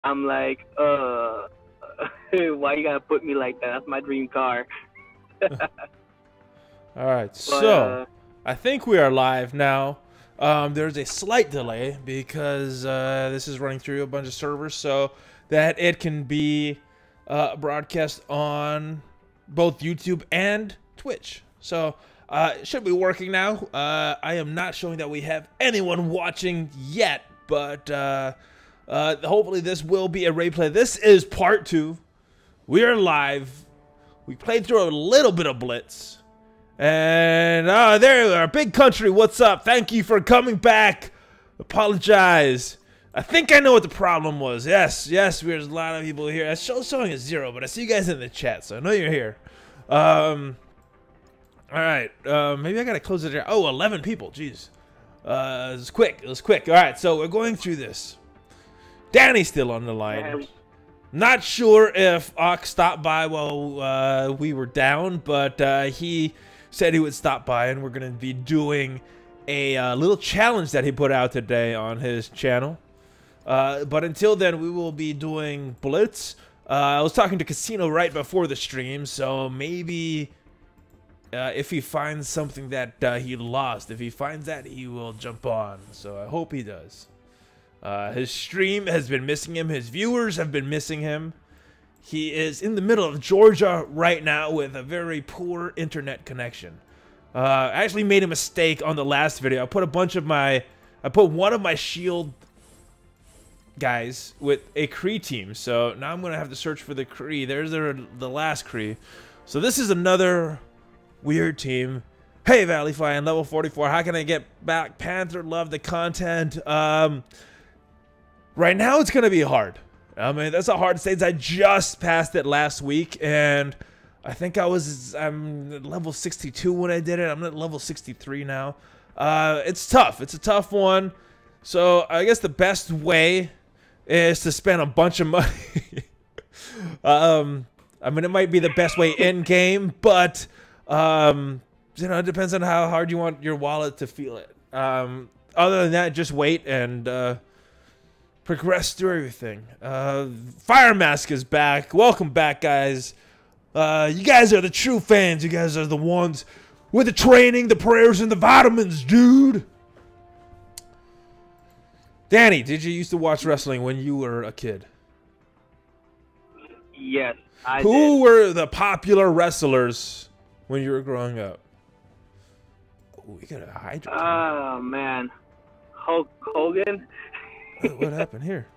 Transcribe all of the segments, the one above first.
I'm like, why you gotta put me like that? That's my dream car. All right, But so I think we are live now. There's a slight delay because this is running through a bunch of servers so that it can be broadcast on both YouTube and Twitch. So it should be working now. I am not showing that we have anyone watching yet, but hopefully this will be a replay. This is part 2. We are live. We played through a little bit of Blitz. And there we are. Big Country, what's up? Thank you for coming back. Apologize. I think I know what the problem was. Yes, there's a lot of people here. It's showing a 0, but I see you guys in the chat, so I know you're here. All right. Maybe I gotta close it here. Oh, 11 people. Jeez. It was quick. It was quick. All right, so we're going through this. Danny's still on the line. Not sure if Ox stopped by while we were down, but he said he would stop by, and we're going to be doing a little challenge that he put out today on his channel. But until then, we will be doing Blitz. I was talking to Khasino right before the stream, so maybe if he finds something that he lost, if he finds that, he will jump on. So I hope he does. His stream has been missing him. His viewers have been missing him. He is in the middle of Georgia right now with a very poor internet connection. I actually made a mistake on the last video. I put one of my shield guys with a Kree team. So now I'm gonna have to search for the Kree. There's the last Kree. So this is another weird team. Hey, ValleyFlyin, level 44. How can I get back? Panther, love the content. Right now, it's going to be hard. I mean, that's a hard stage. I just passed it last week, and I think I'm at level 62 when I did it. I'm at level 63 now. It's tough. It's a tough one. So I guess the best way is to spend a bunch of money. I mean, it might be the best way in-game, but, you know, it depends on how hard you want your wallet to feel it. Other than that, just wait and progress through everything. Fire Mask is back. Welcome back, guys. You guys are the true fans. You guys are the ones with the training, the prayers, and the vitamins, dude. Danny, did you used to watch wrestling when you were a kid? Yes, I Who did. were the popular wrestlers when you were growing up? Oh, we got a Hydra. Oh man, Hulk Hogan. What happened here?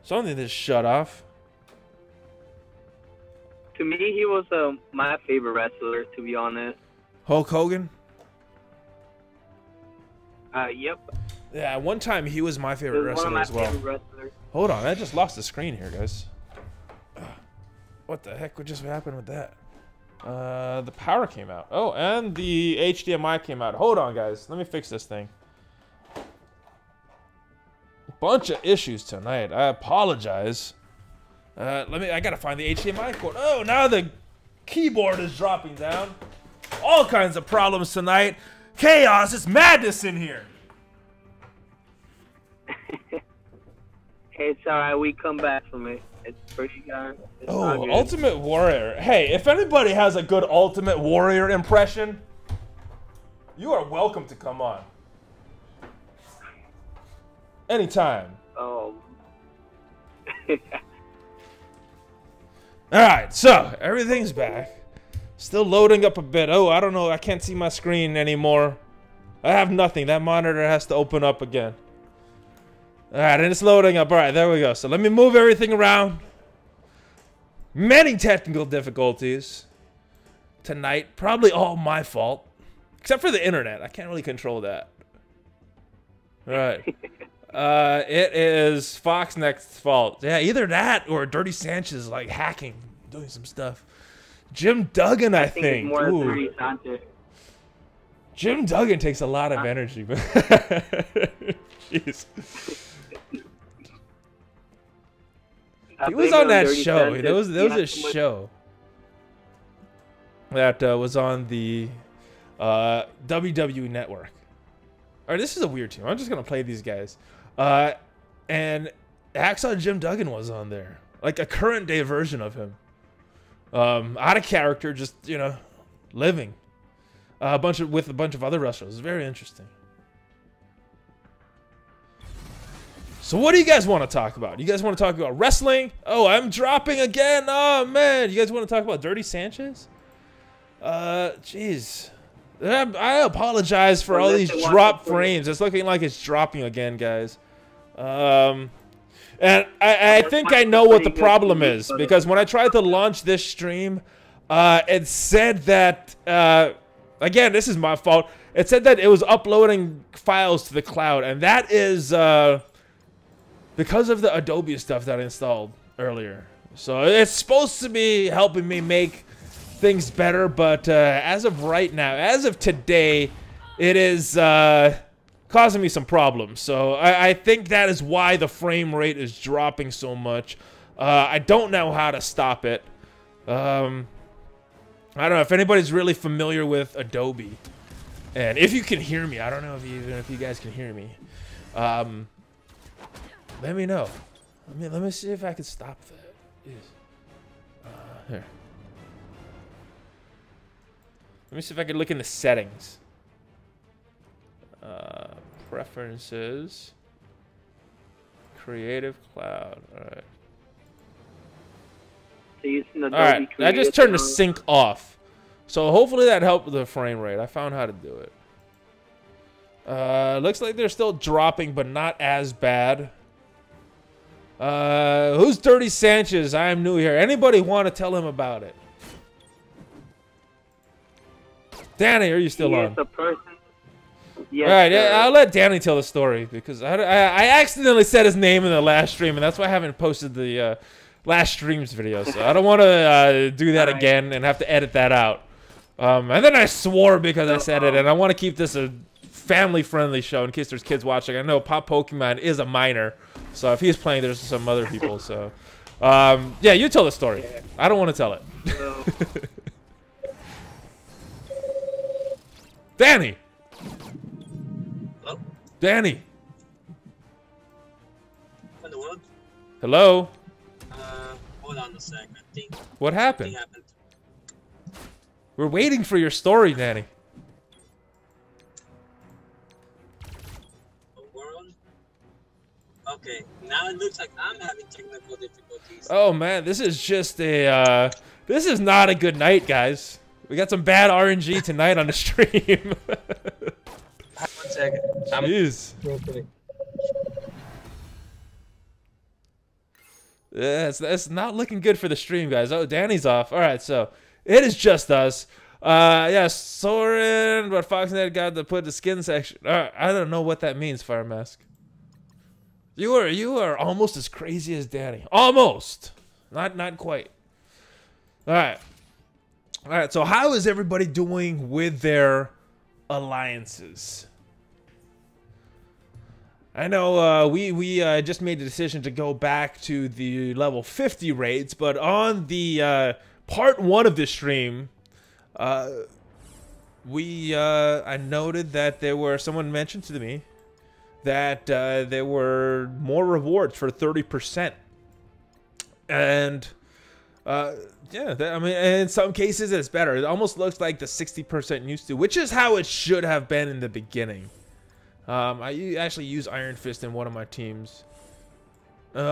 Something just shut off. To me, he was my favorite wrestler, to be honest. Hulk Hogan? Yep. Yeah, one time he was my He favorite was one wrestler of my as well. favorite wrestlers. Hold on, I just lost the screen here, guys. What the heck would just happen with that? The power came out. Oh, and the HDMI came out. Hold on, guys. Let me fix this thing. Bunch of issues tonight. I apologize. I gotta find the HDMI cord. Oh, now the keyboard is dropping down. All kinds of problems tonight. Chaos, it's madness in here. Hey, it's alright. We come back from it. It's pretty good. It's all Oh, good. Ultimate Warrior. Hey, if anybody has a good Ultimate Warrior impression, you are welcome to come on. Anytime. Oh. Alright, so everything's back. Still loading up a bit. Oh, I don't know. I can't see my screen anymore. I have nothing. That monitor has to open up again. Alright, and it's loading up. Alright, there we go. So let me move everything around. Many technical difficulties tonight. Probably all my fault. Except for the internet. I can't really control that. Alright. It is Fox Next's fault. Yeah, either that or Dirty Sanchez like hacking, doing some stuff. Jim Duggan, I think. It's more Ooh. Dirty Sanchez. Jim Duggan takes a lot of energy. Jeez. He was on that show. There was a show that was on the WWE Network. All right, this is a weird team. I'm just gonna play these guys, and Hacksaw Jim Duggan was on there, like a current day version of him. Out of character, just living with a bunch of other wrestlers. It's very interesting. So what do you guys want to talk about? You guys want to talk about wrestling? Oh, I'm dropping again. Oh man, you guys want to talk about Dirty Sanchez? Jeez. I apologize for all these drop frames. It's looking like it's dropping again, guys. And I think I know what the problem is, because when I tried to launch this stream, it said that, again, this is my fault. It said that it was uploading files to the cloud, and that is because of the Adobe stuff that I installed earlier. So it's supposed to be helping me make things better, but as of right now, as of today, it is causing me some problems. So I think that is why the frame rate is dropping so much. I don't know how to stop it. I don't know if anybody's really familiar with Adobe, and if you can hear me. I don't know if you guys can hear me. Let me know. Let me see if I can stop that. Here. Let me see if I can look in the settings. Preferences. Creative Cloud. Alright. Alright, I just turned the sync off. So hopefully that helped with the frame rate. I found how to do it. Looks like they're still dropping, but not as bad. Who's Dirty Sanchez? I am new here. Anybody want to tell him about it? Danny, are you still on? A person. Yes, all right, I'll let Danny tell the story, because I accidentally said his name in the last stream, and that's why I haven't posted the last stream's video. So I don't want to do that again and have to edit that out. And then I swore because I said it, and I want to keep this a family-friendly show in case there's kids watching. I know Pop Pokemon is a minor, so if he's playing, there's some other people. So yeah, you tell the story. I don't want to tell it. Danny! Hello? Danny! What in the world? Hello? Hold on a sec. I think What happened? something happened. We're waiting for your story, Danny. The world? Okay, now it looks like I'm having technical difficulties. Oh man, this is just a, this is not a good night, guys. We got some bad RNG tonight on the stream. 1 second. Jeez. Yeah, it's not looking good for the stream, guys. Oh, Danny's off. All right, so it is just us. Yeah, Soren, but Foxnet got to put the skin section. All right, I don't know what that means, Fire Mask. You are almost as crazy as Danny. Almost. Not quite. All right. All right, so how is everybody doing with their alliances? I know we just made the decision to go back to the level 50 raids, but on the part 1 of this stream, I noted that someone mentioned to me that there were more rewards for 30%, and yeah, I mean, in some cases it's better. It almost looks like the 60% used to, which is how it should have been in the beginning. I actually use Iron Fist in one of my teams. Like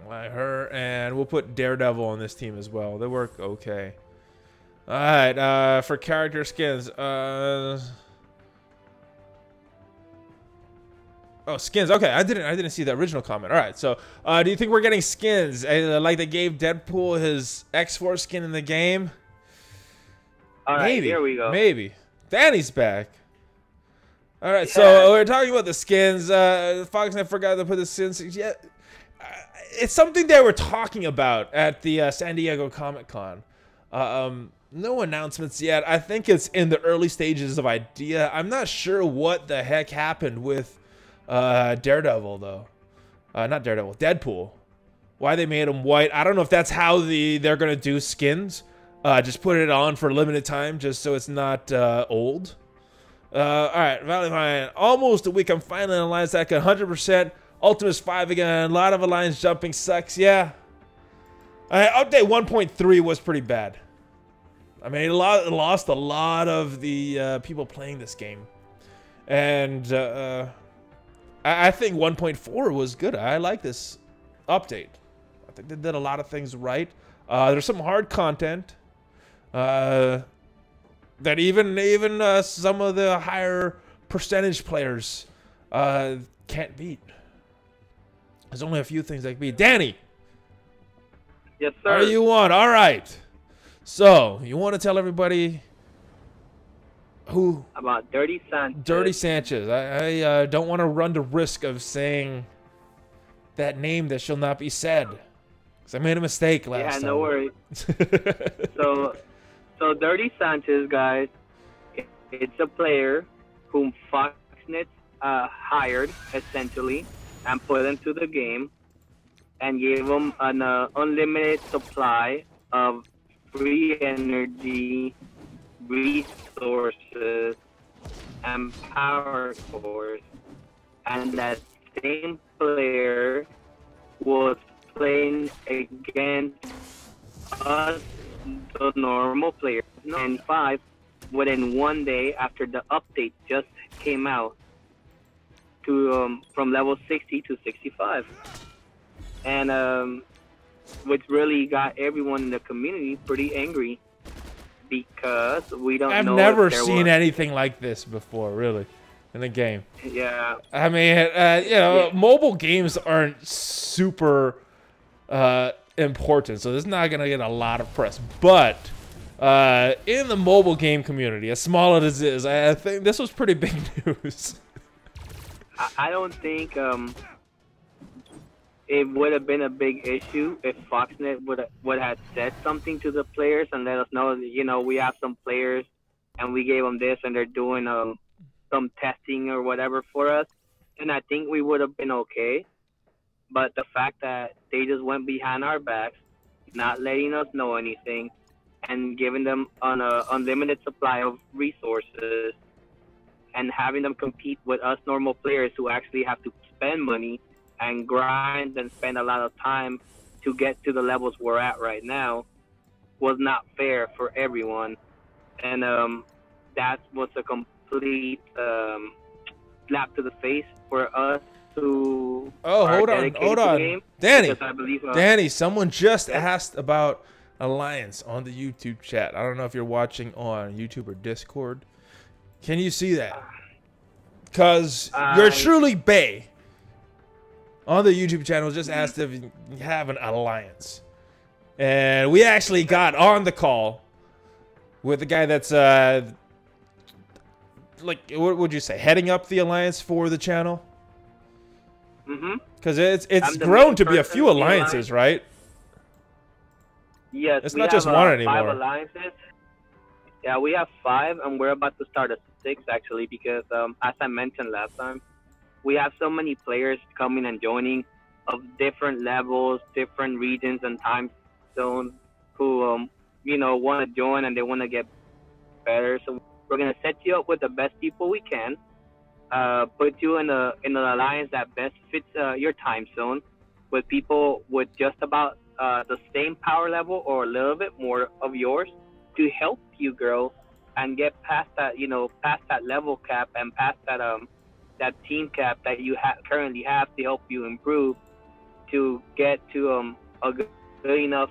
her, and we'll put Daredevil on this team as well. They work okay. All right, for character skins. Oh, skins. Okay, I didn't see the original comment. All right, so do you think we're getting skins like they gave Deadpool his X-Force skin in the game? All right, maybe. here we go. Maybe. Danny's back. All right, so we're talking about the skins. Fox, I forgot to put the skins. Yeah, it's something they were talking about at the San Diego Comic-Con. No announcements yet. I think it's in the early stages of idea. I'm not sure what the heck happened with Daredevil, though. Not Daredevil, Deadpool. Why they made him white. I don't know if that's how they're going to do skins. Just put it on for a limited time just so it's not old. Alright, ValleyFlyin. Almost a week. I'm finally analyzed that 100% Ultimus 5 again. A lot of alliance jumping sucks. Yeah. Update 1.3 was pretty bad. I mean, it lost a lot of the people playing this game. And I think 1.4 was good. I like this update. I think they did a lot of things right. There's some hard content that even some of the higher percentage players can't beat. There's only a few things I can beat. Danny! Yes, sir. Are you on? All right. So, you want to tell everybody who? About Dirty Sanchez. Dirty Sanchez. I don't want to run the risk of saying that name that shall not be said. Because I made a mistake last time. Yeah, no worries. So Dirty Sanchez, guys, it's a player whom Foxnet hired, essentially, and put into the game and gave him an unlimited supply of free energy, resources, and power cores. And that same player was playing against us, the normal players, and 5 within 1 day after the update just came out to from level 60 to 65. And which really got everyone in the community pretty angry because we don't know. I've never seen anything like this before, really, in the game. Yeah. I mean, you know, mobile games aren't super important, so this is not going to get a lot of press. But in the mobile game community, as small as it is, I think this was pretty big news. I don't think it would have been a big issue if Foxnet would have said something to the players and let us know that, you know, we have some players and we gave them this and they're doing some testing or whatever for us. And I think we would have been okay. But the fact that they just went behind our backs, not letting us know anything, and giving them an unlimited supply of resources and having them compete with us normal players who actually have to spend money and grind and spend a lot of time to get to the levels we're at right now was not fair for everyone. And that was a complete slap to the face for us who hold on. Danny, I believe, Danny, someone just asked about Alliance on the YouTube chat. I don't know if you're watching on YouTube or Discord. Can you see that? Because you're truly Bay on the YouTube channel just asked if you have an alliance. And we actually got on the call with the guy that's, like, what would you say, heading up the alliance for the channel? Mm-hmm. Because it's grown to be a few alliances, right? Yes, it's not just one anymore. 5 alliances. Yeah, we have 5, and we're about to start a 6, actually, because, as I mentioned last time, we have so many players coming and joining of different levels, different regions and time zones who, you know, want to join and they want to get better. So we're going to set you up with the best people we can, put you in an alliance that best fits your time zone with people with just about the same power level or a little bit more of yours to help you grow and get past that, you know, past that level cap and past that that team cap that you currently have to help you improve to get to a good enough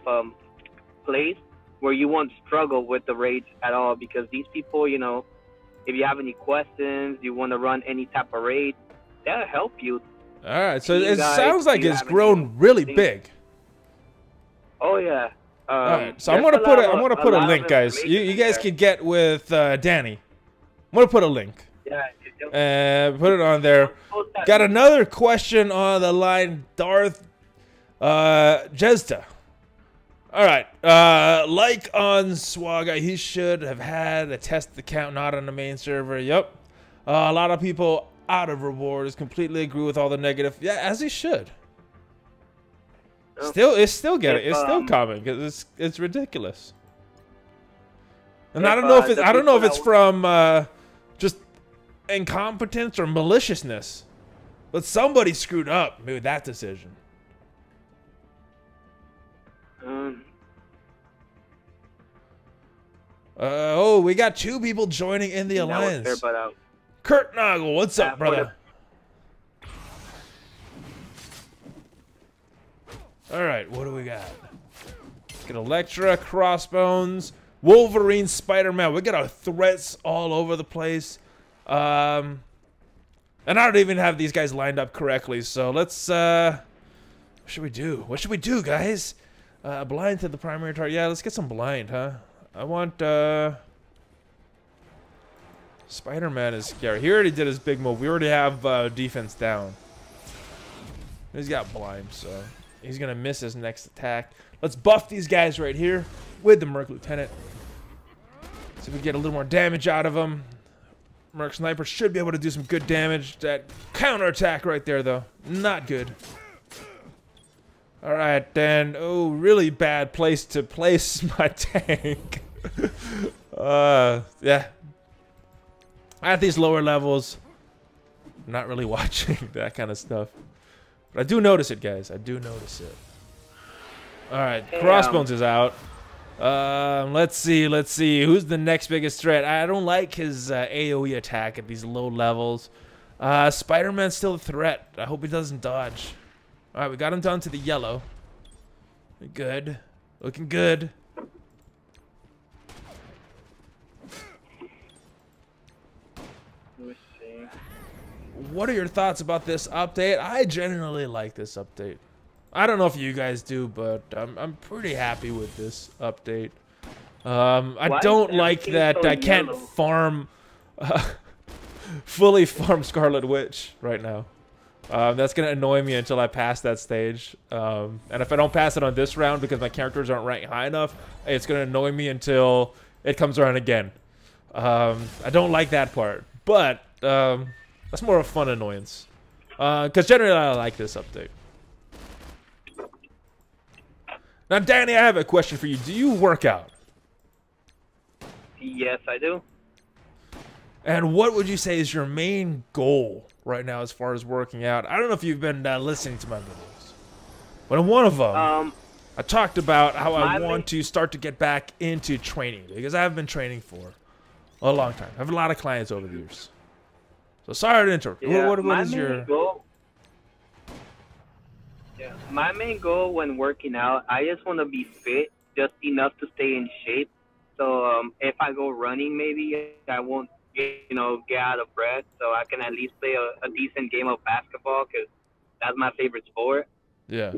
place where you won't struggle with the raids at all, because these people, you know, if you have any questions, you want to run any type of raid, they'll help you. All right, so it sounds like it's grown really big. Oh yeah. All right, so I'm gonna put a link, guys. You guys can get with Danny. I'm gonna put a link. Yeah. Put it on there. Got another question on the line, Darth Jezda. All right, like on Swaga, he should have had a test account not on the main server. Yep. A lot of people out of rewards completely agree with all the negative. Yeah, as he should. It's still coming because it's ridiculous. And I don't know if it's from just incompetence or maliciousness. But somebody screwed up with that decision. Oh, we got 2 people joining in the alliance. Kurt Noggle, what's up, brother? All right, what do we got? Get Electra, Crossbones, Wolverine, Spider-Man. We got our threats all over the place. And I don't even have these guys lined up correctly, so let's, what should we do? What should we do, guys? Blind to the primary target. Yeah, let's get some blind, huh? I want, Spider-Man is scary. He already did his big move. We already have, defense down. He's got blind, so he's gonna miss his next attack. Let's buff these guys right here with the Merc Lieutenant. See if we get a little more damage out of them. Merc Sniper should be able to do some good damage. That counterattack right there, though, not good. All right, then. Oh, really bad place to place my tank. Yeah. At these lower levels, I'm not really watching that kind of stuff. But I do notice it, guys. I do notice it. All right, Crossbones is out. Let's see. Who's the next biggest threat? I don't like his AoE attack at these low levels. Spider-Man's still a threat. I hope he doesn't dodge. All right, we got him down to the yellow. Good. Looking good. Let's see. What are your thoughts about this update? I genuinely like this update. I don't know if you guys do, but I'm pretty happy with this update. I don't like that I can't farm, fully farm Scarlet Witch right now. That's gonna annoy me until I pass that stage. And if I don't pass it on this round because my characters aren't ranked high enough, it's gonna annoy me until it comes around again. I don't like that part, but that's more of a fun annoyance. Because generally I like this update. Now, Danny, I have a question for you. Do you work out? Yes, I do. And what would you say is your main goal right now as far as working out? I don't know if you've been listening to my videos, but in one of them, I talked about how I want to start to get back into training because I have been training for a long time. I have a lot of clients over the years. So sorry to interrupt. Yeah, what is your goal? Yeah, my main goal when working out, I just want to be fit, just enough to stay in shape. So if I go running, maybe I won't get out of breath, so I can at least play a decent game of basketball because that's my favorite sport. Yeah.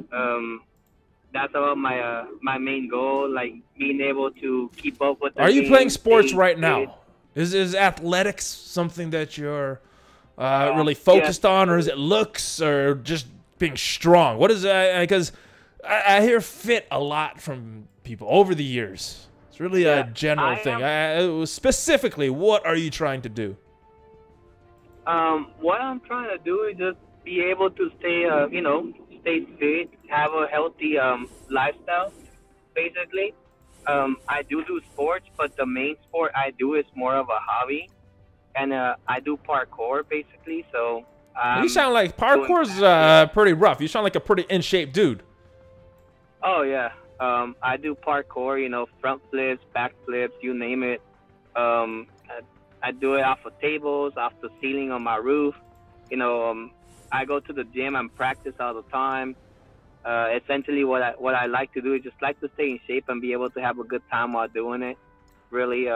That's about my main goal, like being able to keep up with the Are you game, playing sports right fit. now? Is athletics something that you're really focused on, or is it looks, or just being strong? What is that? Because I hear fit a lot from people over the years. It's really a general thing. Specifically, what are you trying to do? What I'm trying to do is just be able to stay, stay fit, have a healthy lifestyle, basically. I do sports, but the main sport I do is more of a hobby, and I do parkour, basically, so... you sound like parkour's pretty rough. You sound like a pretty in-shape dude. Oh, yeah. I do parkour, front flips, back flips, you name it. I do it off of tables, off the ceiling on my roof. I go to the gym and practice all the time. Essentially, what I like to do is just like to stay in shape and be able to have a good time while doing it. Really,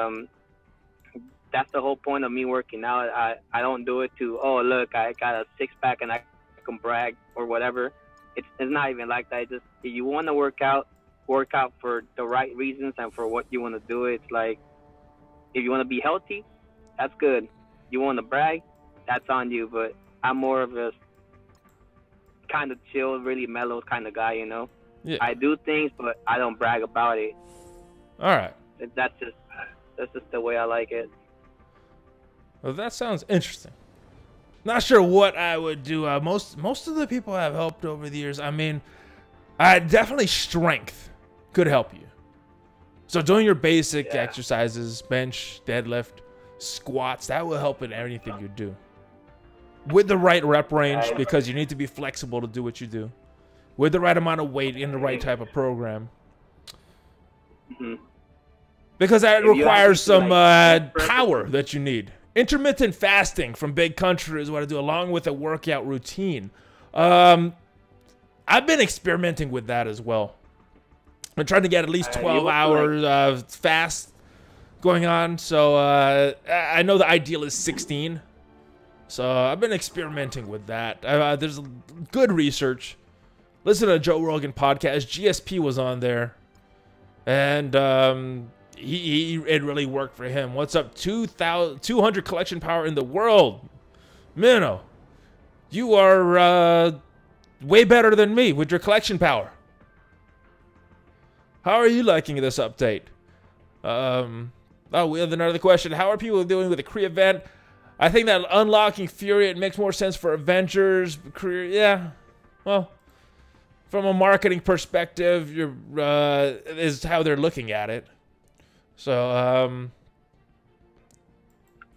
that's the whole point of me working out. I don't do it to, oh, look, I got a six-pack and I can brag or whatever. It's not even like that. It's just, if you want to work out for the right reasons and for what you want to do. It's like, if you want to be healthy, that's good. You want to brag, that's on you. But I'm more of a kind of chill, really mellow kind of guy, Yeah. I do things, but I don't brag about it. All right. That's just the way I like it. Well, that sounds interesting. Not sure what I would do. Most of the people I've helped over the years, I mean, definitely strength could help you. So doing your basic exercises, bench, deadlift, squats, that will help in anything you do. with the right rep range, because you need to be flexible to do what you do, with the right amount of weight in the right type of program. Because that requires some power that you need. Intermittent fasting from big country is what I do, along with a workout routine. I've been experimenting with that as well. I'm trying to get at least 12 hours fast going on. So I know the ideal is 16. So I've been experimenting with that. There's good research. Listen to a Joe Rogan podcast. GSP was on there. And it really worked for him. What's up? 200 collection power in the world. Minnow, you are way better than me with your collection power. How are you liking this update? Oh, we have another question. How are people doing with the Kree event? I think that unlocking Fury, it makes more sense for Avengers. Yeah, well, from a marketing perspective, is how they're looking at it. So,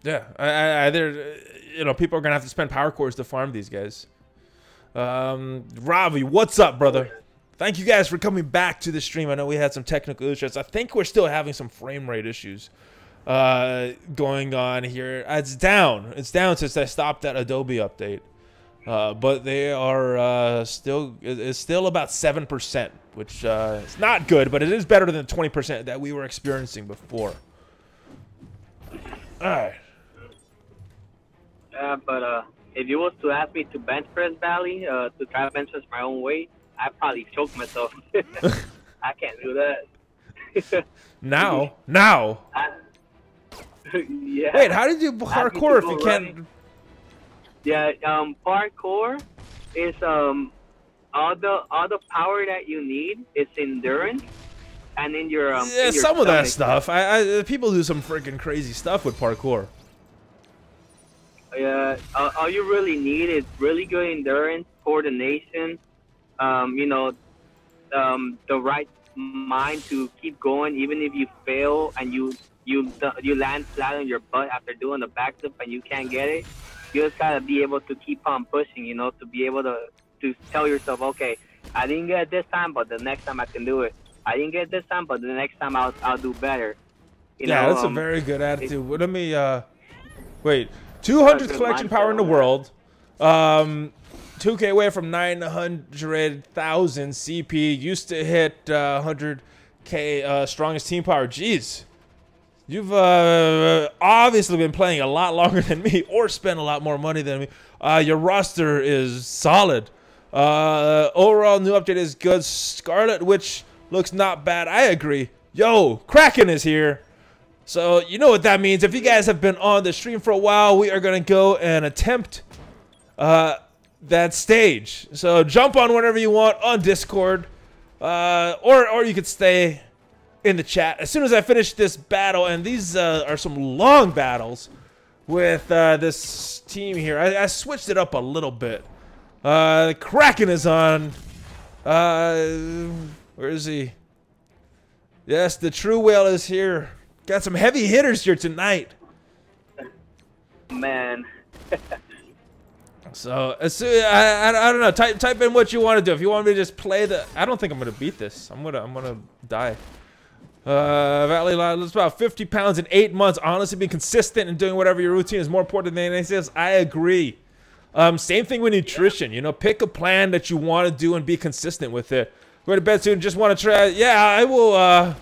yeah, you know, people are gonna have to spend power cores to farm these guys. Ravi, what's up, brother? Thank you guys for coming back to the stream. I know we had some technical issues. I think we're still having some frame rate issues going on here. It's down. It's down since I stopped that Adobe update. But they are it's still about 7%, which is not good, but it is better than the 20% that we were experiencing before. All right. Yeah, but if you was to ask me to bench press Valley, to try to bench press my own weight, I'd probably choke myself. I can't do that. Now. Yeah. Wait, how did you parkour if you can't? Yeah, parkour is all the power that you need is endurance, and in your yeah, some of that stuff. People do some freaking crazy stuff with parkour. Yeah, all you really need is really good endurance, coordination, you know, the right mind to keep going, even if you fail and you land flat on your butt after doing the backflip and you can't get it. You just gotta be able to keep on pushing, you know, to be able to tell yourself, okay, I didn't get it this time, but the next time I can do it. I didn't get it this time, but the next time I'll do better. You know, that's a very good attitude. Let me wait. 200 collection power in the world. 2K away from 900,000 CP. Used to hit 100K strongest team power. Jeez. You've obviously been playing a lot longer than me, or spent a lot more money than me. Your roster is solid. Overall, new update is good. Scarlet Witch looks not bad. I agree. Yo, Kraken is here. So, you know what that means. If you guys have been on the stream for a while, we are going to go and attempt that stage. So, jump on whenever you want on Discord. Or you could stay in the chat. As soon as I finish this battle, and these are some long battles with this team here. I switched it up a little bit. Kraken is on. Where is he? Yes, the true whale is here. Got some heavy hitters here tonight. Man. So, I don't know. Type in what you want to do. If you want me to just play the... I don't think I'm going to beat this. I'm gonna die. ValleyFlyin, it's about 50 pounds in 8 months. Honestly, being consistent and doing whatever your routine is more important than anything else. I agree. Same thing with nutrition. You know, pick a plan that you want to do and be consistent with it. Go to bed soon. Just want to try. Yeah, I will. I'm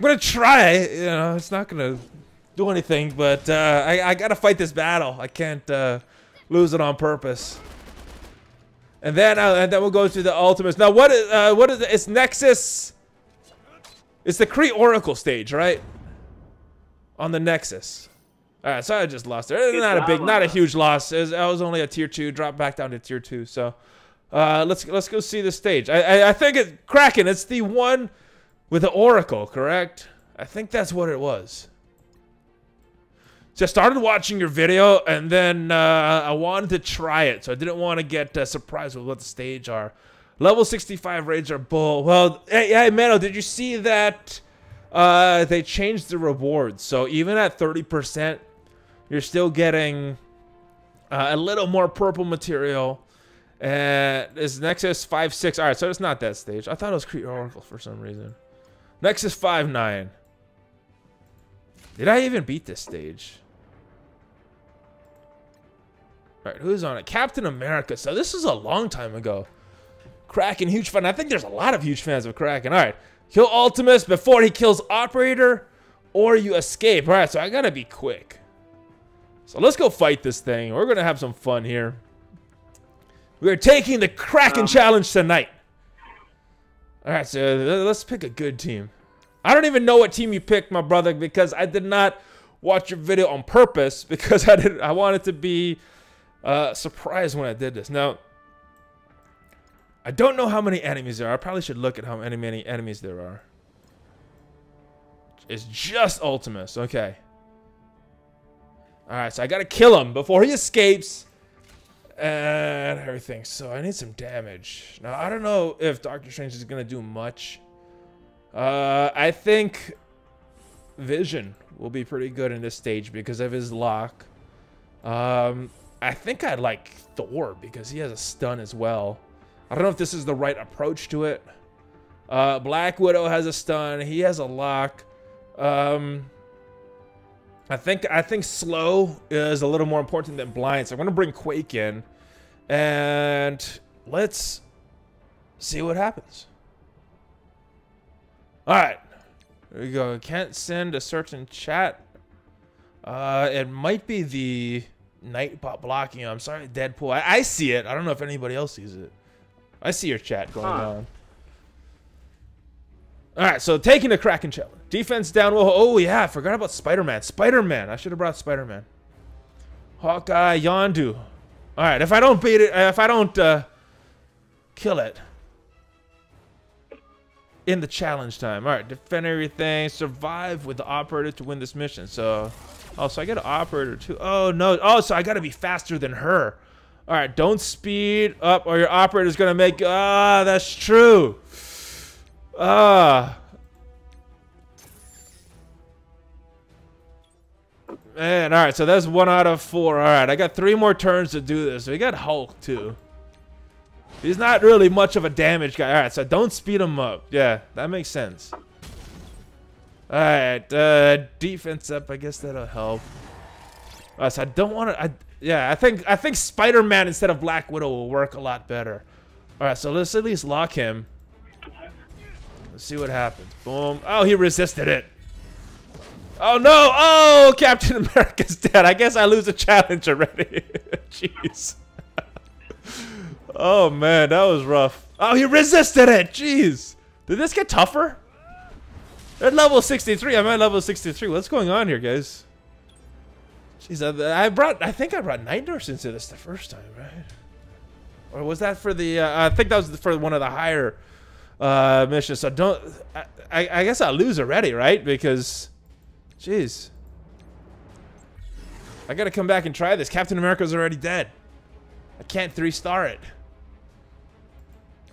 gonna try. You know, it's not gonna do anything, but I gotta fight this battle. I can't lose it on purpose. And then we'll go to the ultimates. Now, what is it? It's Nexus. It's the Kree Oracle stage, right? On the Nexus. All right, so I just lost there. Not a huge loss. I was only a tier 2, dropped back down to tier 2. So, let's go see the stage. I think it's Kraken. It's the one with the Oracle, correct? I think that's what it was. So I started watching your video, and then I wanted to try it. So I didn't want to get surprised with what the stage are. Level 65 raids are bull. Well, hey, Mano, did you see that they changed the rewards? So even at 30%, you're still getting a little more purple material. And is Nexus 5-6. All right, so it's not that stage. I thought it was Crete Oracle for some reason. Nexus 5-9. Did I even beat this stage? All right, who's on it? Captain America. So this is a long time ago. Kraken, huge fan. I think there's a lot of huge fans of Kraken. All right, kill Ultimus before he kills Operator, or you escape. All right, so I gotta be quick. So let's go fight this thing. We're gonna have some fun here. We're taking the Kraken challenge tonight. All right, so let's pick a good team. I don't even know what team you picked, my brother, because I did not watch your video on purpose because I wanted to be surprised when I did this. Now, I don't know how many enemies there are. I probably should look at how many enemies there are. It's just Ultimus. Okay. All right, so I got to kill him before he escapes. And everything. So I need some damage. Now, I don't know if Doctor Strange is going to do much. I think Vision will be pretty good in this stage because of his lock. I think I'd like Thor because he has a stun as well. I don't know if this is the right approach to it. Black Widow has a stun. He has a lock. I think slow is a little more important than blind. So I'm gonna bring Quake in, and let's see what happens. All right, there we go. Can't send a certain chat. It might be the Nightbot blocking you. I'm sorry, Deadpool. I see it. I don't know if anybody else sees it. I see your chat going on. All right, so taking the Kraken challenge. Defense down. Oh, yeah, I forgot about Spider-Man. Spider-Man. I should have brought Spider-Man. Hawkeye, Yondu. All right, if I don't beat it, if I don't kill it in the challenge time. All right, defend everything. Survive with the operator to win this mission. So, oh, so I get an operator too. Oh, no. Oh, so I got to be faster than her. All right, don't speed up or your operator's going to make... Ah, that's true. Man, all right, so that's 1 out of 4. All right, I got 3 more turns to do this. We got Hulk, too. He's not really much of a damage guy. All right, so don't speed him up. Yeah, that makes sense. All right, defense up. I guess that'll help. All right, so I don't want to... Yeah, I think Spider-Man instead of Black Widow will work a lot better. All right, so let's at least lock him. Let's see what happens. Boom. Oh, he resisted it. Oh, no. Oh, Captain America's dead. I guess I lose a challenge already. Jeez. Oh, man. That was rough. Oh, he resisted it. Jeez. Did this get tougher? They're at level 63. I'm at level 63. What's going on here, guys? Jeez, I think I brought Night Nurse into this the first time, right? Or was that for the... I think that was for one of the higher... mission. So don't I guess I'll lose already, right? Because jeez, I gotta come back and try this. Captain America's already dead. I can't 3-star it.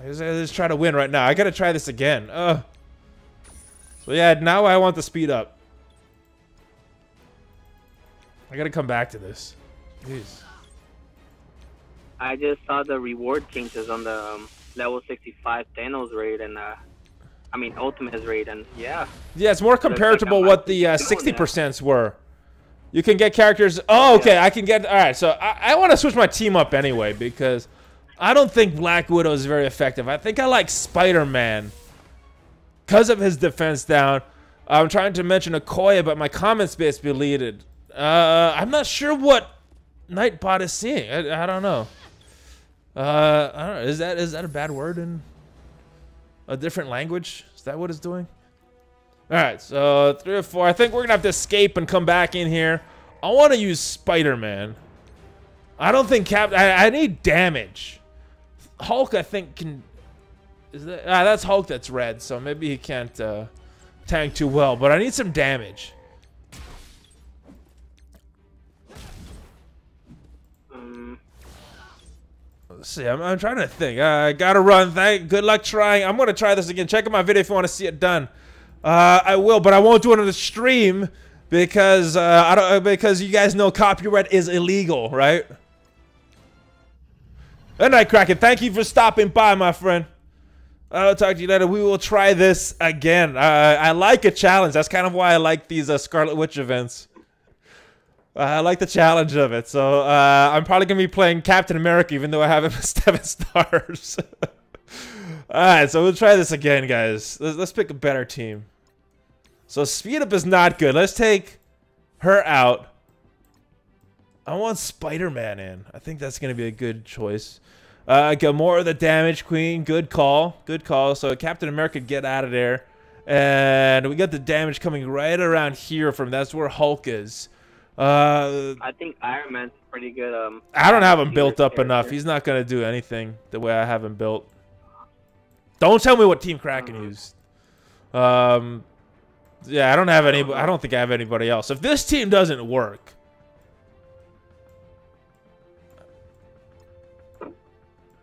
I just try to win right now. I gotta try this again. So yeah, now I want the speed up. I gotta come back to this. Jeez. I just saw the reward changes on the level 65 Thanos raid and I mean Ultimate's raid, and yeah. Yeah, it's more comparable what the 60% were. You can get characters. Oh, okay, I can get. All right, so I want to switch my team up anyway because I don't think Black Widow is very effective. I think I like Spider-Man because of his defense down. I'm trying to mention Okoye, but my comment space deleted. I'm not sure what Nightbot is seeing. I don't know. I don't know. Is that a bad word in a different language? Is that what it's doing? All right, so 3 or 4. I think we're gonna have to escape and come back in here. I want to use Spider-Man. I don't think I need damage. Hulk, I think can. Is that? That's Hulk. That's red. So maybe he can't tank too well. But I need some damage. Let's see. I'm trying to think. I gotta run. Good luck trying. I'm gonna try this again. Check out my video if you want to see it done. I will, but I won't do it on the stream because because you guys know copyright is illegal, right? Good night, Kraken. Thank you for stopping by, my friend. I'll talk to you later. We will try this again. I like a challenge. That's kind of why I like these Scarlet Witch events. I like the challenge of it. So I'm probably going to be playing Captain America, even though I have him at 7 stars. Alright, so we'll try this again, guys. Let's pick a better team. So speed up is not good. Let's take her out. I want Spider-Man in. I think that's going to be a good choice. Gamora the Damage Queen. Good call. Good call. So Captain America, get out of there. And we got the damage coming right around here from that's where Hulk is. I think Iron Man's pretty good. I don't have him built up enough. He's not going to do anything the way I have him built. Don't tell me what Team Kraken used. Yeah, I don't have any. I don't think I have anybody else. If this team doesn't work,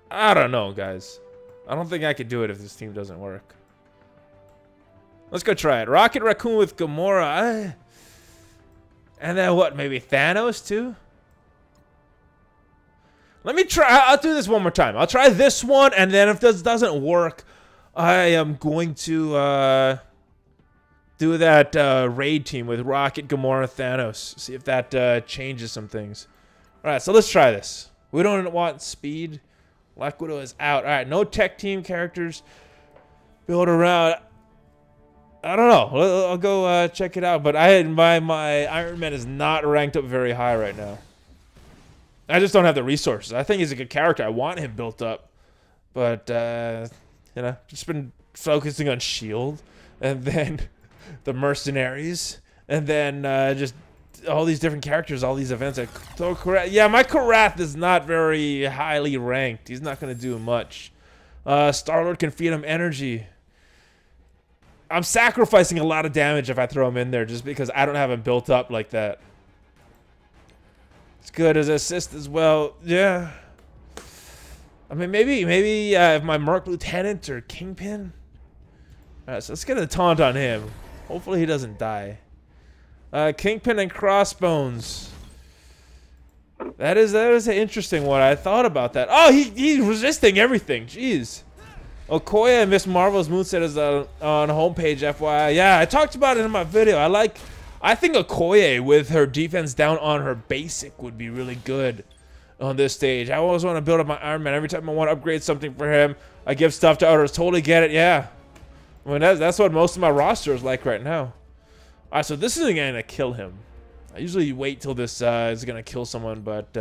I don't know, guys. I don't think I could do it if this team doesn't work. Let's go try it. Rocket Raccoon with Gamora. And then what? Maybe Thanos too? Let me try. I'll do this one more time. I'll try this one, and then if this doesn't work, I am going to do that raid team with Rocket, Gamora, Thanos. See if that changes some things. All right, so let's try this. We don't want speed. Black Widow is out. All right, no tech team characters. Build around. I don't know. I'll go check it out. But my Iron Man is not ranked up very high right now. I just don't have the resources. I think he's a good character. I want him built up. But, you know, just been focusing on S.H.I.E.L.D. and then the mercenaries. And then just all these different characters, all these events. Yeah, my Karath is not very highly ranked. He's not going to do much. Star-Lord can feed him energy. I'm sacrificing a lot of damage if I throw him in there just because I don't have him built up like that. It's good as assist as well. Yeah. I mean, maybe if my Merc Lieutenant or Kingpin. Alright, so let's get a taunt on him. Hopefully he doesn't die. Kingpin and Crossbones. That is an interesting one. I thought about that. Oh, he's resisting everything. Jeez. Okoye and Miss Marvel's moveset is on homepage, FYI. Yeah, I talked about it in my video. I think Okoye with her defense down on her basic would be really good on this stage. I always want to build up my Iron Man. Every time I want to upgrade something for him, I give stuff to others. Totally get it, yeah. I mean, that's what most of my roster is like right now. Alright, so this isn't going to kill him. I usually wait till this is going to kill someone, but...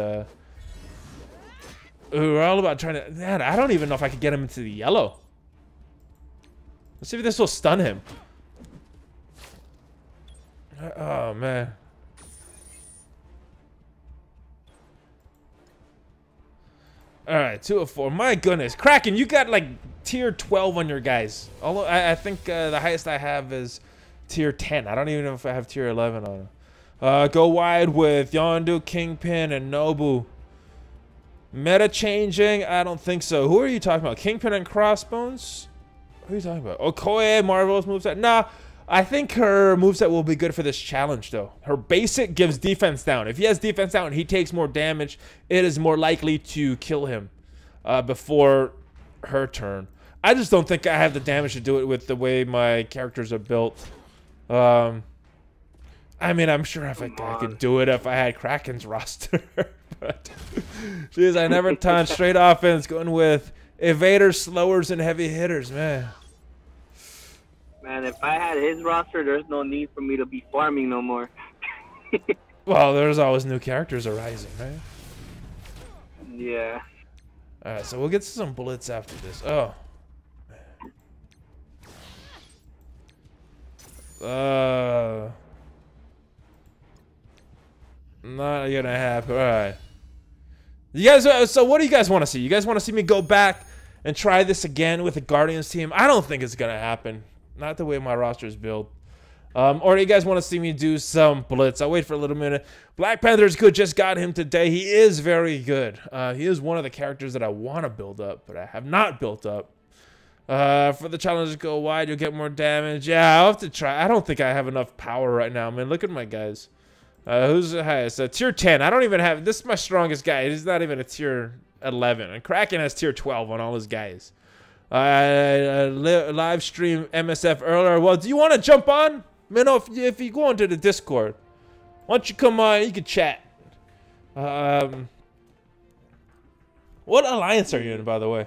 we're all about trying to... Man, I don't even know if I could get him into the yellow. Let's see if this will stun him. Oh, man. Alright, 2 of 4. My goodness. Kraken, you got like tier 12 on your guys. Although I think the highest I have is tier 10. I don't even know if I have tier 11 on him. Go wide with Yondu, Kingpin, and Nobu. Meta changing? I don't think so. Who are you talking about? Kingpin and Crossbones? Who are you talking about? Okoye, Marvel's moveset? Nah, I think her moveset will be good for this challenge, though. Her basic gives defense down. If he has defense down and he takes more damage, it is more likely to kill him before her turn. I just don't think I have the damage to do it with the way my characters are built. I mean, I'm sure if I could do it if I had Kraken's roster. But, jeez, I never taunt straight offense going with evaders, slowers, and heavy hitters, man. Man, if I had his roster, there's no need for me to be farming no more. Well, there's always new characters arising, right? Yeah. Alright, so we'll get to some bullets after this. Oh. Not gonna happen. Alright. You guys, so what do you guys want to see? You guys want to see me go back and try this again with the Guardians team? I don't think it's gonna happen. Not the way my roster is built. Or do you guys want to see me do some blitz? I'll wait for a little minute. Black Panther's good. Just got him today. He is very good. He is one of the characters that I want to build up, but I have not built up. For the challenge to go wide, you'll get more damage. Yeah, I'll have to try. I don't think I have enough power right now, man. Look at my guys. Who's the highest? Tier 10. I don't even have... This is my strongest guy. He's not even a tier 11, and Kraken has tier 12 on all his guys. Live stream MSF earlier. Well, do you want to jump on? Minnow, if you go into the Discord, why don't you come on? You can chat. What alliance are you in, by the way?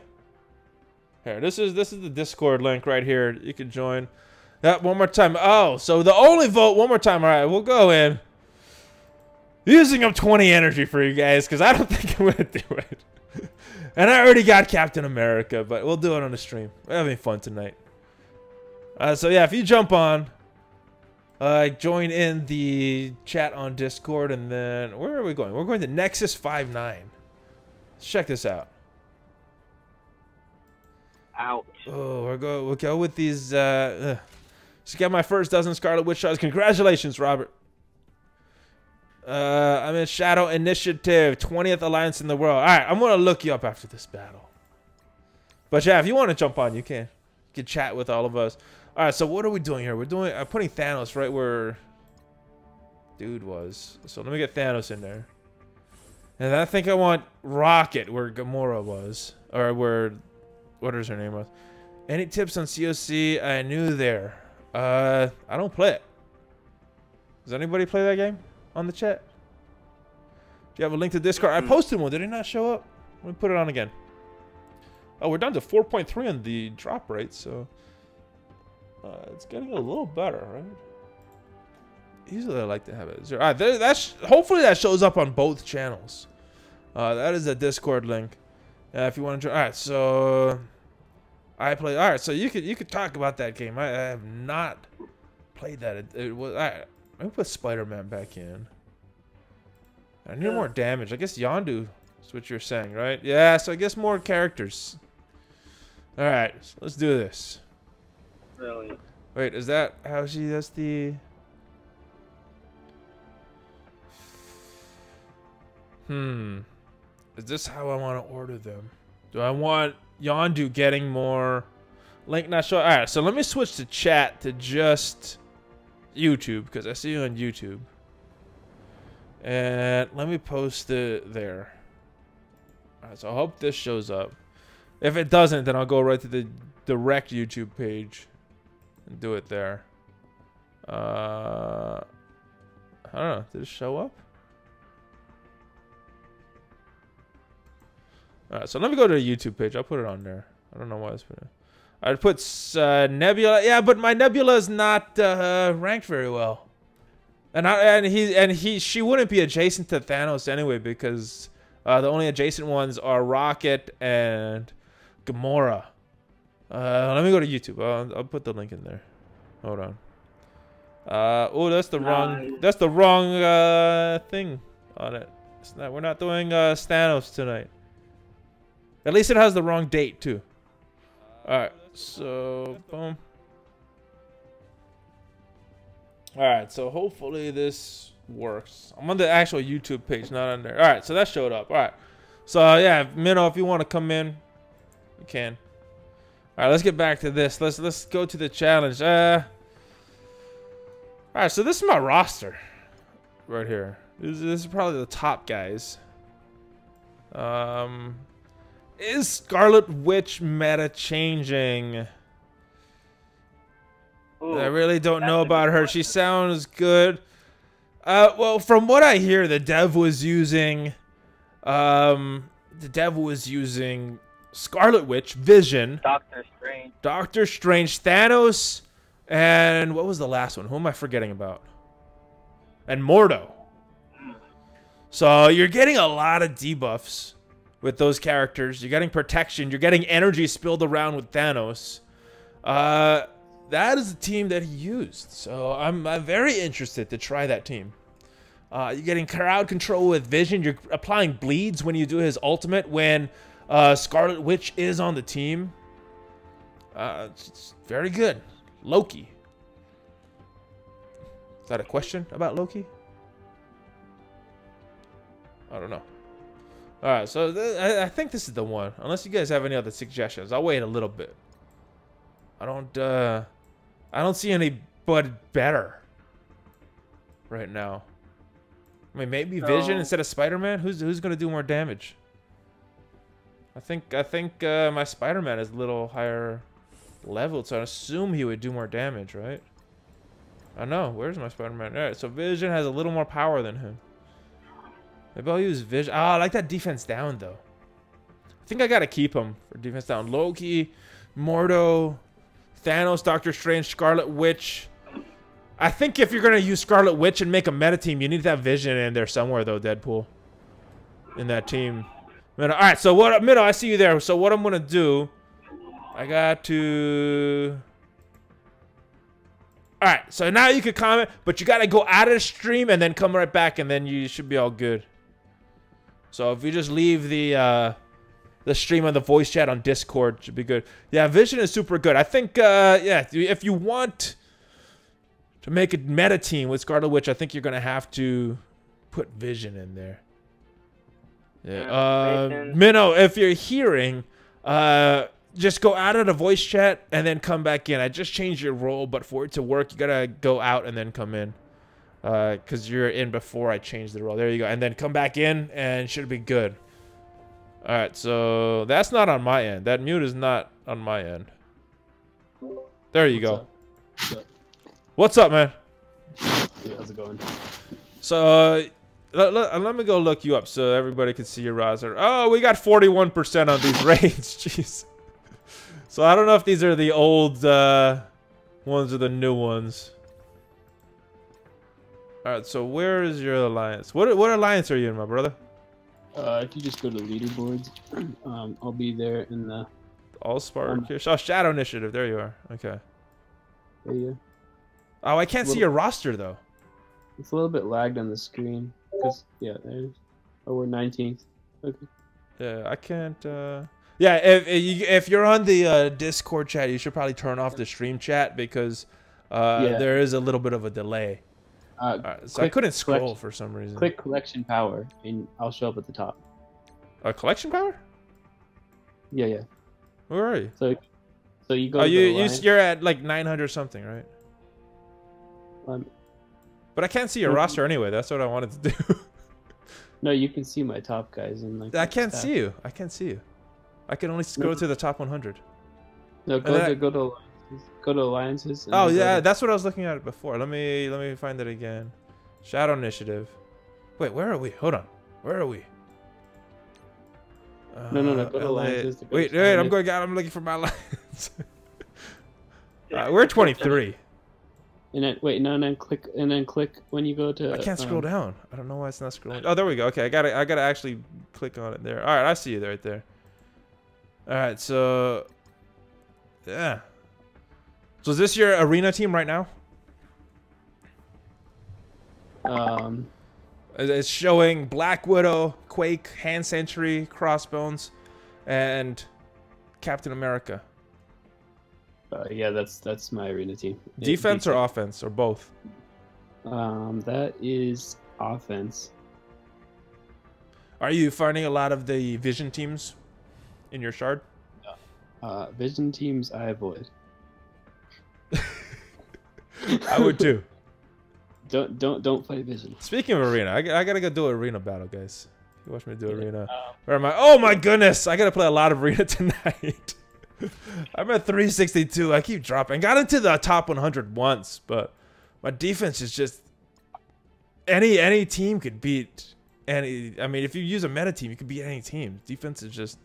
Here, this is the Discord link right here. You can join. That one more time. Oh, so the only vote one more time. All right, we'll go in. Using up 20 energy for you guys because I don't think I'm gonna do it. And I already got Captain America, but we'll do it on the stream. We're having fun tonight. So yeah, if you jump on, join in the chat on Discord, and then where are we going? We're going to Nexus 59. Let's check this out. Ouch. Oh, we'll go with these. Just got my first dozen Scarlet Witch shots. Congratulations, Robert. I'm in Shadow Initiative, 20th Alliance in the world. All right, I'm gonna look you up after this battle. But yeah, if you want to jump on, you can. You can chat with all of us. All right, so what are we doing here? We're doing putting Thanos right where dude was. So let me get Thanos in there. And I think I want Rocket where Gamora was, or where what is her name was. Any tips on COC? I knew there. I don't play it. Does anybody play that game on the chat? Do you have a link to Discord? I posted one. Did it not show up? Let me put it on again. Oh, we're down to 4.3 on the drop rate, so it's getting a little better, right? Usually I like to have it 0. All right, hopefully that shows up on both channels. That is a Discord link. If you want to join. All right, so I play. All right, so you could talk about that game. I have not played that. It was. All right, let me put Spider-Man back in. I need more damage. I guess Yondu is what you're saying, right? Yeah. So I guess more characters. All right, so let's do this. Really? Wait, is that how she? That's the. Is this how I want to order them? Do I want Yondu getting more? Link not sure. All right, so let me switch to chat to just YouTube because I see you on YouTube. And let me post it there. All right, so I hope this shows up. If it doesn't, then I'll go right to the direct YouTube page and do it there. I don't know. Did it show up? Alright, so let me go to the YouTube page. I'll put it on there. I don't know why it's put it. I'd put Nebula. Yeah, but my Nebula is not ranked very well. She wouldn't be adjacent to Thanos anyway because the only adjacent ones are Rocket and Gamora. Let me go to YouTube. I'll put the link in there. Hold on. Oh, that's the wrong. That's the wrong thing on it. It's not. We're not doing Thanos tonight. At least it has the wrong date too. All right, so boom. All right, so hopefully this works. I'm on the actual YouTube page, not on there. All right, so that showed up. All right, so yeah, Minnow, if you want to come in, you can. All right, let's get back to this. Let's go to the challenge. All right, so this is my roster right here. This is probably the top guys. Is Scarlet Witch meta changing? Ooh, I really don't know about her. She sounds good. Well, from what I hear, the dev was using Scarlet Witch, Vision, Doctor Strange, Thanos, and what was the last one? Who am I forgetting about? And Mordo. So you're getting a lot of debuffs with those characters. You're getting protection. You're getting energy spilled around with Thanos. That is the team that he used. So I'm very interested to try that team. You're getting crowd control with Vision. You're applying bleeds when you do his ultimate when Scarlet Witch is on the team. It's very good. Loki. Is that a question about Loki? I don't know. All right, so I think this is the one. Unless you guys have any other suggestions, I'll wait a little bit. I don't see anybody better right now. I mean, maybe Vision instead of Spider-Man. Who's gonna do more damage? I think my Spider-Man is a little higher leveled, so I assume he would do more damage, right? I know. Where's my Spider-Man? All right, so Vision has a little more power than him. Maybe I'll use Vision. Oh, I like that defense down though. I think I gotta keep him for defense down. Loki, Mordo, Thanos, Doctor Strange, Scarlet Witch. I think if you're gonna use Scarlet Witch and make a meta team, you need that Vision in there somewhere though, Deadpool. In that team. All right, so what? Minnow, I see you there. So what I'm gonna do? I got to. All right, so now you can comment, but you gotta go out of the stream and then come right back, and then you should be all good. So if you just leave the stream on the voice chat on Discord, should be good. Yeah, Vision is super good. I think yeah, if you want to make a meta team with Scarlet Witch, I think you're gonna have to put Vision in there. Yeah. Minnow, if you're hearing, just go out of the voice chat and then come back in. I just changed your role, but for it to work, you gotta go out and then come in. Because you're in before I changed the role. There you go. And then come back in and it should be good. Alright, so that's not on my end. That mute is not on my end. There you go. What's up, man? Yeah, how's it going? So, let me go look you up so everybody can see your roster. Oh, we got 41% on these raids. Jeez. So I don't know if these are the old ones or the new ones. Alright, so where is your alliance? What alliance are you in, my brother? If you just go to leaderboards, I'll be there in the... All-Spark here. Oh, Shadow Initiative. There you are. Okay. There you go. Oh, I can't see your roster, though. It's a little bit lagged on the screen. Cause, yeah, there's... Oh, we're 19th. Okay. Yeah, I can't... Yeah, if you're on the Discord chat, you should probably turn off the stream chat because there is a little bit of a delay. So I couldn't scroll for some reason. Click collection power, and I'll show up at the top. Collection power? Yeah, yeah. Where are you? So you go. Oh, you're at like 900 something, right? But I can't see your roster anyway. That's what I wanted to do. No, you can see my top guys in like. I can't see you. I can't see you. I can only go to the top 100. No, go to alliances. Oh yeah, that's what I was looking at before. Let me find it again. Shadow Initiative. Wait, where are we? Hold on. Where are we? No. Go to alliances. Wait, I'm going out. I'm looking for my alliance. We're 23. And then wait, no, and then click when you go to. I can't scroll down. I don't know why it's not scrolling. Oh, there we go. Okay, I gotta actually click on it there. All right, I see you right there. All right, so yeah. So is this your arena team right now? It's showing Black Widow, Quake, Hand Sentry, Crossbones, and Captain America. Yeah, that's my arena team. Defense or offense or both? That is offense. Are you finding a lot of the Vision teams in your shard? Vision teams I avoid. I would too. Don't fight Vision. Speaking of arena, I gotta go do an arena battle, guys. You watch me do arena. Where am I? Oh my goodness! I gotta play a lot of arena tonight. I'm at 362. I keep dropping. Got into the top 100 once, but my defense is just any team could beat any. I mean, if you use a meta team, you could beat any team. Defense is just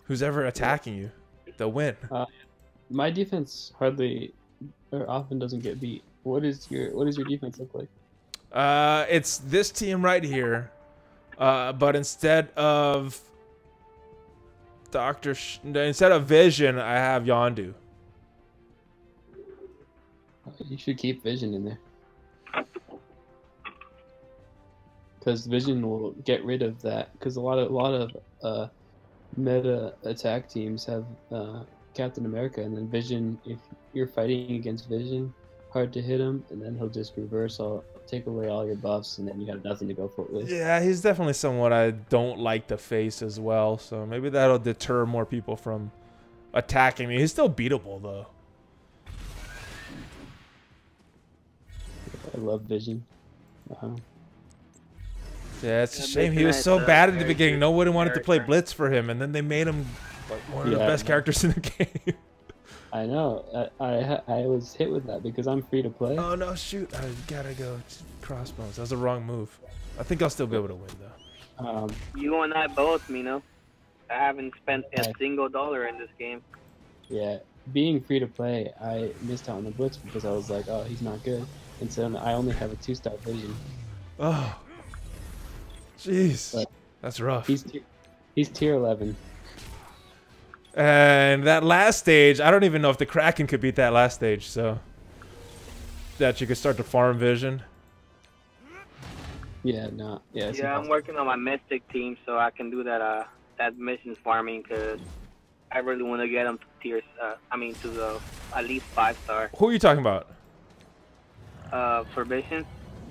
who's ever attacking you, they'll win. My defense hardly or often doesn't get beat. What does your defense look like? It's this team right here, but instead of instead of Vision, I have Yondu. You should keep Vision in there, because Vision will get rid of that. Because a lot of meta attack teams have Captain America, and then Vision. If you're fighting against Vision, hard to hit him, and then he'll just reverse take away all your buffs, and then you have nothing to go for it with. Yeah, he's definitely someone I don't like to face as well, so maybe that'll deter more people from attacking me. He's still beatable, though. I love Vision. Yeah, it's a Yeah, shame. He Vision was has so a bad at the very beginning. good Nobody wanted to play character. Blitz for him, and then they made him like one of the Yeah, best I know. characters in the game. I know. I was hit with that because I'm free to play. Oh no, shoot! I gotta go crossbows. That was the wrong move. I think I'll still be able to win though. You and I both, Mino. I haven't spent a Right. single dollar in this game. Yeah, being free to play, I missed out on the blitz because I was like, oh, he's not good, and so I only have a 2-star vision. Oh, jeez, But that's rough. He's tier 11. And that last stage, I don't even know if the Kraken could beat that last stage. So that you could start to farm vision. Yeah, no, yeah. It's Yeah, I'm impossible. working on my Mystic team so I can do that that missions farming because I really want to get them to tiers. To the at least 5-star. Who are you talking about? For missions,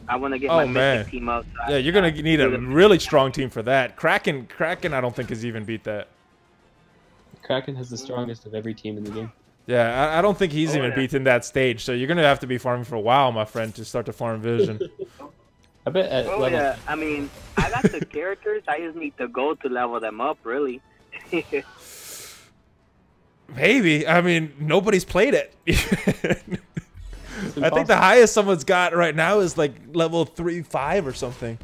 I want to get Oh, my man. Mystic team up. So Yeah, you're gonna need a really strong team for that. Kraken, I don't think has even beat that. Kraken has the strongest of every team in the game. Yeah, I don't think he's Oh, even yeah. beaten that stage. So you're gonna have to be farming for a while, my friend, to start to farm vision. I bet at Oh level yeah, I got the characters. I just need to go to level them up, really. Maybe. I mean, nobody's played it. I think the impossible. highest someone's got right now is like level 3-5 or something.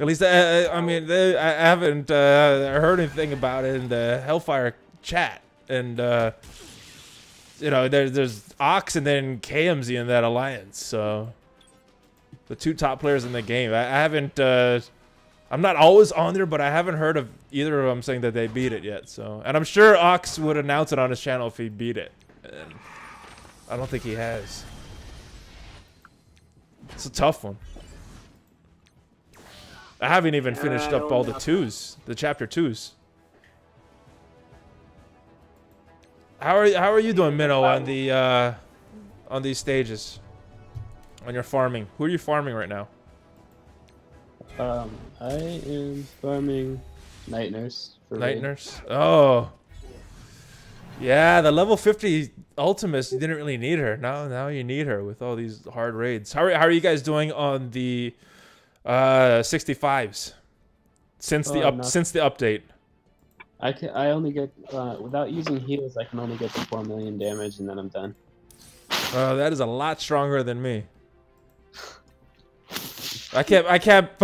At least, I haven't heard anything about it in the Hellfire chat. And, there's Ox and then KMZ in that alliance. So, the two top players in the game. I haven't, I'm not always on there, but I haven't heard of either of them saying that they beat it yet. So, and I'm sure Ox would announce it on his channel if he beat it. And I don't think he has. It's a tough one. I haven't even finished up all the the chapter 2s. How are you doing, Minnow, on these stages? On your farming. Who are you farming right now? I am farming Night Nurse. For Night raid. Nurse? Oh. Yeah, the level 50 Ultimus, you didn't really need her. Now you need her with all these hard raids. How are you guys doing on the 65s? Since the update. I only get without using heals, I can only get to 4 million damage, and then I'm done. That is a lot stronger than me. I kept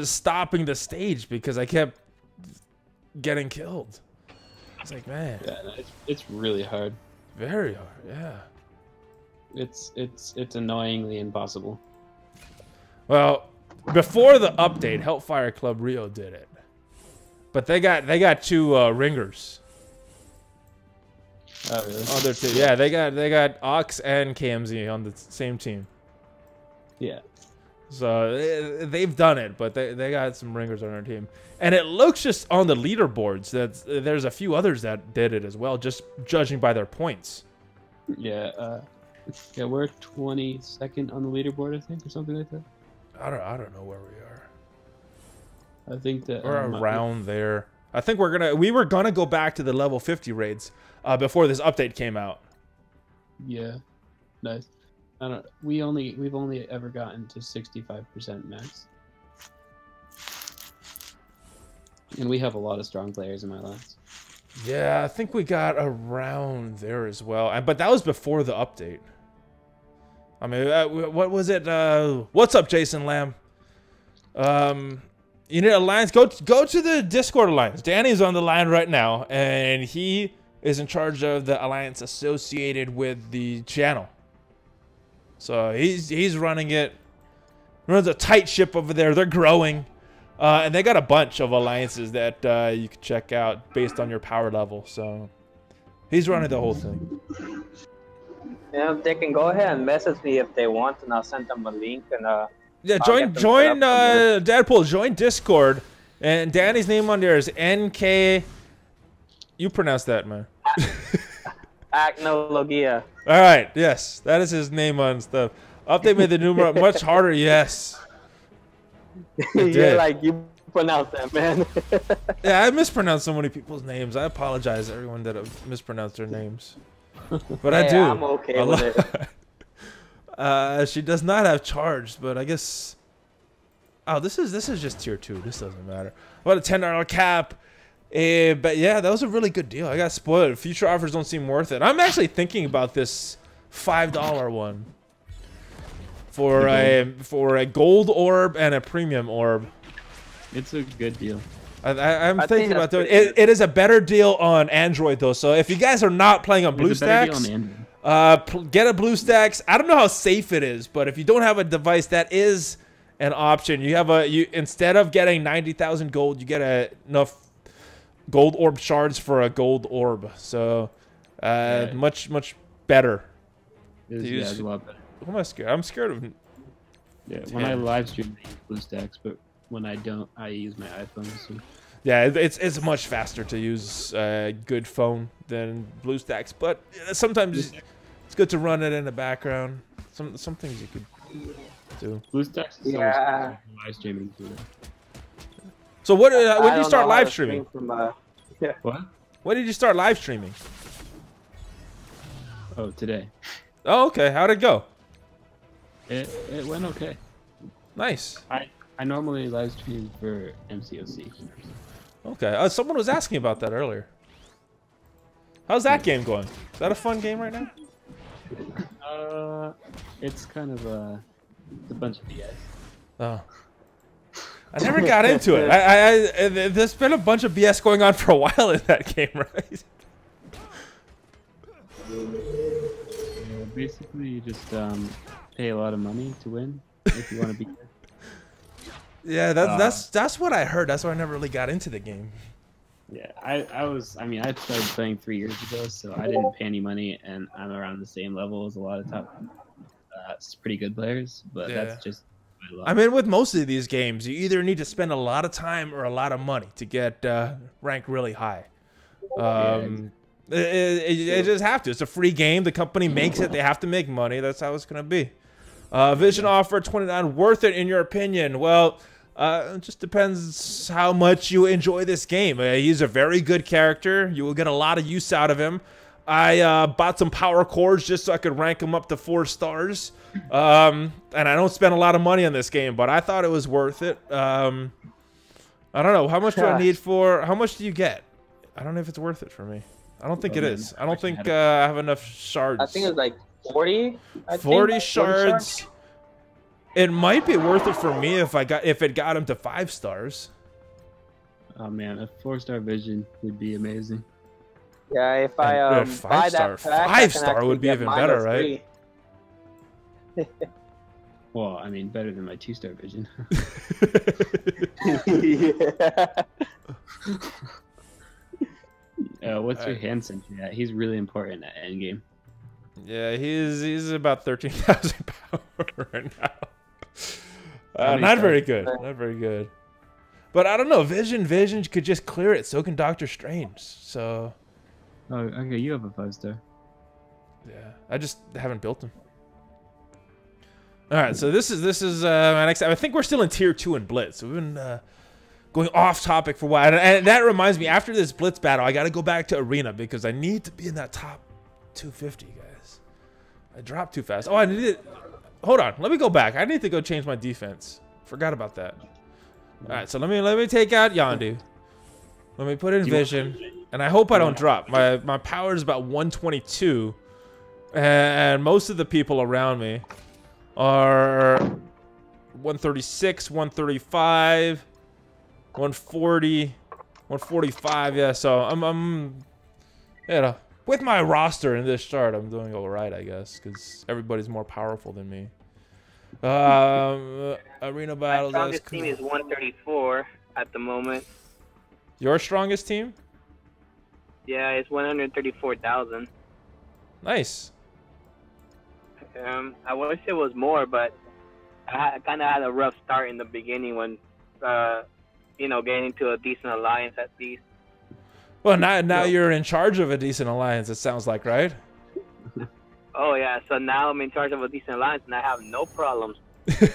stopping the stage because I kept getting killed. It's like, man, Yeah, no, it's really hard. very hard. Yeah. It's annoyingly impossible. Well, before the update, Hellfire Club Rio did it, but they got two ringers. Oh really? On their team. Yeah, they got Ox and KMZ on the same team. Yeah. So they've done it, but they got some ringers on their team. And it looks just on the leaderboards that there's a few others that did it as well, just judging by their points. Yeah. Yeah, we're 22nd on the leaderboard, I think, or something like that. I don't know where we are. I think that We're around there. I think we were gonna go back to the level 50 raids before this update came out. Yeah. Nice. We've only ever gotten to 65% max. And we have a lot of strong players in my lines. Yeah, I think we got around there as well. But that was before the update. I mean, what was it? What's up, Jason Lamb? You need alliance. Go to the Discord alliance. Danny's on the line right now, and he is in charge of the alliance associated with the channel. So he's running it. Runs a tight ship over there. They're growing. And they got a bunch of alliances that you can check out based on your power level. So he's running the whole thing. Yeah, they can go ahead and message me if they want, and I'll send them a link. And Yeah, I'll join get them set up Deadpool. Join Discord, and Danny's name on there is NK. You pronounce that, man. Acnologia. All right. Yes, that is his name on stuff. Update made the numeral much harder. Yes. Yeah, did. like you pronounce that, man. Yeah, I mispronounced so many people's names. I apologize to everyone that have mispronounced their names. But I Hey, do. I'm okay with it. She does not have charged, but I guess Oh, this is just tier 2. This doesn't matter. What a $10 cap. But yeah, that was a really good deal. I got spoiled. Future offers don't seem worth it. I'm actually thinking about this $5 one for a gold orb and a premium orb. It's a good deal. I'm thinking about doing it. It is a better deal on Android though. So if you guys are not playing on BlueStacks, get a BlueStacks. I don't know how safe it is, but if you don't have a device, that is an option. You have instead of getting 90,000 gold, you get enough gold orb shards for a gold orb. So much better. It's a lot better. Who am I scared? I'm scared of. Yeah, when I live stream, I use BlueStacks, but when I don't, I use my iPhone. So. Yeah, it's much faster to use a good phone than BlueStacks, but sometimes it's good to run it in the background. Some things you could do. BlueStacks is live streaming too. So when did you start live streaming? What? When did you start live streaming? Oh, today. Oh, okay. How'd it go? It went okay. Nice. I normally live stream for MCOC. Okay. Someone was asking about that earlier. How's that game going? Is that a fun game right now? It's kind of a bunch of BS. Oh. I never got into it. There's been a bunch of BS going on for a while in that game, right? Basically, you just pay a lot of money to win if you want to be good. Yeah, that's what I heard. That's why I never really got into the game. Yeah, I started playing 3 years ago, so I didn't pay any money, and I'm around the same level as a lot of top, pretty good players. But that's just my luck. I mean, with most of these games, you either need to spend a lot of time or a lot of money to get ranked really high. It just have to. It's a free game. The company makes it. They have to make money. That's how it's gonna be. Vision offer 29. Worth it in your opinion? Well. It just depends how much you enjoy this game. He's a very good character. You will get a lot of use out of him. I bought some power cores just so I could rank him up to 4 stars. And I don't spend a lot of money on this game, but I thought it was worth it. I don't know. How much do I need for... How much do you get? I don't know if it's worth it for me. I don't think it is. I don't think I have enough shards. I think it's like 40. 40 shards. It might be worth it for me if it got him to 5 stars. Oh man, a 4-star vision would be amazing. Yeah, if I buy that pack, 5-star would be even better, right? Well, I mean, better than my 2-star vision. What's your hand sentry at? He's really important at endgame. Yeah, he's about 13,000 power right now. Not very good. Not very good. But I don't know. Vision could just clear it. So can Doctor Strange. So. Oh, okay. You have a 5-star. Yeah, I just haven't built him. All right. So this is my next. I think we're still in tier 2 in Blitz. So we've been going off topic for a while, and that reminds me. After this Blitz battle, I got to go back to Arena because I need to be in that top 250, guys. I dropped too fast. Oh, I need it. Hold on, let me go back. I need to go change my defense. Forgot about that. All right, so let me take out Yondu. Let me put in Vision, and I hope I don't drop. My power is about 122, and most of the people around me are 136, 135, 140, 145. Yeah, so I'm with my roster in this chart, I'm doing all right, I guess, because everybody's more powerful than me. Arena battles. My strongest team is 134 at the moment. Your strongest team? Yeah, it's 134,000. Nice. I wish it was more, but I kind of had a rough start in the beginning when, getting into a decent alliance at least. Well, now you're in charge of a decent alliance, it sounds like, right? Oh, yeah. So now I'm in charge of a decent alliance, and I have no problems. We finished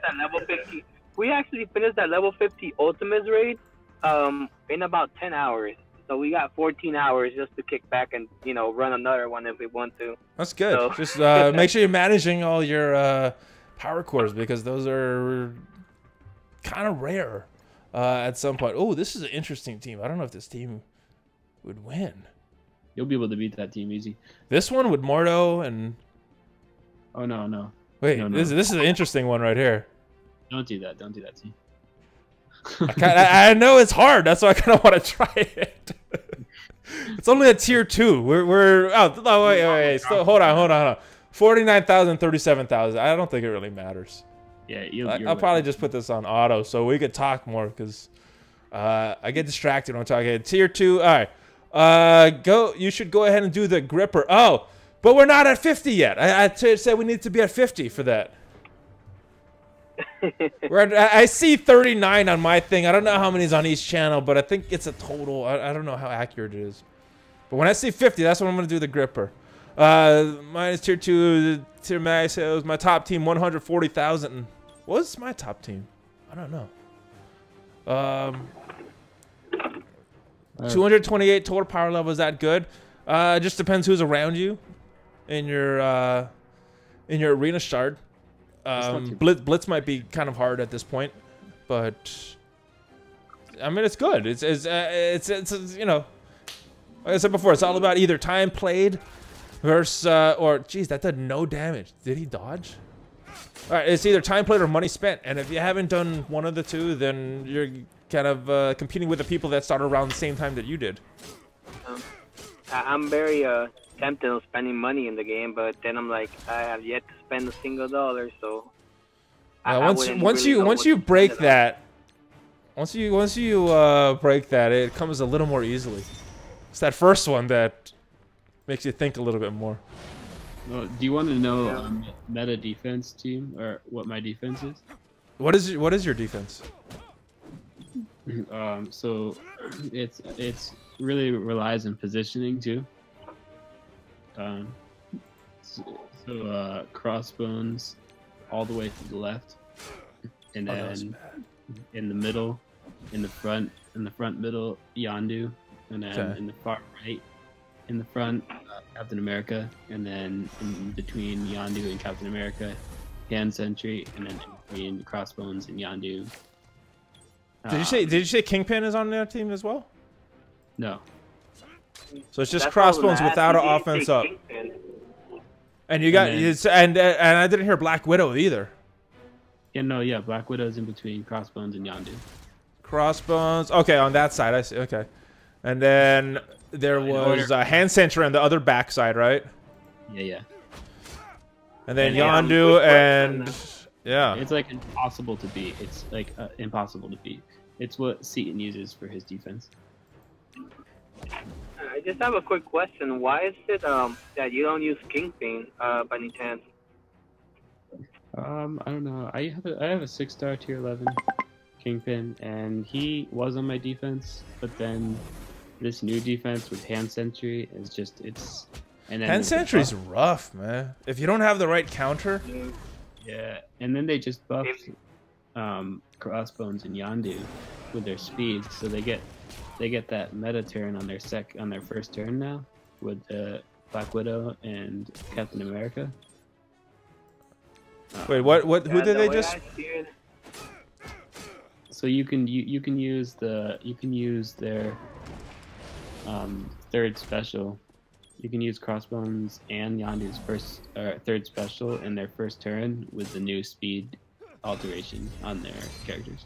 at level 50. We actually finished that level 50 Ultimates raid in about 10 hours. So we got 14 hours just to kick back and, run another one if we want to. That's good. So. Just make sure you're managing all your power cores because those are kind of rare at some point. Oh, this is an interesting team. I don't know if this team would win. You'll be able to beat that team easy. This one with Mordo and... Oh, no. Wait, No. This is an interesting one right here. Don't do that. Don't do that, team. I know it's hard. That's why I kind of want to try it. It's only a tier 2. We're oh no, wait. Still, hold on. 49,000, 37,000. I don't think it really matters. Yeah, I'll probably just put this on auto so we could talk more because I get distracted when I'm talking. Tier 2. All right. You should go ahead and do the gripper. Oh, but we're not at 50 yet. I said we need to be at 50 for that. I see 39 on my thing. I don't know how many is on each channel, but I think it's a total. I don't know how accurate it is. But when I see 50, that's when I'm going to do the gripper. Mine is tier 2. Tier max. It was my top team, 140,000. What's my top team? I don't know. 228 total power level. Is that good? It just depends who's around you in your arena shard. Blitz might be kind of hard at this point, but I mean it's good. It's you know, like I said before, it's all about either time played versus or geez, that did no damage. Did he dodge? All right, it's either time played or money spent, and if you haven't done one of the two, then you're kind of competing with the people that started around the same time that you did. I'm very tempted on spending money in the game, but then I'm like, I have yet to spend a single dollar, so. Once you break that, it comes a little more easily. It's that first one that makes you think a little bit more. Well, do you want to know meta defense team or what my defense is? What is your defense? So it's really relies on positioning too. So crossbones all the way to the left, and then in the middle, in the front middle, Yondu, and then in the far right, in the front, Captain America, and then in between Yondu and Captain America, Hand Sentry, and then in between Crossbones and Yondu. Did you say Kingpin is on their team as well? No. So it's just Crossbones without an offense up. And you got and I didn't hear Black Widow either. Yeah, Black Widow's in between Crossbones and Yondu. Crossbones. Okay, on that side, I see. Okay. And then there was Hand Sentry on the other backside, right? Yeah. And then Yondu and yeah. It's like impossible to beat. It's like impossible to beat. It's what Seaton uses for his defense. I just have a quick question. Why is it that you don't use Kingpin by any chance? I don't know. I have a 6-star tier 11 Kingpin, and he was on my defense, but then this new defense with Hand Sentry is just Hand Sentry's rough, man. If you don't have the right counter. Yeah, and then they just buffed Crossbones and Yondu with their speed, so they get that meta turn on their first turn now with Black Widow and Captain America. Wait, what? Who did they just? So you can use their third special. You can use Crossbones and Yondu's third special in their first turn with the new speed alteration on their characters.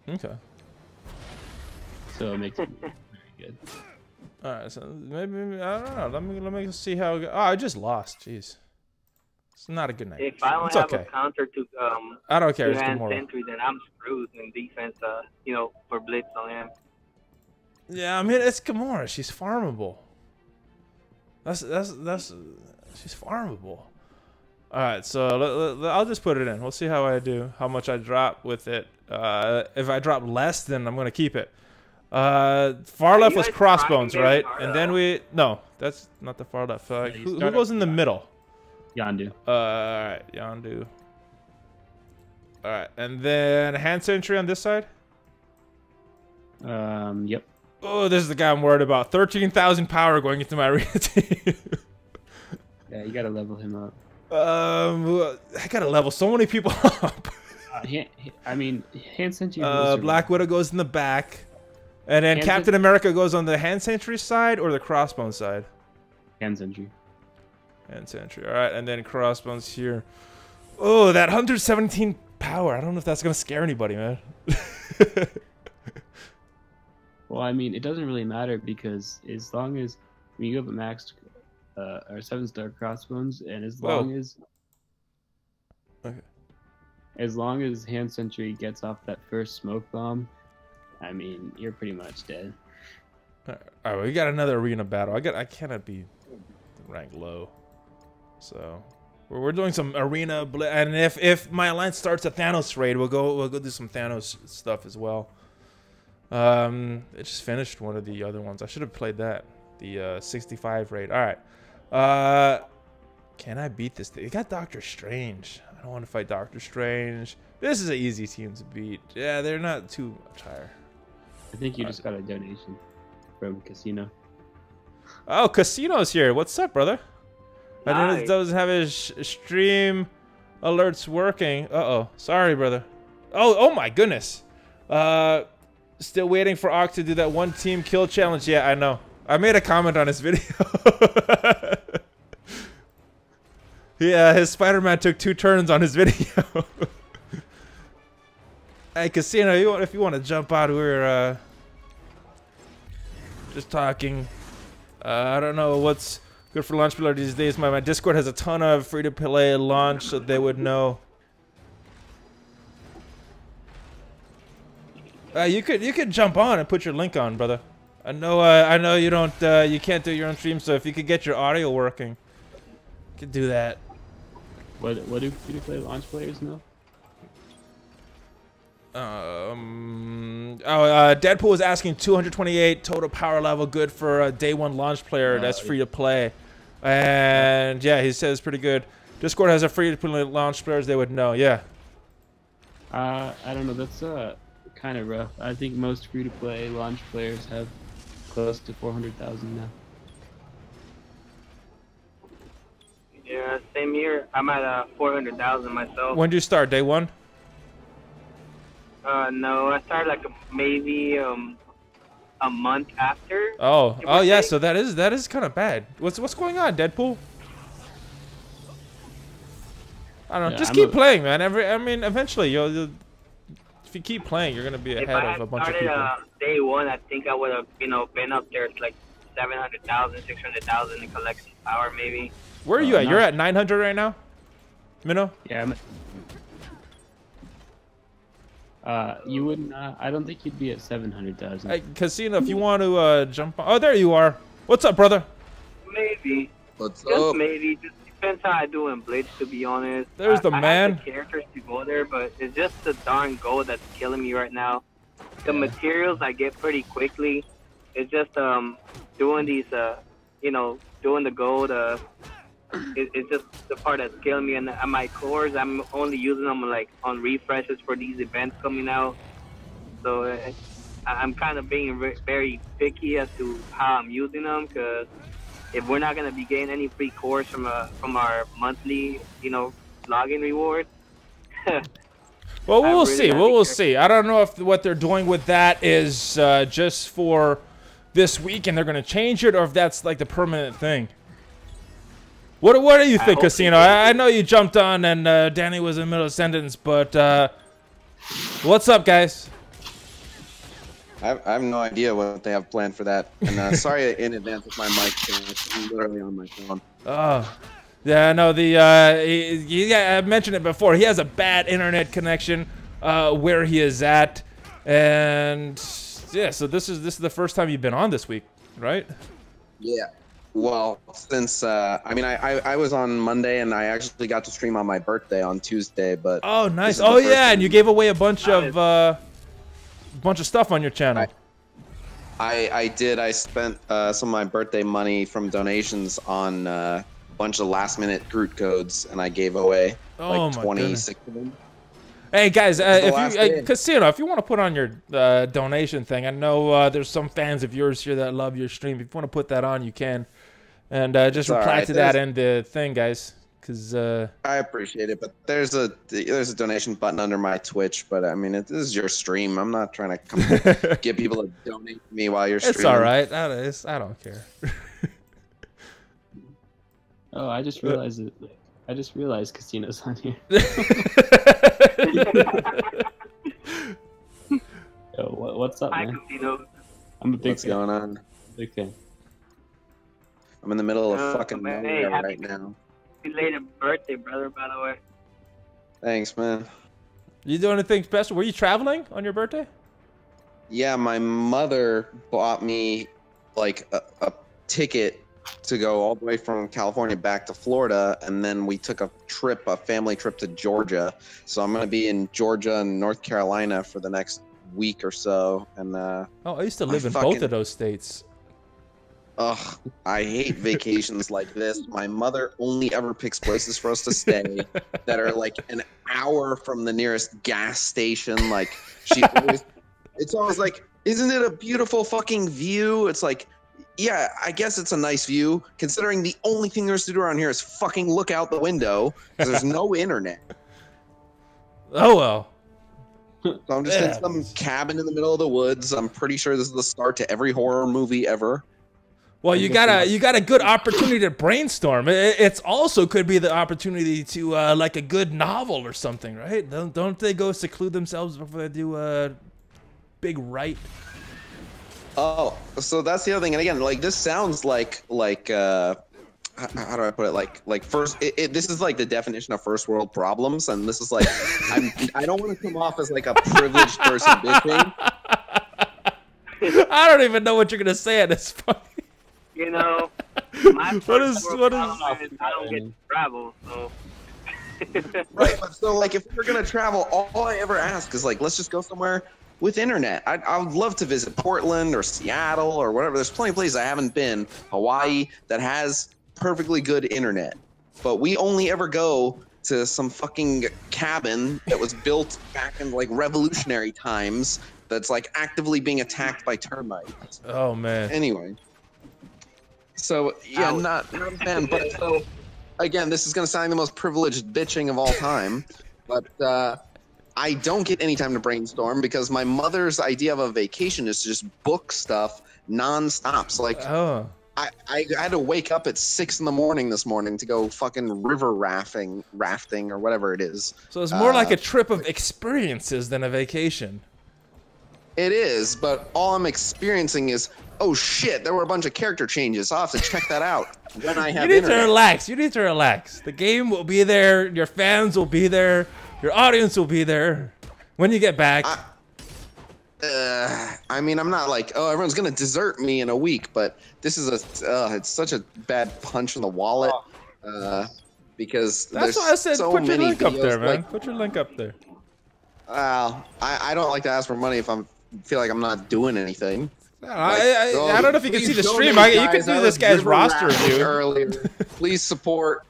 Okay. So it makes it very good. All right, so maybe I don't know. Let me see how. Oh, I just lost. Jeez, it's not a good night. If I don't have a counter to I don't care. It's Hand Gamora. Sentry, then I'm screwed in defense. For blitz on him. Yeah, I mean it's Gamora. She's farmable. That's she's farmable. All right, so I'll just put it in. We'll see how I do. How much I drop with it. If I drop less, then I'm gonna keep it. Far left was Crossbones, right? And then no, that's not the far left. Who goes in the middle? Yondu. All right, Yondu. All right, and then Hand Sentry on this side. Yep. Oh, this is the guy I'm worried about. 13,000 power going into my arena team. Yeah, you gotta level him up. I gotta level so many people up. I mean, hand sentry. Black Widow goes in the back, and then Captain America goes on the hand sentry side or the crossbone side. Hand sentry. Hand sentry. All right, and then crossbones here. Oh, that 117 power. I don't know if that's gonna scare anybody, man. Well, I mean, it doesn't really matter because as long as you have a maxed or 7-star crossbones, and as long as hand sentry gets off that first smoke bomb, I mean, you're pretty much dead. All right, we got another arena battle. I cannot be ranked low, so we're doing some arena. And if my alliance starts a Thanos raid, we'll go do some Thanos stuff as well. It just finished one of the other ones. I should have played that. The 65 raid. All right. Can I beat this thing? It got Doctor Strange. I don't want to fight Doctor Strange. This is an easy team to beat. Yeah, they're not too much higher. I think you just got a donation from Khasino. Oh, Khasino's here. What's up, brother? Nice. I know it doesn't have his stream alerts working. Uh-oh. Sorry, brother. Oh my goodness. Still waiting for Ock to do that one team kill challenge. Yeah, I know. I made a comment on his video. Yeah, his Spider-Man took 2 turns on his video. Hey, Khasino, if you want to jump out, we're just talking. I don't know what's good for launch player these days. My Discord has a ton of free-to-play launch, so they would know. You could jump on and put your link on, brother. I know you don't you can't do your own stream, so if you could get your audio working, you could do that. What do free-to-play launch players know? Deadpool was asking 228 total power level, good for a day 1 launch player. That's free to play, and yeah, he says pretty good. Discord has a free to play launch players. They would know. Yeah. I don't know. That's kind of rough. I think most free-to-play launch players have close to 400,000 now. Yeah, same here. I'm at 400,000 myself. When did you start? Day 1? No, I started like maybe a month after. Oh yeah. So that is kind of bad. What's going on, Deadpool? I don't know. Just keep playing, man. I mean, eventually you'll if you keep playing, you're gonna be ahead of a bunch of people. If I started day 1, I think I would have, been up there. It's like 700,000, 600,000 in collection power, maybe. Where are you at? You're at 900 right now, Minnow? Yeah. You wouldn't. I don't think you'd be at 700,000. Hey, Khasino, if you want to jump on. Oh, there you are. What's up, brother? Maybe. What's just up? Maybe. Just depends how I do in Blitz, to be honest. There's the I man. have the characters to go there, but it's just the darn gold that's killing me right now. The materials I get pretty quickly. It's just doing these doing the gold. It's just the part that's killing me. And my cores, I'm only using them like on refreshes for these events coming out. So I'm kind of being very picky as to how I'm using them, because if we're not gonna be getting any free cores from our monthly, login reward. Well, we'll see. We'll see. I don't know if what they're doing with that is just for this week and they're gonna change it, or if that's like the permanent thing. What do you think, Khasino? I know you jumped on and Danny was in the middle of a sentence, but what's up, guys? I have no idea what they have planned for that. And sorry in advance with my mic. I'm literally on my phone. Oh, yeah, no. I mentioned it before. He has a bad internet connection where he is at, and yeah. So this is the first time you've been on this week, right? Yeah. Well, since I was on Monday and I actually got to stream on my birthday on Tuesday, but oh, nice. Oh yeah, and you gave away a bunch of stuff on your channel. I did. I spent some of my birthday money from donations on a bunch of last-minute Groot codes, and I gave away like 26 of them. Hey guys, Khasino, if you want to put on your donation thing, I know there's some fans of yours here that love your stream. If you want to put that on, you can, and just reply to that in the thing, guys. Because I appreciate it, but there's a donation button under my Twitch. But I mean, this is your stream. I'm not trying to come get people to donate to me while you're streaming. It's all right. I don't care. Oh, I just realized it. I just realized Khasino's on here. Yo, what's up, man? Khasino. I'm a big What's going on? Big fan. I'm in the middle of fucking Hey, nowhere happy right now. belated birthday, brother, by the way. Thanks, man. You doing anything special? Were you traveling on your birthday? Yeah, my mother bought me like a ticket to go all the way from California back to Florida, and then we took a family trip to Georgia. So I'm gonna be in Georgia and North Carolina for the next week or so. And I used to live in both of those states. Ugh, I hate vacations like this. My mother only ever picks places for us to stay that are like an hour from the nearest gas station. Like it's always like, isn't it a beautiful fucking view? It's like, yeah, I guess it's a nice view considering the only thing there's to do around here is fucking look out the window because there's no internet. Oh well. So I'm just in some cabin in the middle of the woods. I'm pretty sure this is the start to every horror movie ever. Well, you got a good opportunity to brainstorm. It's also could be the opportunity to like a good novel or something, right? Don't they go seclude themselves before they do a big write? Oh, so that's the other thing. And again, like this sounds like how do I put it? Like first, this is like the definition of first world problems, and this is like I don't want to come off as like a privileged person bitching. I don't even know what you're gonna say at this point. You know, my what is I don't get to travel, so. Right, but so like if we're gonna travel, all I ever ask is like, let's just go somewhere with internet. I would love to visit Portland or Seattle or whatever. There's plenty of places I haven't been. Hawaii that has perfectly good internet, but we only ever go to some fucking cabin that was built back in like revolutionary times that's like actively being attacked by termites. Oh man. Anyway. So yeah, not a fan, but so again, this is gonna sound the most privileged bitching of all time, but I don't get any time to brainstorm because my mother's idea of a vacation is to just book stuff nonstop. So like, I had to wake up at 6 a.m. this morning to go fucking river rafting or whatever it is. So it's more like a trip of experiences than a vacation. It is, but all I'm experiencing is, oh shit, there were a bunch of character changes. I'll have to check that out when I have You need internet. to relax. You need to relax. The game will be there. Your fans will be there. Your audience will be there when you get back. I mean, I'm not like, oh, everyone's gonna desert me in a week, but this is it's such a bad punch in the wallet because That's there's why I said so put your many link up there, videos, man. like, Put your link up there. I don't like to ask for money if I feel like I'm not doing anything. I don't know if you can see the stream. Donate, You can do this guy's roster review. Earlier. Please support.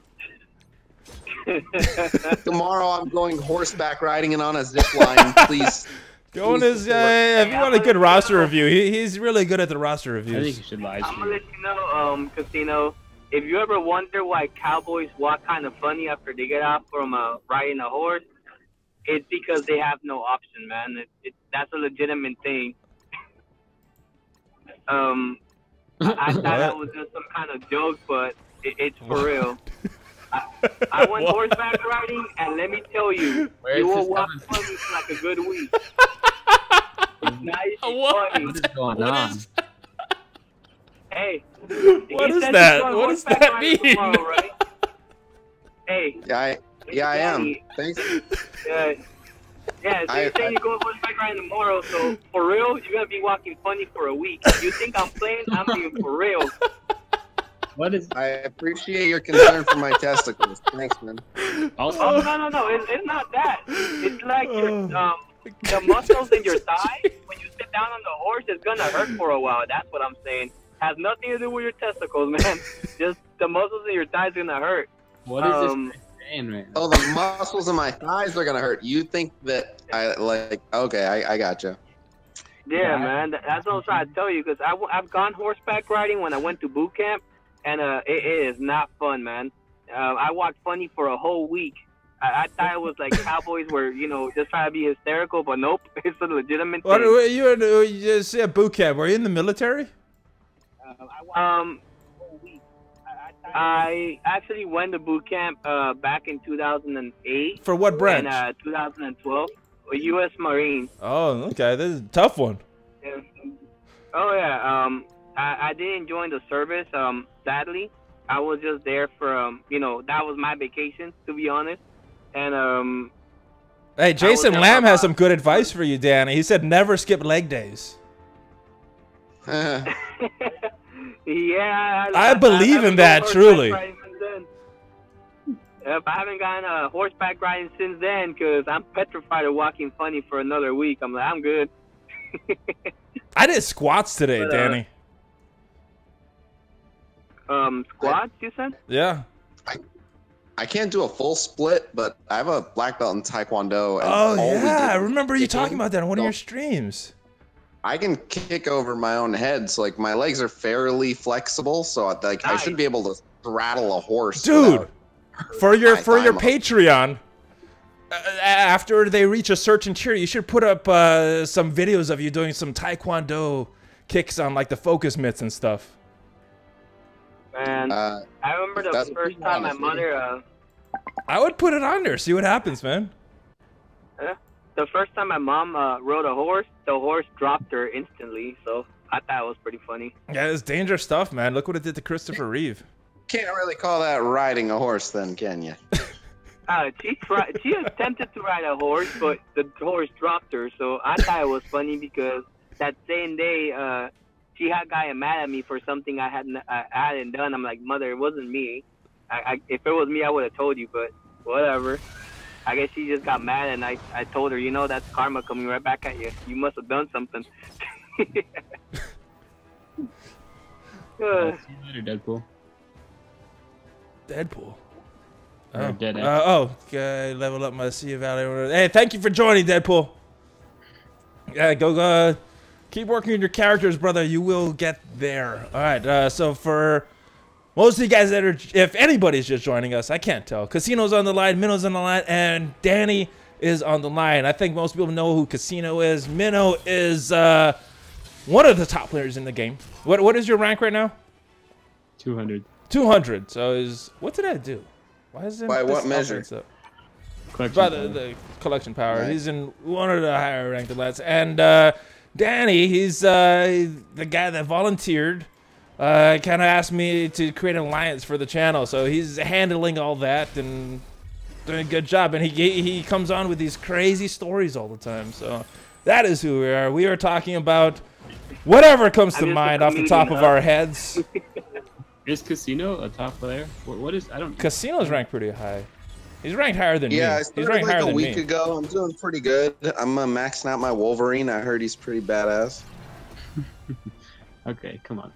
Tomorrow I'm going horseback riding and on a zip line. Please. Go on his. If you want a good roster review, he's really good at the roster reviews. I think you should live I'm stream. gonna let you know, Khasino, if you ever wonder why cowboys walk kind of funny after they get off from riding a horse, it's because they have no option, man. That's a legitimate thing. I thought that was just some kind of joke, but it's for real. I went horseback riding, and let me tell you, you will walk funny for like a good week. It's nice and funny. What is going on? Hey. What is that? What does that mean? Tomorrow, right? Hey. Yeah, I am. Thanks. Yeah, so you're saying you're going horseback riding tomorrow, so for real, you're going to be walking funny for a week. You think I'm playing? I'm being for real. What is? I appreciate your concern for my testicles. Thanks, man. Also, Oh, no, it's not that. It's like your, the muscles in your thigh, when you sit down on the horse, it's going to hurt for a while. That's what I'm saying. Has nothing to do with your testicles, man. Just the muscles in your thighs going to hurt. what is this guy saying right now? Oh, the muscles in my thighs are gonna hurt. You think that I like? Okay, I gotcha. Yeah, man. That's what I'm trying to tell you, because I've gone horseback riding when I went to boot camp, and it is not fun, man. I walked funny for a whole week. I thought it was like cowboys were, just trying to be hysterical, but nope, it's a legitimate What, thing. you just said boot camp. Were you in the military? I actually went to boot camp back in 2008. For what branch? And 2012, a U.S. Marine. Oh, okay. This is a tough one. Yeah. Oh yeah. I didn't join the service. Sadly, I was just there for that was my vacation, to be honest. And Hey, Jason Lamb has some good advice for you, Danny. He said never skip leg days. yeah. I believe in that, truly. Yep, I haven't gotten horseback riding since then because I'm petrified of walking funny for another week. I'm like, I'm good. I did squats today, But, Danny. Squats, you said? Yeah. I can't do a full split, but I have a black belt in Taekwondo. And Oh, all we did yeah. I was remember you kicking. talking about that on one of So your streams. I can kick over my own head, so like my legs are fairly flexible, so I should be able to throttle a horse. Dude, for your thigh muscle. Patreon, after they reach a certain tier, you should put up some videos of you doing some Taekwondo kicks on like the focus mitts and stuff. And I remember the first time my mother. I would put it on there, see what happens, man. The first time my mom rode a horse, the horse dropped her instantly. So I thought it was pretty funny. Yeah, it's dangerous stuff, man. Look what it did to Christopher Reeve. Can't really call that riding a horse, then, can you? She attempted to ride a horse, but the horse dropped her. So I thought it was funny because that same day, she had gotten mad at me for something I hadn't done. I'm like, mother, it wasn't me. If it was me, I would have told you, but whatever. I guess she just got mad, and I told her, that's karma coming right back at you. You must have done something. See you later, Deadpool. Deadpool. Or Dead End. Okay, level up my Sea Valley. Hey, thank you for joining, Deadpool. Yeah, go. Keep working on your characters, brother. You will get there. All right. So for most of you guys that are, if anybody's just joining us, I can't tell. Khasino's on the line, Minno's on the line, and Danny is on the line. I think most people know who Khasino is. Minno is one of the top players in the game. What is your rank right now? 200. 200. So what did I do? Why is it? By what measure? By the collection power. Right. He's in one of the higher ranked lads. And Danny, he's the guy that volunteered. Kind of asked me to create an alliance for the channel, so he's handling all that and doing a good job. And he comes on with these crazy stories all the time. So that is who we are. We are talking about whatever comes to mind off the top of our heads. Is Khasino a top player? What is? I don't. Khasino's ranked pretty high. He's ranked higher than me. Yeah, I He's started ranked like higher a than week me. ago. I'm doing pretty good. I'm maxing out my Wolverine. I heard he's pretty badass. Okay, come on.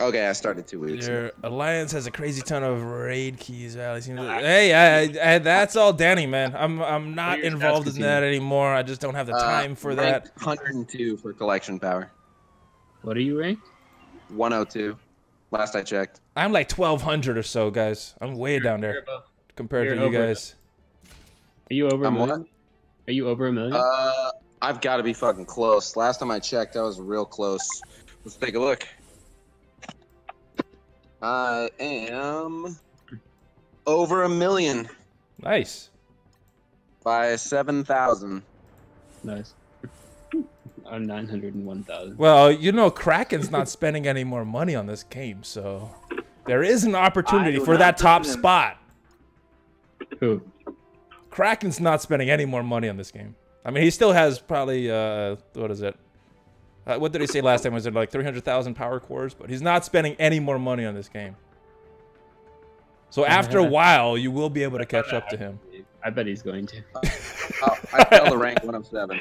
Okay, I started 2 weeks ago. Your alliance has a crazy ton of raid keys, Valley. Hey, that's all Danny, man. I'm not Your stats, involved in Khasino. that anymore. I just don't have the time for that. Ranked 102 for collection power. What are you ranked? 102. Last I checked. I'm like 1,200 or so, guys. I'm way down there compared to you're you over guys. Are you over a I'm million? what? Are you over a million? I've got to be fucking close. Last time I checked, I was real close. Let's take a look. I am over 1 million Nice. by 7,000. Nice. I'm 901,000. Well, Kraken's not spending any more money on this game, so there is an opportunity for that top spot. Who? Kraken's not spending any more money on this game. I mean, he still has probably, what is it? What did he say last time? Was it like 300,000 power cores? But he's not spending any more money on this game. So after a while, you will be able to catch up to him. I bet he's going to. I fell to rank 107.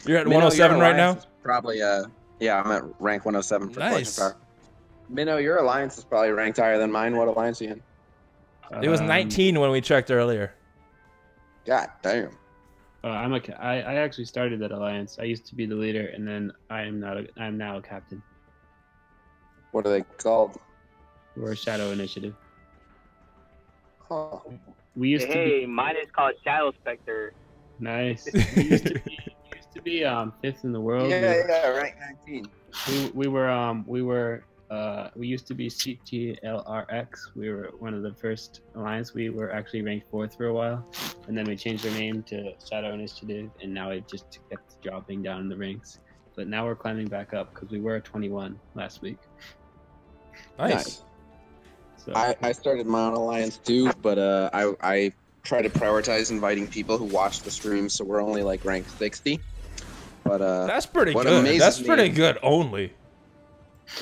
You're at Minnow, 107 your right now? alliance is probably, yeah, I'm at rank 107 for Nice. collection power. Minnow, your alliance is probably ranked higher than mine. What alliance are you in? It was 19 when we checked earlier. God damn. I actually started that alliance. I used to be the leader, and then I'm now a captain. What are they called? We're a Shadow Initiative. Huh. We used to Hey, be mine is called Shadow Spectre. nice. We used to be fifth in the world. Yeah, rank 19. We used to be CTLRX. We were one of the first alliance. We were actually ranked 4th for a while, and then we changed our name to Shadow Initiative, and now it just kept dropping down in the ranks. But now we're climbing back up because we were at 21 last week. Nice. So I started my own alliance too, but I try to prioritize inviting people who watch the stream, so we're only like ranked 60. But That's pretty what good. amazes That's me- pretty good only.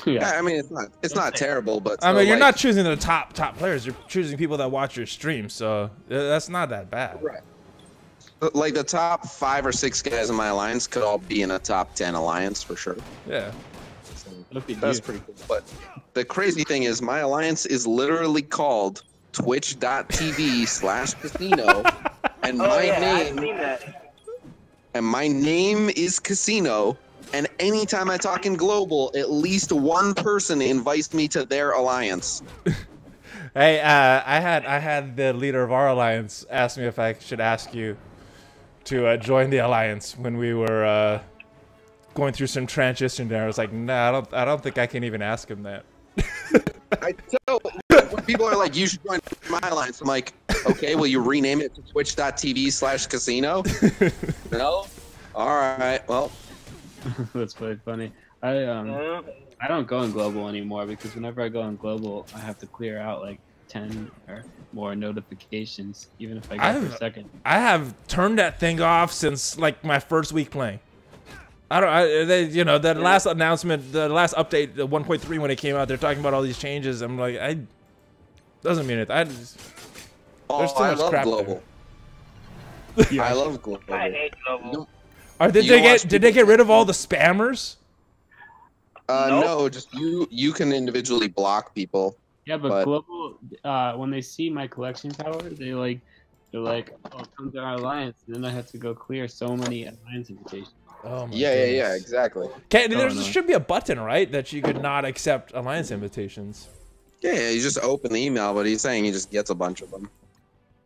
yeah, I mean it's not terrible, but I mean, still, you're like, not choosing the top players. You're choosing people that watch your stream, so that's not that bad. right. But, like the top 5 or 6 guys in my alliance could all be in a top 10 alliance for sure. Yeah. So look at that's you. pretty cool. But the crazy thing is, my alliance is literally called Twitch.tv/Khasino, and Oh my yeah, I've name seen that. and my name is Khasino. And anytime I talk in global, at least one person invites me to their alliance. Hey, I had the leader of our alliance ask me if I should ask you to join the alliance when we were going through some transition there. I was like, nah, I don't think I can even ask him that. I tell when people are like, you should join my alliance. I'm like, okay, will you rename it to Twitch.tv/Khasino? No? All right, well. That's really funny. I don't go in global anymore because whenever I go in global, I have to clear out like 10 or more notifications, even if I go for a second. I have turned that thing off since like my first week playing. The last announcement, the last update, the 1.3 when it came out, they're talking about all these changes. I'm like, doesn't mean it. There's too I much love crap global. Yeah. I love global. I hate global. Did they get rid of all the spammers? Nope. No, just you can individually block people. Yeah, but But- global, when they see my collection power, they're like, oh, come to our alliance. And then I have to go clear so many alliance invitations. Oh my Yeah, goodness. exactly. There annoying. should be a button, right, that you could not accept alliance invitations. Yeah, you just open the email, but he's saying he just gets a bunch of them.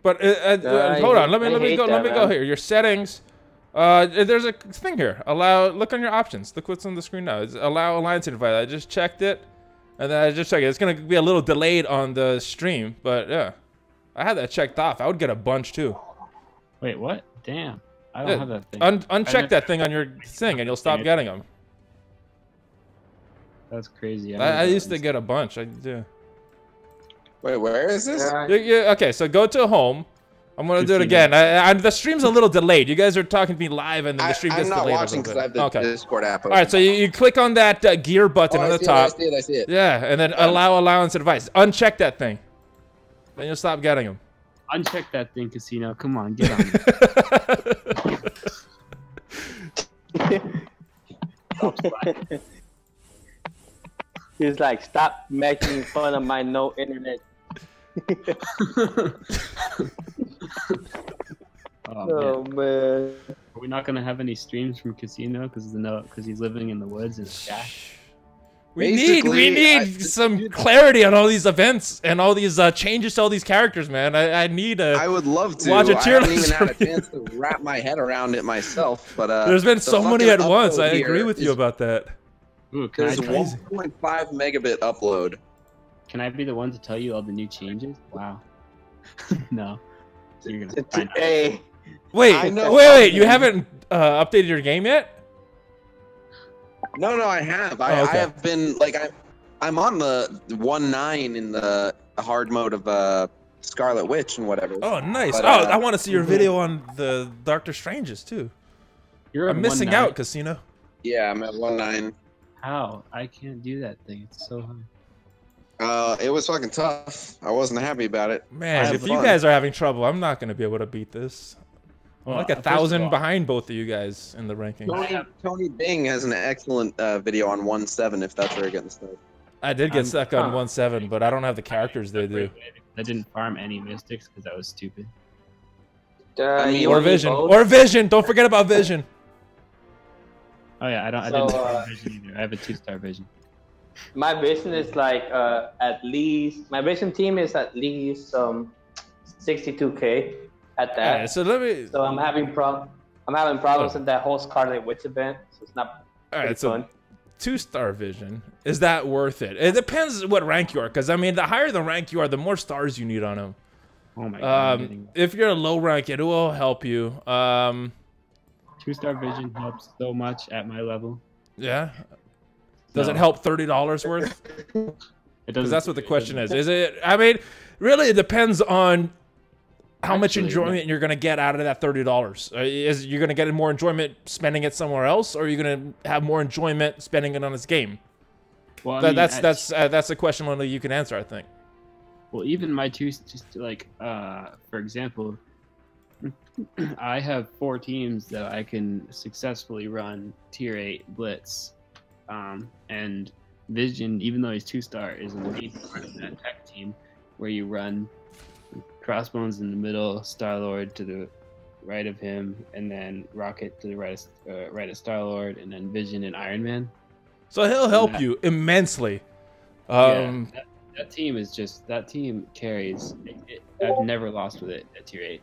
But hold on, let me go here. Your settings. There's a thing here. Look on your options. Look what's on the screen now. It's allow alliance invite. I just checked it, and then I just checked it. It's gonna be a little delayed on the stream, but yeah, I had that checked off. I would get a bunch too. Wait, what? Damn. I don't have that thing. Uncheck that thing on your thing, and you'll stop getting them. That's crazy. I used to get a bunch. I do. Wait, where is this? Okay, so go to home. I'm gonna do it again. The stream's a little delayed. You guys are talking to me live, and then the stream gets I'm not delayed watching because I have the Discord app. All right, so you click on that gear button on the top. I see it. Yeah, and then allow allowance advice. Uncheck that thing. Then you'll stop getting them. Uncheck that thing, Khasino. Come on, get on it. He's like, stop making fun of my no internet. Oh, man. Man. Are we not gonna have any streams from Khasino because he's living in the woods and shack? We need some clarity on all these events and all these changes to all these characters, man. I need a. I would love to. Watch a I tier haven't list even had a from you. chance to wrap my head around it myself, but There's been the so many fucking at once. upload I agree here with you is- about that. Ooh, can There's I, 1.5 megabit upload. can I be the one to tell you all the new changes? Wow. No. You're gonna find out. Hey, I know. Wait! You haven't updated your game yet? No, I have. Oh, okay. I have been like I'm on the 1.9 in the hard mode of Scarlet Witch and whatever. Oh, nice. But, I want to see your video on the Doctor Stranges too. You're I'm at missing 1.9. out, Khasino. Yeah, I'm at 1.9. How? I can't do that thing. It's so hard. It was fucking tough. I wasn't happy about it. Man, I if had you fun. guys are having trouble, I'm not gonna be able to beat this. I'm Well, like first of 1,000 all- behind both of you guys in the ranking. Tony Bing has an excellent video on 1.7 if that's where you're getting started. I did get I'm- stuck on 1.7, but I don't have the characters they do. I didn't farm any mystics because I was stupid. I mean, you Or want me Vision. both? Or Vision. Don't forget about Vision. Oh yeah, I So, didn't have vision either. I have a 2-star vision. My vision is like at least my vision team is at least 62K at that. Alright, so let me. So I'm having problems with that whole Scarlet Witch event. So it's not pretty Alright, so fun. 2-star vision, is that worth it? It depends what rank you are, because I mean, the higher the rank you are, the more stars you need on them. Oh my god. If you're a low rank, it will help you. 2-star vision helps so much at my level. Yeah. Does No. it help $30 worth? It Because doesn't. that's what the question is. Is it? I mean, really, it depends on how much Actually, enjoyment you're gonna get out of that $30. Is you're gonna get more enjoyment spending it somewhere else, or are you gonna have more enjoyment spending it on this game? Well, I mean, That's a question only you can answer, I think. Well, even my two, just like, for example, I have 4 teams that I can successfully run tier 8 blitz, and Vision, even though he's 2-star, is a main part of that tech team where you run Crossbones in the middle, Star-Lord to the right of him, and then Rocket to the right of Star-Lord, and then Vision and Iron Man. So he'll help you immensely. Yeah, that team is just, that team carries. I've never lost with it at tier 8.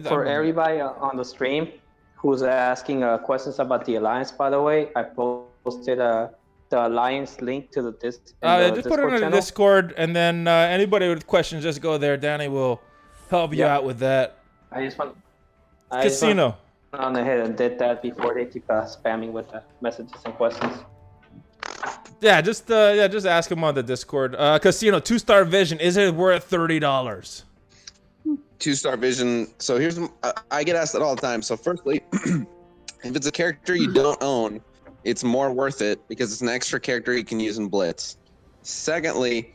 For everybody on the stream who's asking questions about the Alliance, by the way, I posted the Alliance link to the just put it in the channel. Discord, and then anybody with questions, just go there. Danny will help you out with that. I just went Khasino. on ahead and did that before they keep spamming with the messages and questions. Yeah, just ask him on the Discord. Khasino, 2-star vision, is it worth $30? 2-star vision. So here's, I get asked that all the time. So firstly, if it's a character you don't own, it's more worth it because it's an extra character you can use in Blitz. Secondly,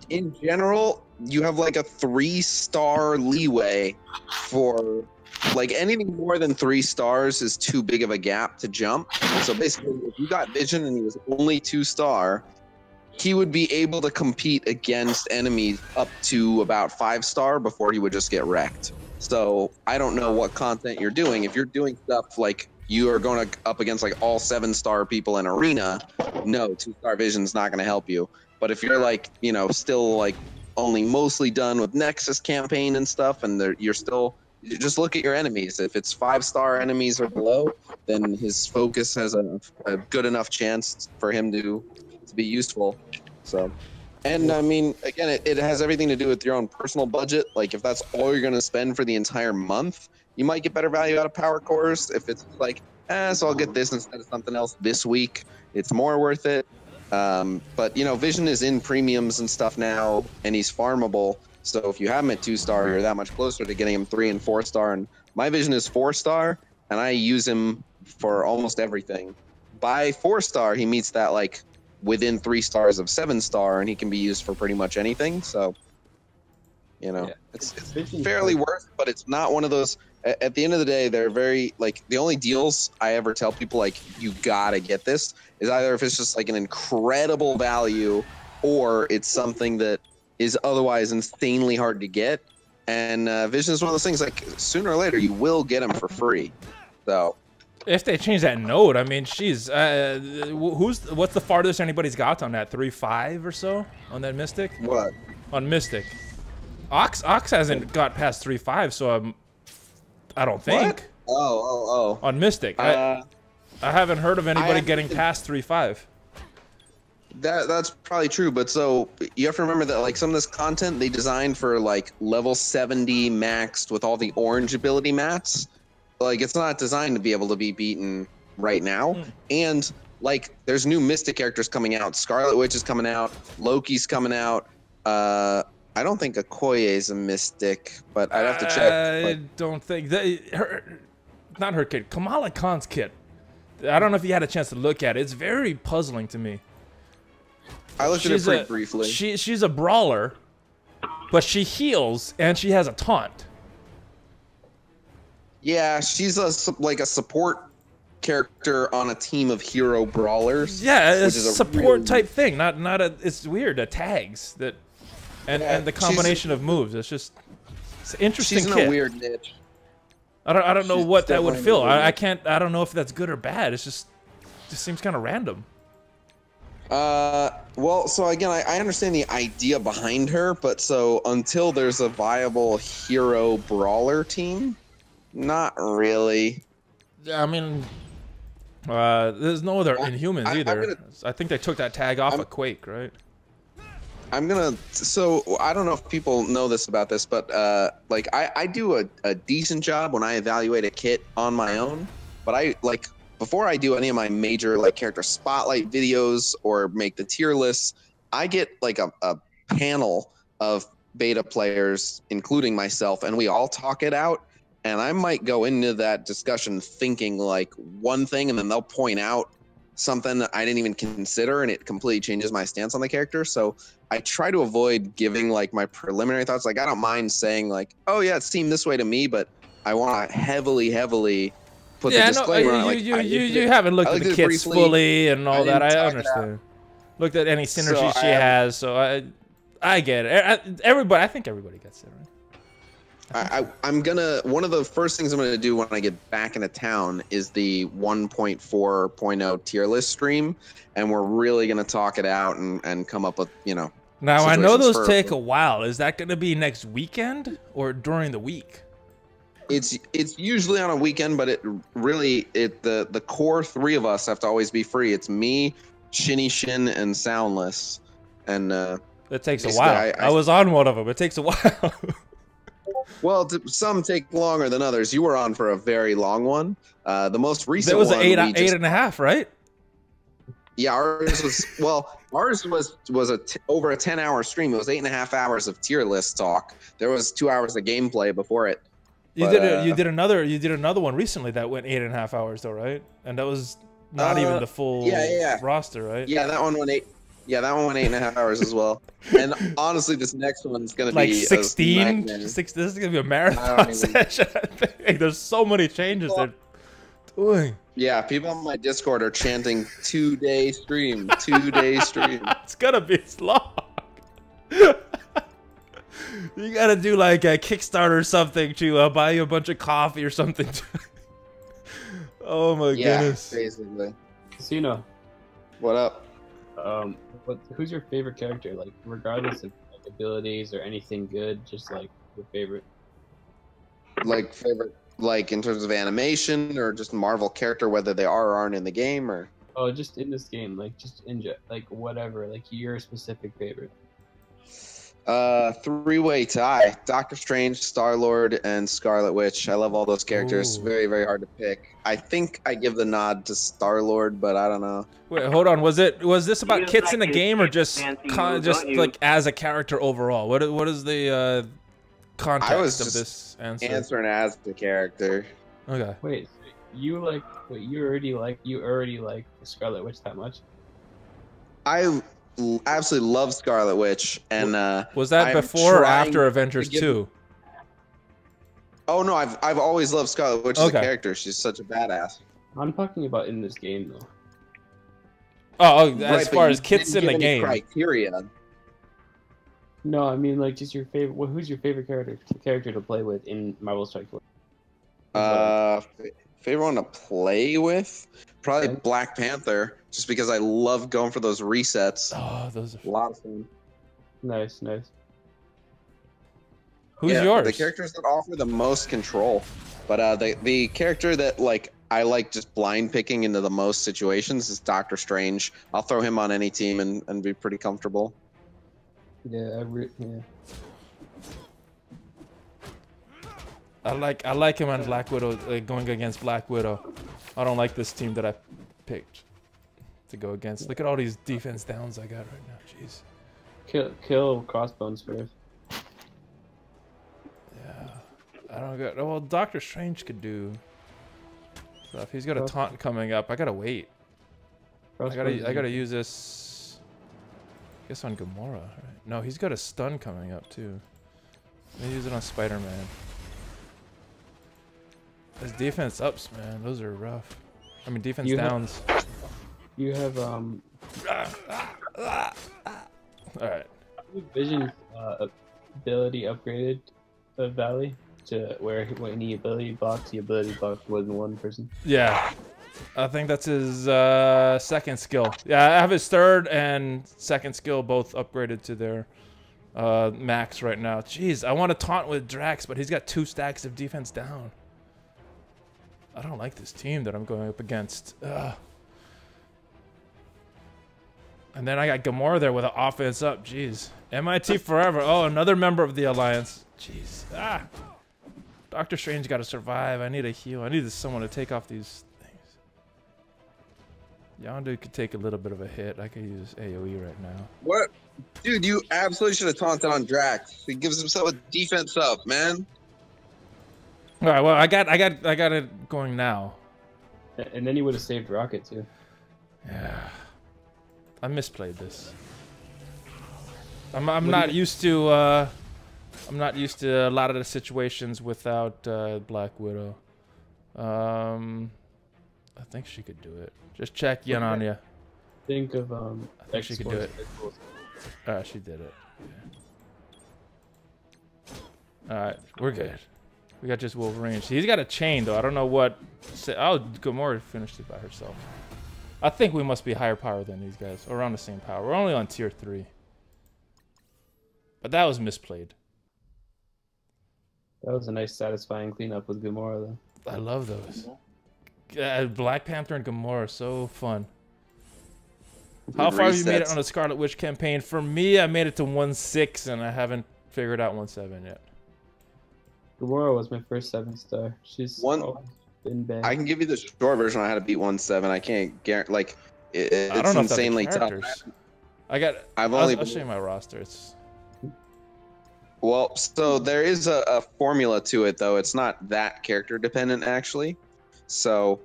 in general, you have like a 3-star leeway for, like, anything more than 3 stars is too big of a gap to jump. So basically, if you got Vision and he was only 2-star, he would be able to compete against enemies up to about 5-star before he would just get wrecked. So I don't know what content you're doing. If you're doing stuff like you are going up against like all 7-star people in arena, no, 2-star vision's not going to help you. But if you're like, you know, still like only mostly done with Nexus campaign and stuff, and you're still, you just look at your enemies. If it's 5-star enemies or below, then his focus has a good enough chance for him to be useful. So, and I mean, again, it has everything to do with your own personal budget. Like, if that's all you're going to spend for the entire month, you might get better value out of power cores. If it's like, so I'll get this instead of something else this week, it's more worth it. But, you know, Vision is in premiums and stuff now, and he's farmable. So if you have him at 2-star, you're that much closer to getting him 3 and 4-star. And my Vision is 4-star, and I use him for almost everything. By 4-star, he meets that, like, within 3 stars of 7-star, and he can be used for pretty much anything. So, you know, it's fairly worth, but it's not one of those. At the end of the day, they're very, like, the only deals I ever tell people, like, you gotta get this, is either if it's just like an incredible value, or it's something that is otherwise insanely hard to get. And Vision is one of those things, like, sooner or later you will get them for free. So If they change that node, I mean, she's what's the farthest anybody's got on that? 3.5 or so on that Mystic? what? On Mystic, Ox hasn't got past 3.5, so I don't think. What? Oh. On Mystic, I haven't heard of anybody getting past 3.5. That's probably true, but so you have to remember that, like, some of this content they designed for like level 70 maxed with all the orange ability mats. Like, it's not designed to be able to be beaten right now. And like, there's new Mystic characters coming out. Scarlet Witch is coming out. Loki's coming out. I don't think Okoye is a Mystic, but I'd have to check. I don't think not her kit. Kamala Khan's kit. I don't know if you had a chance to look at it. It's very puzzling to me. I looked at it pretty briefly. She's a brawler, but she heals and she has a taunt. Yeah, she's like a support character on a team of hero brawlers. Yeah, it's which a is support type thing. Not a. It's weird. The tags that, and the combination of moves. It's just, it's an interesting She's in kit. a weird niche. I don't know what that would definitely fill. weird. I don't know if that's good or bad. It's just seems kind of random. Well, so again, I understand the idea behind her, but so until there's a viable hero brawler team, not really. Yeah, I mean, there's no other Inhumans either. I think they took that tag off of Quake, right? So I don't know if people know this about this, but like I do a decent job when I evaluate a kit on my own, but I like before I do any of my major like character spotlight videos or make the tier lists, I get like a panel of beta players, including myself, and we all talk it out. And I might go into that discussion thinking like one thing, and then they'll point out something that I didn't even consider, and it completely changes my stance on the character. So I try to avoid giving like my preliminary thoughts. Like I don't mind saying like, oh yeah, it seemed this way to me, but I want to heavily put the disclaimer. No, you haven't looked at the kits fully and all that. I understand. Looked at any synergy she has, so I get it. Everybody, I think everybody gets it, right? I'm gonna, one of the first things I'm gonna do when I get back into town is the 1.4.0 tier list stream, and we're really gonna talk it out and come up with, you know. Now I know those take a while. Is that gonna be next weekend or during the week? It's usually on a weekend, but it really the core three of us have to always be free. It's me, Shinny Shin, and Soundless, and that takes a while. I was on one of them. It takes a while. Well, some take longer than others. You were on for a very long one. The most recent it was one, eight and a half, right? Yeah, ours was over a 10-hour stream. It was 8.5 hours of tier list talk. There was 2 hours of gameplay before it. You did another one recently that went 8.5 hours though, right? And that was not even the full roster, right? Yeah, that one went 8. Yeah, that one went 8.5 hours as well. And honestly, this next one's gonna like be 16. This is gonna be a marathon session. I think. There's so many changes they're doing. Yeah, people on my Discord are chanting 2-day stream, 2-day stream. It's gonna be long. You gotta do like a Kickstarter or something to buy you a bunch of coffee or something. Oh my goodness. Basically. Khasino. What up? Who's your favorite character? Like, regardless of like, abilities or anything good, just like your favorite. Like favorite, like in terms of animation or just Marvel character, whether they are or aren't in the game, or. Oh, just in this game, like just like whatever, like your specific favorite. Three-way tie: Doctor Strange, Star-Lord, and Scarlet Witch. I love all those characters. Ooh. Very, very hard to pick. I think I give the nod to Star-Lord, but I don't know. Wait, hold on. Was this about kits in the game or just like as a character overall? What is the context of this answer? Answering as the character. Okay. Wait, you already like Scarlet Witch that much? I absolutely love Scarlet Witch, and was that before or after Avengers 2? Oh no, I've always loved Scarlet Witch as a character. She's such a badass. I'm talking about in this game though. Oh, as far as kits in the game. Criteria. No, I mean like just your favorite. Who's your favorite character to play with in Marvel Strike Force? Favorite one to play with? Probably Black Panther, just because I love going for those resets. Oh, those are a lot of fun. Nice. Who's yours? The characters that offer the most control, but the character that like I like just blind picking into the most situations is Doctor Strange. I'll throw him on any team and be pretty comfortable. Yeah, I like him on Black Widow, going against Black Widow. I don't like this team that I picked to go against. Look at all these defense downs I got right now. Jeez. Kill Crossbones first. Yeah, I don't got. Well, Doctor Strange could do stuff. He's got a taunt coming up. I gotta wait. I gotta use this. I guess on Gamora. Right? No, he's got a stun coming up too. Let me use it on Spider-Man. His defense ups, man. Those are rough. I mean, defense downs. You have All right. Vision ability upgraded the Valley to where when the ability blocks more than one person. Yeah. I think that's his second skill. Yeah, I have his third and second skill both upgraded to their max right now. Jeez, I want to taunt with Drax, but he's got 2 stacks of defense down. I don't like this team that I'm going up against. Ugh. And then I got Gamora there with an offense up. Jeez. MIT forever. Oh, another member of the Alliance. Jeez. Ah. Doctor Strange got to survive. I need a heal. I need someone to take off these things. Yondu could take a little bit of a hit. I could use AoE right now. What? Dude, you absolutely should have taunted on Drax. He gives himself a defense up, man. All right, well, I got it going now. And then he would have saved Rocket too. Yeah, I misplayed this. I'm not used to a lot of the situations without Black Widow. I think she could do it. Just check Yananya. Think of I think she could do it. She did it. Yeah. All right, we're good. We got just Wolverine. He's got a chain, though. I don't know what... Oh, Gamora finished it by herself. I think we must be higher power than these guys. Or around the same power. We're only on tier 3. But that was misplayed. That was a nice, satisfying cleanup with Gamora, though. I love those. Black Panther and Gamora, so fun. How far have you made it on the Scarlet Witch campaign? For me, I made it to 1.6, and I haven't figured out 1.7 yet. Gamora was my first 7-star. She's been bad. I can give you the short version on how to beat 1.7. I can't guarantee. Like, it's I don't know insanely if tough. I'll show you my roster. It's well, so there is a formula to it, though. It's not that character dependent, actually. So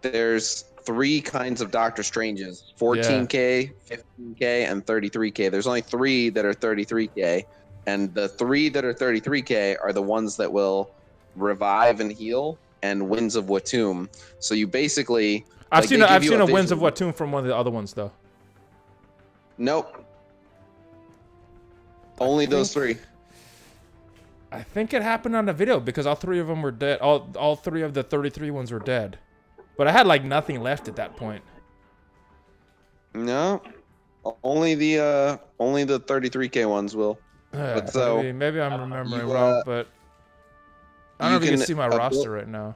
there's 3 kinds of Doctor Stranges: 14K, 15K, and 33K. There's only 3 that are 33K. And the 3 that are 33K are the ones that will revive and heal, and Winds of Watum. So you basically... I've seen a Winds of Watum from one of the other ones, though. Nope. Only those 3. I think it happened on the video because all 3 of them were dead. All 3 of the 33 ones were dead. But I had like nothing left at that point. No. Only the 33K ones will. But so maybe I'm remembering wrong, but I don't know if you can see my roster right now.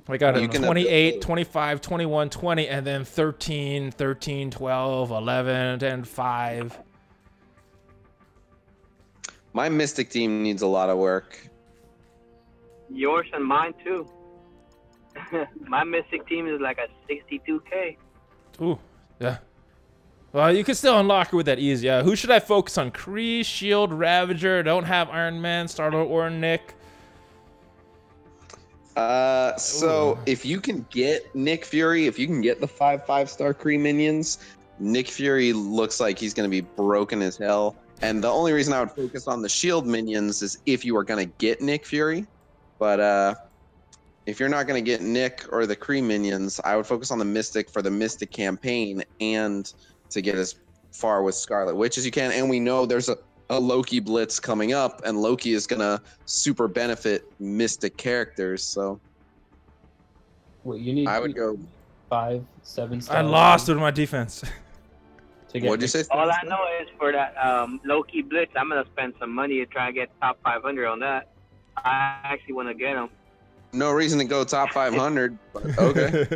I got it 28, 25, 21, 20, and then 13, 13, 12, 11, and 5. My Mystic team needs a lot of work. Yours and mine too. My Mystic team is like a 62K. Ooh, yeah. Well, you can still unlock her with that easy. Who should I focus on? Kree, Shield, Ravager. Don't have Iron Man, Star-Lord, or Nick. So if you can get Nick Fury, if you can get the 5-5-star Kree minions, Nick Fury looks like he's going to be broken as hell. And the only reason I would focus on the Shield minions is if you are going to get Nick Fury. But if you're not going to get Nick or the Kree minions, I would focus on the Mystic for the Mystic campaign and to get as far with Scarlet Witch as you can. And we know there's a Loki blitz coming up, and Loki is going to super benefit Mystic characters. So what you need? I would go 5, 7 stars. I lost with my defense. What'd you say? All I know is for that Loki blitz, I'm gonna spend some money to try to get top 500 on that. I actually want to get him. No reason to go top 500, but okay.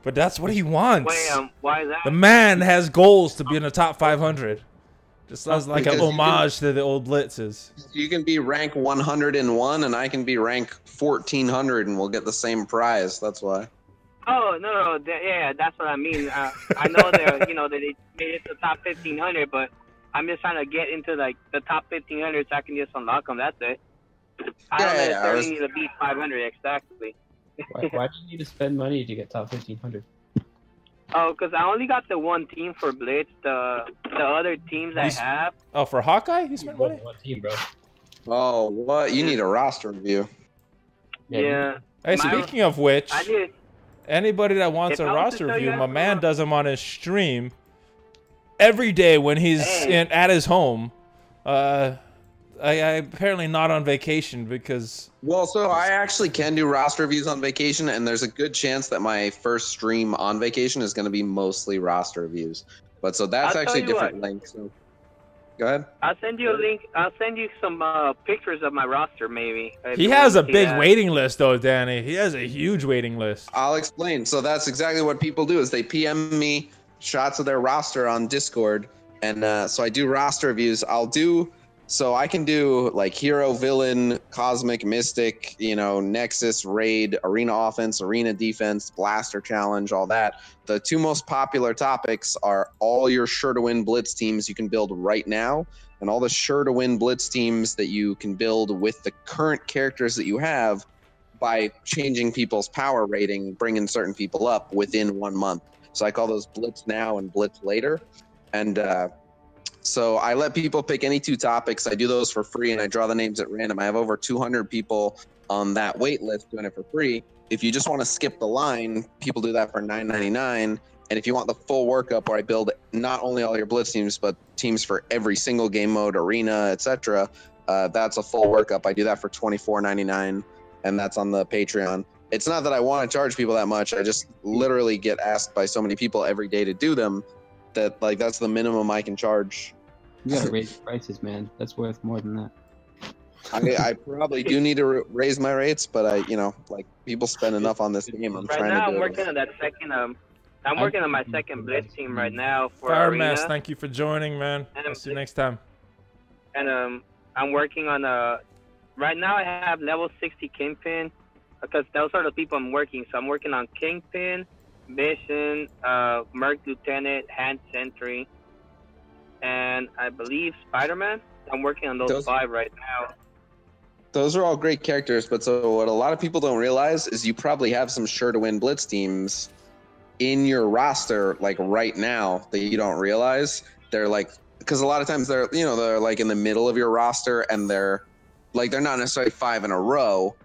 But that's what he wants. Wait, why is that? The man has goals to be in the top 500. Just as like an homage to the old blitzes. You can be rank 101, and I can be rank 1400, and we'll get the same prize. That's why. Oh no, yeah, that's what I mean. I know that they made it to top 1500, but I'm just trying to get into like the top 1500 so I can just unlock them. That's it. I don't necessarily need to beat 500 exactly. Why do you need to spend money to get top 1500? Oh, because I only got the one team for Blitz. The other teams I have. Oh, for Hawkeye? You spent money? One team, bro. Oh, what? You need a roster review. Yeah. Hey, speaking of which, I did. Anybody that wants a roster review, my man does them on his stream every day when he's at his home. I apparently not on vacation because. Well, so I actually can do roster reviews on vacation, and there's a good chance that my first stream on vacation is going to be mostly roster reviews. But so that's I'll actually a tell you different what. link. So go ahead. I'll send you a link. I'll send you some pictures of my roster, maybe. if He you has a wanna see big that. waiting list, though, Danny. He has a huge waiting list. I'll explain. So that's exactly what people do is they PM me shots of their roster on Discord, and so I do roster reviews. So I can do like hero, villain, cosmic, mystic, Nexus, raid, arena offense, arena defense, blaster challenge, all that. The two most popular topics are all your sure to win blitz teams you can build right now, and all the sure to win blitz teams that you can build with the current characters that you have by changing people's power rating, bringing certain people up within 1 month. So I call those blitz now and blitz later. And so I let people pick any two topics. I do those for free, and I draw the names at random. I have over 200 people on that wait list doing it for free. If you just want to skip the line, people do that for $9.99. And if you want the full workup where I build not only all your blitz teams, but teams for every single game mode, arena, etc., that's a full workup. I do that for $24.99, and that's on the Patreon. It's not that I want to charge people that much. I just literally get asked by so many people every day to do them that that's the minimum I can charge. You gotta raise prices, man. That's worth more than that. I probably do need to raise my rates, but people spend enough on this game. I'm Right trying now, to do I'm working on that second. I'm working on my second blitz team right now for Fire arena. Mass, thank you for joining, man. And I'll see you next time. And I'm working on right now I have level 60 Kingpin, because those are the people I'm working. So I'm working on Kingpin, Vision, Merc Lieutenant, Hand Sentry, and I believe Spider-Man. I'm working on those 5 right now. Those are all great characters, but so what a lot of people don't realize is you probably have some sure to win blitz teams in your roster right now that you don't realize. They're because a lot of times they're in the middle of your roster, and they're not necessarily 5 in a row.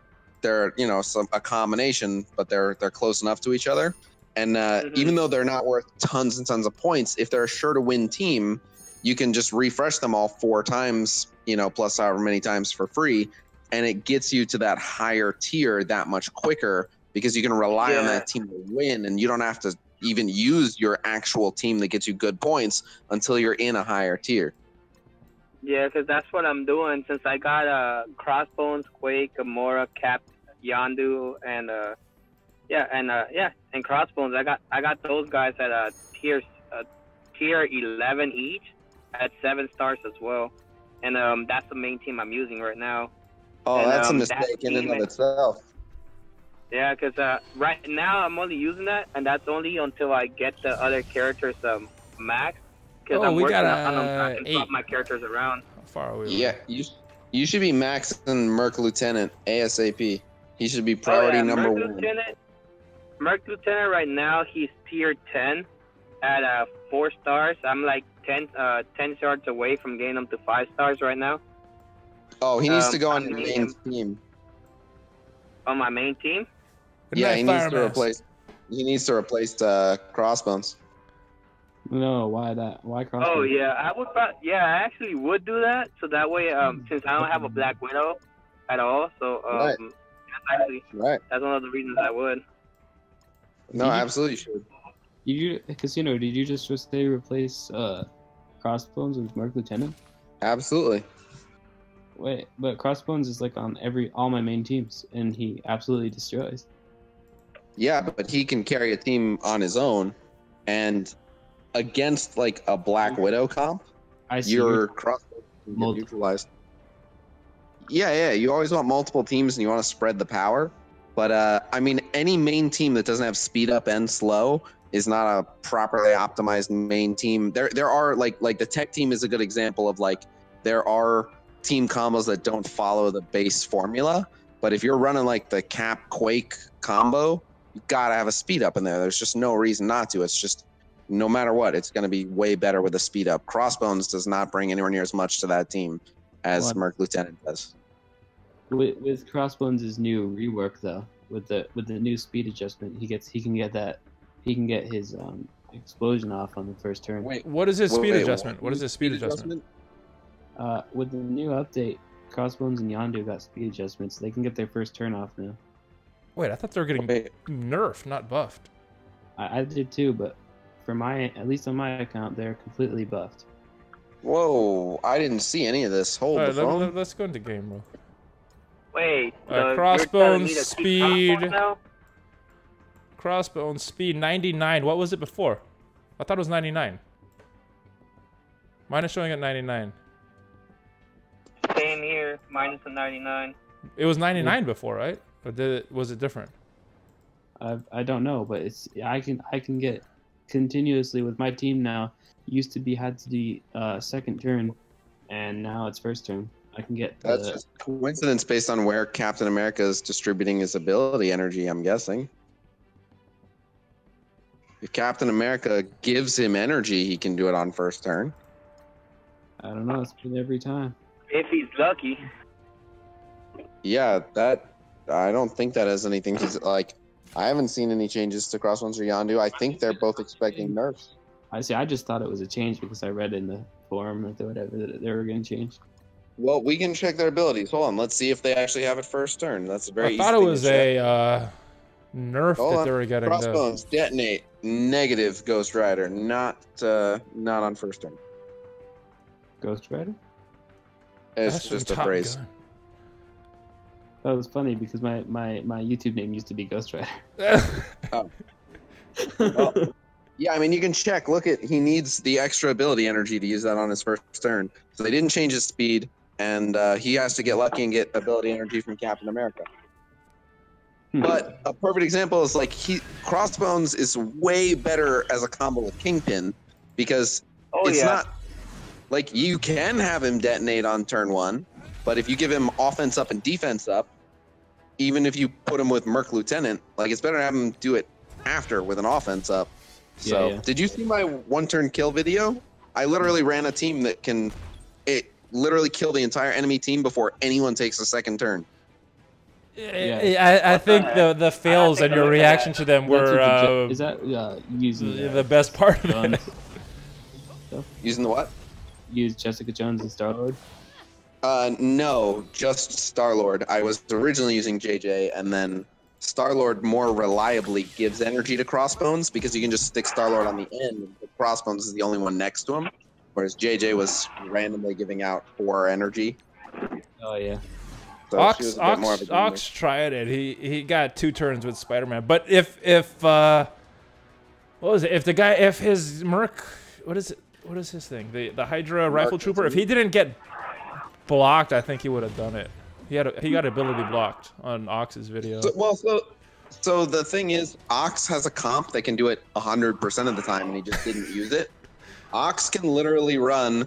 They're a combination, but they're close enough to each other. And even though they're not worth tons and tons of points, if they're a sure to win team, you can just refresh them all 4 times, plus however many times for free, and it gets you to that higher tier that much quicker because you can rely on that team to win, and you don't have to even use your actual team that gets you good points until you're in a higher tier. Yeah, because that's what I'm doing. Since I got Crossbones, Quake, Gamora, Cap, Yondu, and and Crossbones. I got those guys at tier 11 each at 7 stars as well, and that's the main team I'm using right now. Oh, and, that's a mistake in and of itself. Yeah, because right now I'm only using that, and that's only until I get the other characters max. Because I'm working on them, so I can swap my characters around. How far are we? Yeah, you should be maxing Merc Lieutenant ASAP. He should be priority number 1. Merc Lieutenant right now, he's tier 10 at 4 stars. I'm 10 yards away from getting him to 5 stars right now. Oh, he needs to go on your main team. On my main team? Yeah, he needs to replace Crossbones. No, why that? Why Crossbones? Oh yeah, I actually would do that. So that way, since I don't have a Black Widow at all, so that's one of the reasons I would. No, absolutely should. Khasino, did you just say replace Crossbones with Merc Lieutenant? Absolutely. Wait, but Crossbones is on all my main teams, and he absolutely destroys. Yeah, but he can carry a team on his own, and against a Black Widow comp, your Crossbones can get neutralized. Yeah, you always want multiple teams, and you want to spread the power. But any main team that doesn't have speed up and slow is not a properly optimized main team. There are the tech team is a good example of there are team combos that don't follow the base formula. But if you're running the Cap Quake combo, you gotta have a speed up in there. There's just no reason not to. It's just no matter what, it's gonna be way better with a speed up. Crossbones does not bring anywhere near as much to that team as Merc Lieutenant does. With Crossbones' new rework though, with the new speed adjustment, he can get his explosion off on the first turn. Wait, what is his speed adjustment? What is his speed adjustment? With the new update, Crossbones and Yondu got speed adjustments. They can get their first turn off now. Wait, I thought they were getting nerfed, not buffed. I did too, but for at least on my account, they're completely buffed. Whoa, I didn't see any of this. Hold the phone. Let's go into game mode. Wait, so Crossbones you're telling me to keep speed. crossbones now? Crossbones speed 99. What was it before? I thought it was 99. Mine is showing at 99. Same here, minus a 99. It was 99 before, right? Or was it different? I don't know, but I can get continuously with my team now. Used to be had to be second turn, and now it's first turn. I can get. That's just coincidence based on where Captain America is distributing his ability energy. I'm guessing. If Captain America gives him energy, he can do it on first turn. I don't know. It's been every time. If he's lucky. Yeah, I don't think that has anything to like. I haven't seen any changes to Crossbones or Yondu. I think they're both expecting nerfs. I just thought it was a change because I read in the forum that they were going to change. Well, we can check their abilities. Hold on, let's see if they actually have it first turn. That's a very. I thought it was a nerf that they were getting. Crossbones detonate negative Ghost Rider, not on first turn. Ghost Rider? It's just a phrase. Gun. That was funny because my YouTube name used to be Ghost Rider. Oh. Well, yeah, I mean, you can check. Look he needs the extra ability energy to use that on his first turn. So they didn't change his speed, and he has to get lucky and get ability energy from Captain America. But a perfect example is like Crossbones is way better as a combo with Kingpin because it's not like you can have him detonate on turn 1, but if you give him offense up and defense up, even if you put him with Merc Lieutenant, like it's better to have him do it after with an offense up. So, Did you see my one-turn kill video? I literally ran a team that can literally kill the entire enemy team before anyone takes a second turn. I think the fails and your reaction to them were is that using the best part of it. Using the what? Use Jessica Jones and Star-Lord? No, just Star-Lord. I was originally using JJ, and then Star-Lord more reliably gives energy to Crossbones because you can just stick Star-Lord on the end. But Crossbones is the only one next to him, whereas JJ was randomly giving out 4 energy. Oh, yeah. So Ox tried it. He got 2 turns with Spider-Man. But if what was it? If his Merc, what is his thing? The Hydra Rifle Trooper. If he didn't get blocked, I think he would have done it. He got ability blocked on Ox's video. So the thing is, Ox has a comp that can do it 100% of the time, and he just didn't use it. Ox can literally run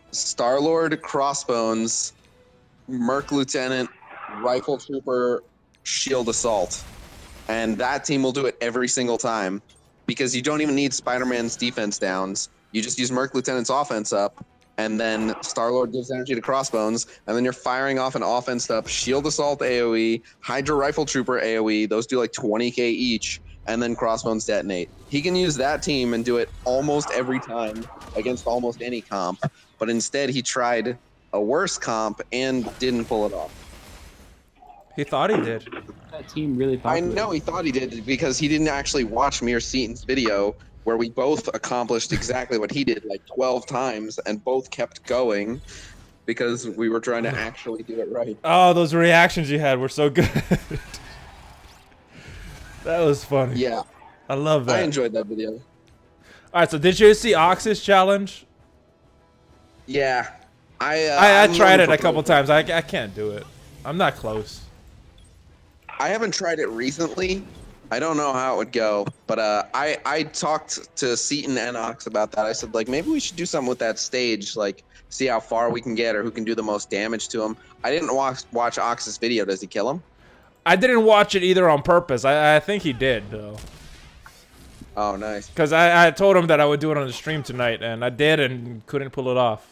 Star-Lord, Crossbones, Merc Lieutenant, Rifle Trooper, Shield Assault, and that team will do it every single time because you don't even need Spider-Man's defense downs. You just use Merc Lieutenant's offense up, and then Star-Lord gives energy to Crossbones, and then you're firing off an offense up, Shield Assault AoE, Hydra Rifle Trooper AoE, those do like 20k each, and then Crossbones detonate. He can use that team and do it almost every time against almost any comp, but instead he tried a worse comp and didn't pull it off. He thought he did. That team really popular. I know he thought he did because he didn't actually watch Mir Seaton's video where we both accomplished exactly what he did like 12 times and both kept going because we were trying to actually do it right. Oh, those reactions you had were so good. That was funny. Yeah. I love that. I enjoyed that video. All right, so did you see Ox's challenge? Yeah. I tried it a couple times. I can't do it. I'm not close. I haven't tried it recently. I don't know how it would go, but I talked to Seaton and Ox about that. I said, like, maybe we should do something with that stage, like, see how far we can get or who can do the most damage to him. I didn't watch Ox's video. Does he kill him? I didn't watch it either on purpose. I think he did, though. Oh, nice. Because I told him that I would do it on the stream tonight, and I did and couldn't pull it off.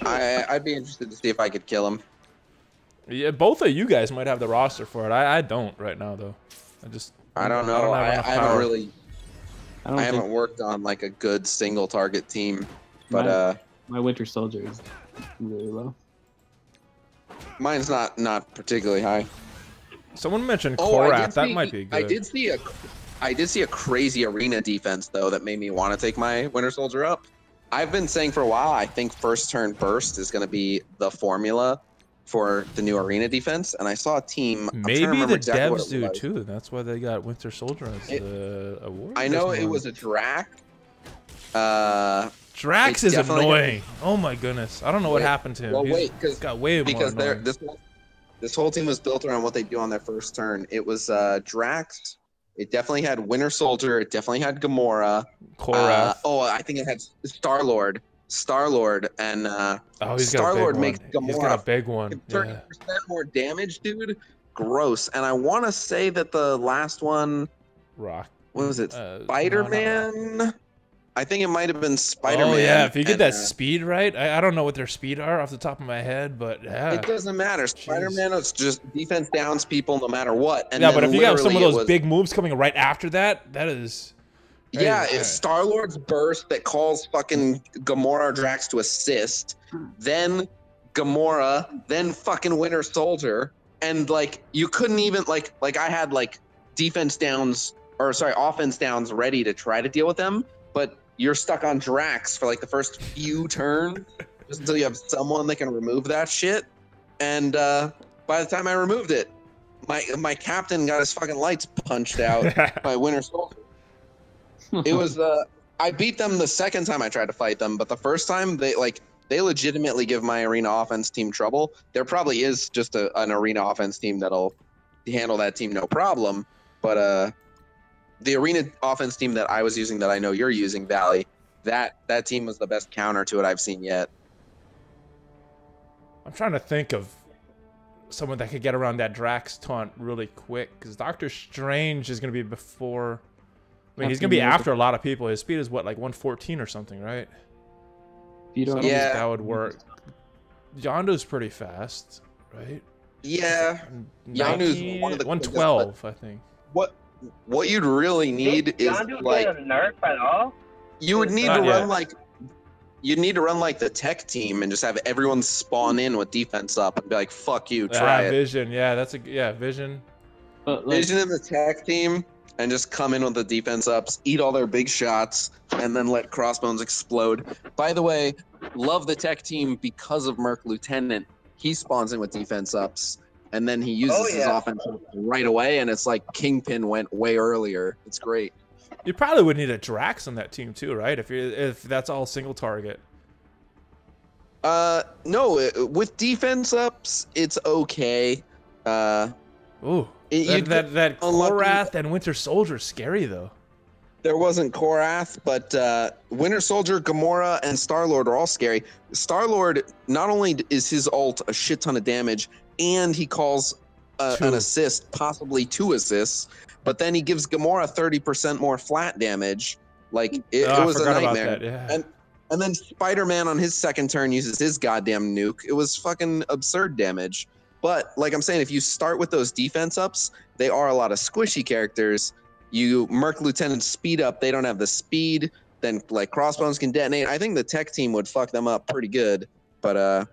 I'd be interested to see if I could kill him. Yeah, both of you guys might have the roster for it. I don't right now, though. I don't know. I haven't worked on like a good single target team But my Winter Soldier is really low. mine's not particularly high. Someone mentioned Oh, Korath. That might be good. I did see a crazy arena defense though that made me want to take my Winter Soldier up. I've been saying for a while, I think first turn burst is going to be the formula for the new arena defense, and I saw a team. Maybe the devs do too. That's why they got Winter Soldier as the award. I know it was a Drac. Drax is annoying. Oh my goodness! I don't know what happened to him. Well, wait, because got way more annoying. This whole team was built around what they do on their first turn. It was Drax. It definitely had Winter Soldier. It definitely had Gamora. Korath. I think it had Star-Lord. And Star-Lord makes Gamora. He's got a big one. 30% more damage, dude. Gross. And I want to say that the last one. Rock. What was it? Spider-Man. No. I think it might have been Spider-Man. Oh yeah, if you get that speed right, I don't know what their speed are off the top of my head, but yeah. It doesn't matter. Spider-Man is just defense downs people no matter what. And yeah, but if you got some of those big moves coming right after that, that is. Yeah, it's Star-Lord's burst that calls fucking Gamora or Drax to assist, then Gamora, then fucking Winter Soldier, and like you couldn't even like I had like offense downs ready to try to deal with them, but you're stuck on Drax for like the first few turns just until you have someone that can remove that shit. And by the time I removed it, my captain got his fucking lights punched out by Winter Soldier. It was I beat them the second time I tried to fight them, but the first time they legitimately give my arena offense team trouble. There probably is just an arena offense team that'll handle that team no problem, but the arena offense team that I was using, that I know you're using, Valley, that team was the best counter to it I've seen yet. I'm trying to think of someone that could get around that Drax taunt really quick, because Doctor Strange is going to be before. I mean, he's going to be after a lot of people. His speed is what, like 114 or something, right? So yeah, that would work. Yondu's pretty fast, right? Yeah, Yondu's one of the 112, I think. What you'd really need is like a nerf at all. You would need to run like you'd need to run like the tech team and just have everyone spawn in with defense up and be like, "Fuck you, try it." Vision, yeah, that's Vision. Vision in the tech team and just come in with the defense ups, eat all their big shots, and then let Crossbones explode. By the way, love the tech team because of Merc Lieutenant. He spawns in with defense ups. And then he uses his offense right away, and it's like Kingpin went way earlier. It's great. You probably would need a Drax on that team too, right? If that's all single target. No, with defense ups, it's okay. Ooh, that Korath and Winter Soldier scary though. There wasn't Korath, but Winter Soldier, Gamora, and Star-Lord are all scary. Star-Lord, not only is his ult a shit ton of damage, and he calls an assist, possibly 2 assists, but then he gives Gamora 30% more flat damage. Like, it was a nightmare. That, yeah. And then Spider-Man on his second turn uses his goddamn nuke. It was fucking absurd damage. But, like I'm saying, if you start with those defense ups, they are a lot of squishy characters. You Merc Lieutenant speed up, they don't have the speed. Then, like, Crossbones can detonate. I think the tech team would fuck them up pretty good. But,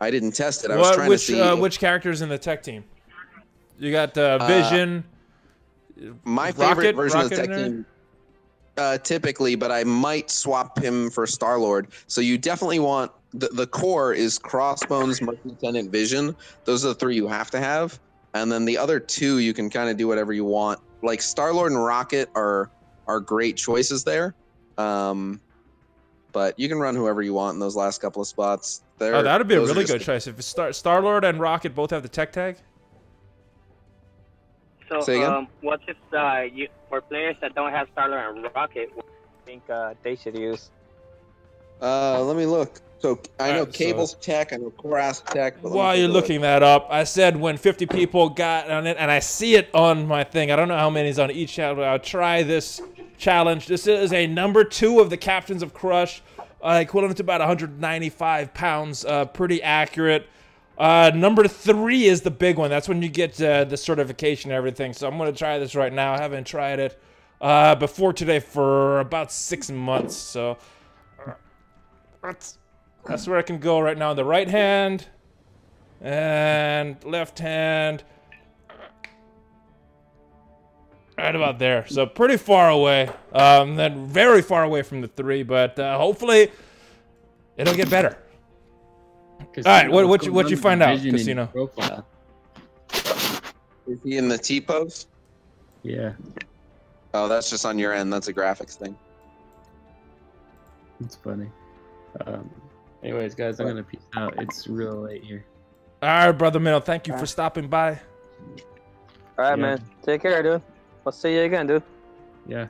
I didn't test it. I was trying to see which characters in the tech team. You got Vision. My favorite version of the tech team, typically, but I might swap him for Star-Lord. So you definitely want the core is Crossbones, Merc Lieutenant, Vision. Those are the 3 you have to have, and then the other 2 you can kind of do whatever you want. Like Star-Lord and Rocket are great choices there. But you can run whoever you want in those last couple of spots. That would be a really good choice. If Star-Lord and Rocket both have the tech tag? So, what if for players that don't have Star-Lord and Rocket, what do you think they should use? Let me look. So, I know Cable's tech, I know Korath's tech. While you're looking that up, I said when 50 people got on it, and I see it on my thing. I don't know how many is on each channel. I'll try this challenge. This is a number 2 of the Captains of Crush, equivalent to about 195 pounds. Pretty accurate. Number 3 is the big one. That's when you get the certification and everything. So I'm going to try this right now. I haven't tried it before today for about 6 months. So That's where I can go right now. The right hand and left hand. Right about there. So pretty far away. Then very far away from the 3, but hopefully it'll get better. Khasino, All right, what's what going you on find with out, Vision in your Casino? profile? Is he in the T-pose? Yeah, Oh, that's just on your end. That's a graphics thing. it's funny. Anyways, guys, I'm gonna peace out. It's real late here. All right, Brother Minnow, thank you for stopping by. All right, Yeah. man. Take care, dude. I'll see you again, dude. Yeah.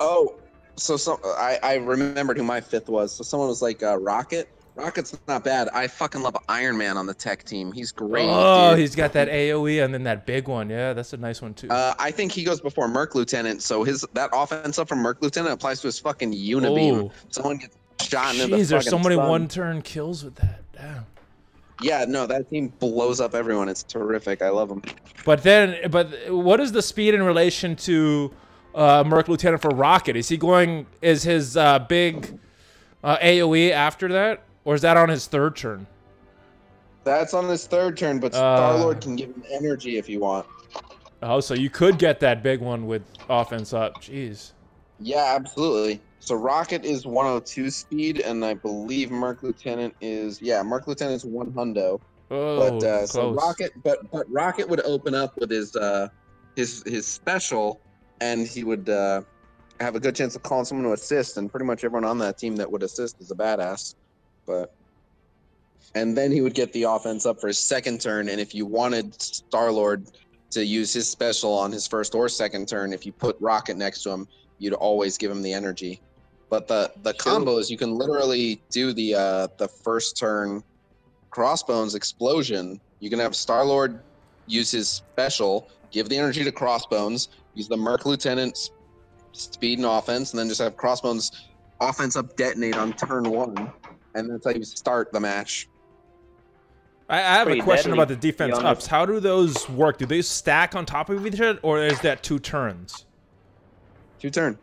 Oh, so I remembered who my 5th was. So someone was like Rocket. Rocket's not bad. I fucking love Iron Man on the tech team. He's great. Oh, dude. he's got that AOE and then that big one. Yeah, that's a nice one too. I think he goes before Merc Lieutenant, so that offense up from Merc Lieutenant applies to his fucking Unibeam. Oh. Someone gets shot into the Jeez, fucking there's so many sun. one-turn kills with that. Damn. Yeah, no, that team blows up everyone. It's terrific. I love them. But what is the speed in relation to Merc Lieutenant for Rocket? Is his big AOE after that? Or is that on his 3rd turn? That's on his 3rd turn, but Star-Lord can give him energy if you want. Oh, so you could get that big one with offense up. Jeez. Yeah, absolutely. So Rocket is 102 speed, and I believe Merc Lieutenant is 1 hundo. Oh, But so close. Rocket would open up with his special, and he would have a good chance of calling someone to assist, and pretty much everyone on that team that would assist is a badass. And then he would get the offense up for his 2nd turn, and if you wanted Star-Lord to use his special on his 1st or 2nd turn, if you put Rocket next to him, you'd always give him the energy. But the combos, you can literally do the 1st turn Crossbones explosion. You can have Star-Lord use his special, give the energy to Crossbones, use the Merc Lieutenant's speed and offense, and then just have Crossbones offense up detonate on turn 1, and that's how you start the match. I have Pretty a question deadly, about the defense to be honest. ups. How do those work? Do they stack on top of each other, or is that 2 turns? 2 turn.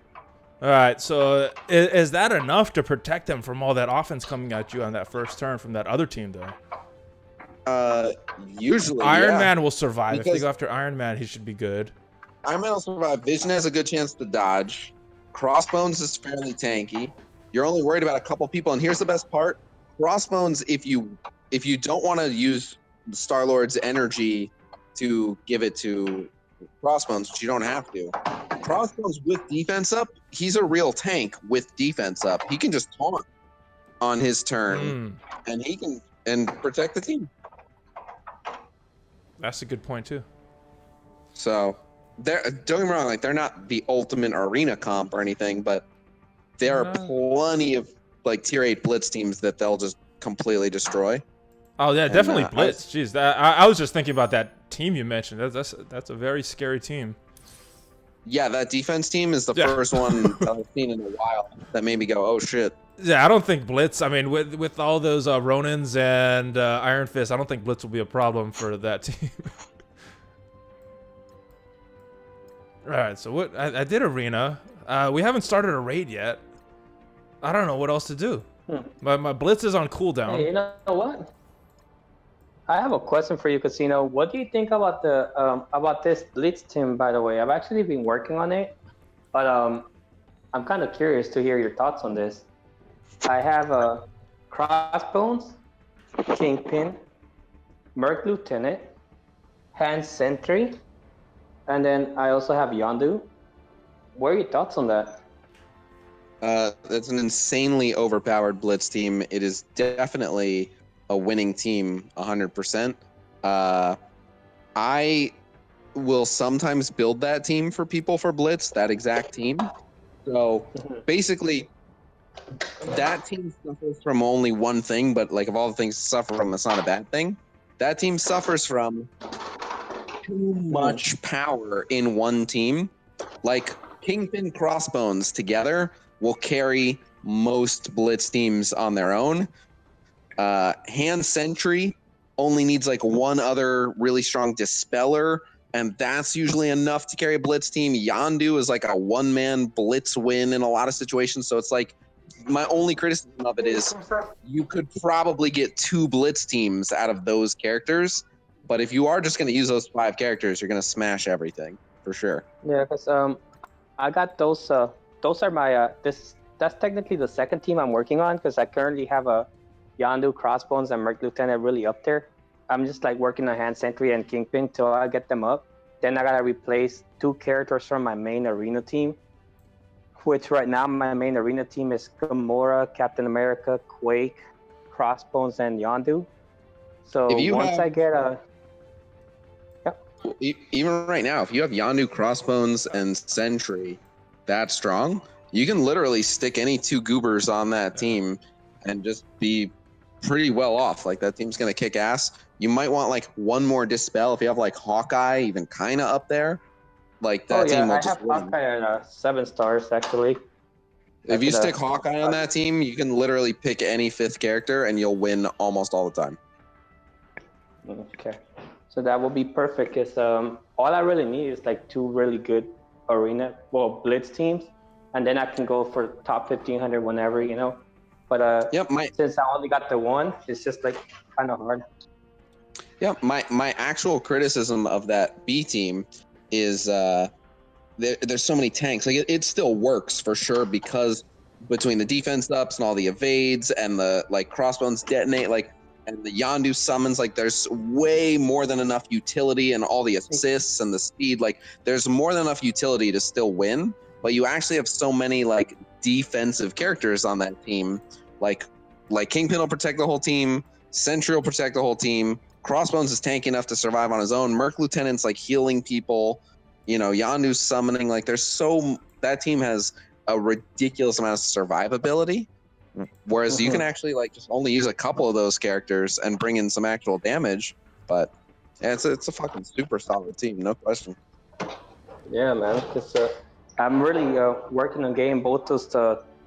All right, so is that enough to protect them from all that offense coming at you on that 1st turn from that other team, though? Usually, Iron yeah. Man will survive. If they Because- go after Iron Man, he should be good. Iron Man will survive. Vision has a good chance to dodge. Crossbones is fairly tanky. You're only worried about a couple people, and here's the best part: Crossbones, if you don't want to use Star-Lord's energy to give it to Crossbones, which you don't have to. Crossbones with defense up, he's a real tank with defense up. He can just taunt on his turn, and he can protect the team. That's a good point too. So, don't get me wrong, like they're not the ultimate arena comp or anything, but there are plenty of like tier 8 blitz teams that they'll just completely destroy. Oh yeah, definitely I- Blitz. Jeez, I was just thinking about that team you mentioned. That's a very scary team. Yeah, that defense team is the Yeah. first one that I've seen in a while that made me go, oh shit. Yeah, I don't think Blitz. I mean, with all those Ronins and Iron Fist, I don't think Blitz will be a problem for that team. All right, so what? I did arena. We haven't started a raid yet. I don't know what else to do. My Blitz is on cooldown. Hey, you know what? I have a question for you, Casino. What do you think about the about this Blitz team? By the way, I've actually been working on it, but I'm kind of curious to hear your thoughts on this. I have Crossbones, Kingpin, Merc Lieutenant, Hand Sentry, and then I also have Yondu. What are your thoughts on that? That's an insanely overpowered blitz team. It is definitely a winning team, 100%. I will sometimes build that team for people for blitz, that exact team. So basically, that team suffers from only one thing, but like of all the things to suffer from, that's not a bad thing. That team suffers from too much power in one team. Like Kingpin Crossbones together will carry most blitz teams on their own. Hand Sentry only needs like one other really strong dispeller, and that's usually enough to carry a blitz team. Yondu is like a one-man blitz win in a lot of situations, so it's like my only criticism of it is you could probably get 2 blitz teams out of those characters, but if you are just going to use those 5 characters, you're going to smash everything for sure. Yeah, because I got those. Those are my That's technically the second team I'm working on because I currently have a Yondu, Crossbones, and Merc Lieutenant really up there. I'm just like working on Hand Sentry and Kingpin till I get them up. Then I gotta replace 2 characters from my main arena team, which right now my main arena team is Gamora, Captain America, Quake, Crossbones, and Yondu. So once I get a... Even right now, if you have Yondu, Crossbones, and Sentry that strong, you can literally stick any 2 goobers on that team and just be pretty well off. Like, that team's going to kick ass. You might want, like, 1 more Dispel if you have, like, Hawkeye even kind of up there. Like, that team will I just have Hawkeye at 7 stars, actually. If you stick Hawkeye on that team, you can literally pick any 5th character and you'll win almost all the time. Okay. So that will be perfect because all I really need is, like, 2 really good blitz teams. And then I can go for top 1,500 whenever, you know. But since I only got the 1, it's just, like, kind of hard. Yeah, my actual criticism of that B team is there's so many tanks. Like, it still works for sure because between the defense ups and all the evades and the, like, Crossbones detonate, like, and the Yondu summons, like, there's way more than enough utility and all the assists and the speed. Like, there's more than enough utility to still win. But you actually have so many, like, defensive characters on that team. Like Kingpin will protect the whole team. Sentry will protect the whole team. Crossbones is tanky enough to survive on his own. Merc Lieutenant's, like, healing people. You know, Yondu's summoning. Like, that team has a ridiculous amount of survivability. Whereas you can actually, like, just only use a couple of those characters and bring in some actual damage. But yeah, it's a fucking super solid team, no question. Yeah, man. I'm really working on getting both those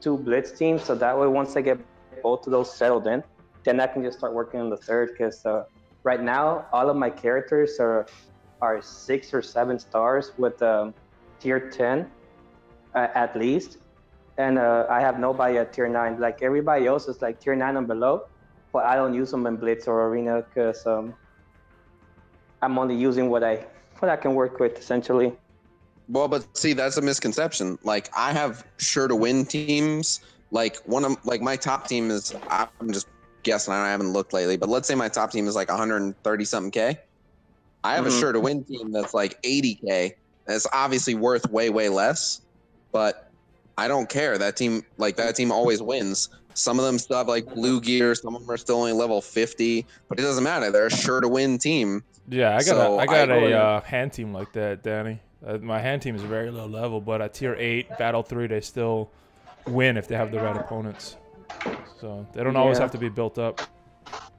2 blitz teams, so that way once I get both of those settled in, then I can just start working on the 3rd. Because right now, all of my characters are 6 or 7 stars with tier 10 at least, and I have nobody at tier 9. Like, everybody else is like tier 9 and below, but I don't use them in blitz or arena because I'm only using what I can work with essentially. Well, but see, that's a misconception. Like, I have sure to win teams. Like, my top team is, I'm just guessing, I haven't looked lately, but let's say my top team is like 130 something K. I have a sure to win team that's like 80K. That's obviously worth way, way less, but I don't care. That team always wins. Some of them still have, like, blue gear. Some of them are still only level 50, but it doesn't matter. They're a sure to win team. Yeah, I got a hand team like that, Danny. My hand team is very low level, but at tier 8, battle 3, they still win if they have the right opponents. So they don't always have to be built up.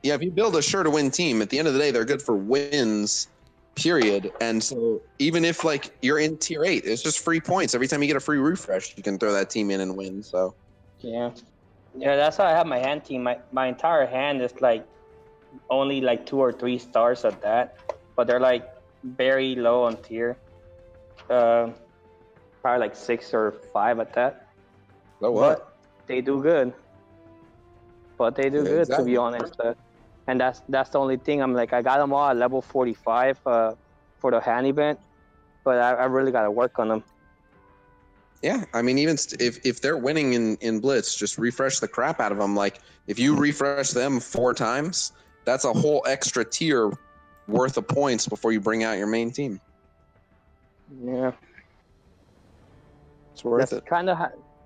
Yeah, if you build a sure to win team, at the end of the day, they're good for wins, period. And so even if, like, you're in tier 8, it's just free points. Every time you get a free refresh, you can throw that team in and win. So yeah, that's how I have my hand team. My entire hand is, like, only like 2 or 3 stars at that, but they're, like, very low on tier. Probably like 6 or 5 at that. So what? But they do good. To be honest. And that's the only thing. I'm like, I got them all at level 45 for the hand event, but I really got to work on them. Yeah, I mean, even if they're winning in Blitz, just refresh the crap out of them. Like, if you refresh them 4 times, that's a whole extra tier worth of points before you bring out your main team. Yeah, it's worth it.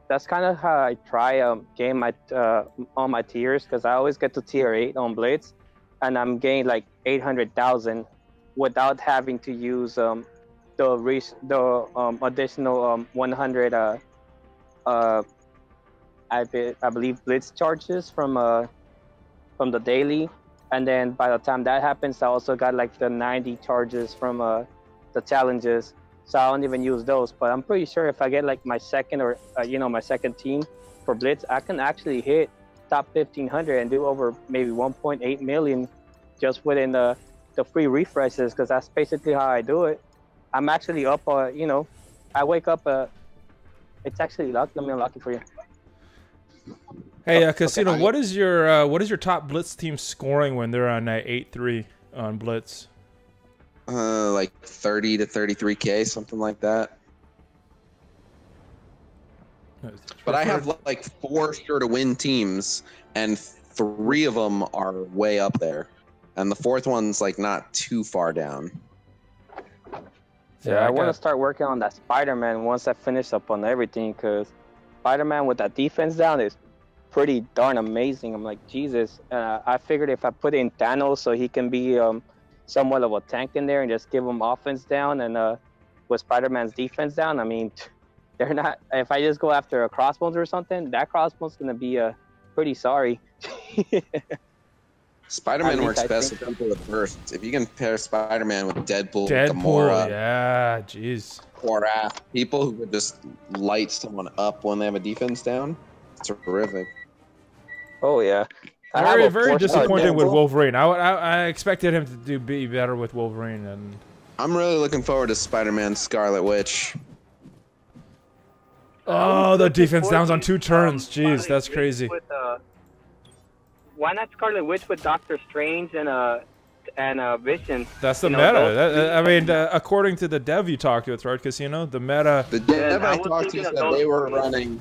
That's kind of how I try game on my tiers, because I always get to tier 8 on Blitz, and I'm getting like 800,000 without having to use the additional 100 I believe Blitz charges from the daily, and then by the time that happens, I also got like the 90 charges from the challenges. So I don't even use those, but I'm pretty sure if I get like my second or my second team for Blitz, I can actually hit top 1,500 and do over maybe 1.8 million just within the free refreshes, because that's basically how I do it. I'm actually up, I wake up. It's actually locked. Let me unlock it for you. Hey, Okay, Khasino, what is your top Blitz team scoring when they're on 8-3 on Blitz? Like 30 to 33K, something like that. But I have like 4 sure to win teams, and 3 of them are way up there, and the 4th one's like not too far down. Yeah, I want to start working on that Spider-Man once I finish up on everything, because Spider-Man with that defense down is pretty darn amazing. I'm like, Jesus. I figured if I put in Thanos so he can be somewhat of a tank in there and just give him offense down, and with Spider-Man's defense down, I mean, they're not. If I just go after a Crossbones or something, that Crossbones gonna be pretty sorry. Spider-Man works best with people with bursts. If you can pair Spider-Man with Deadpool, Gamora, yeah, jeez, or people who could just light someone up when they have a defense down, it's terrific. Oh yeah. Very disappointed with Wolverine. I expected him to be better with Wolverine, and I'm really looking forward to Spider-Man Scarlet Witch. Oh, the defense downs on 2 turns. Jeez, that's crazy. Why not Scarlet Witch with Doctor Strange and Vision? That's the meta. I mean, according to the dev you talked with, right, Khasino? The meta. The dev I talked to said they were running.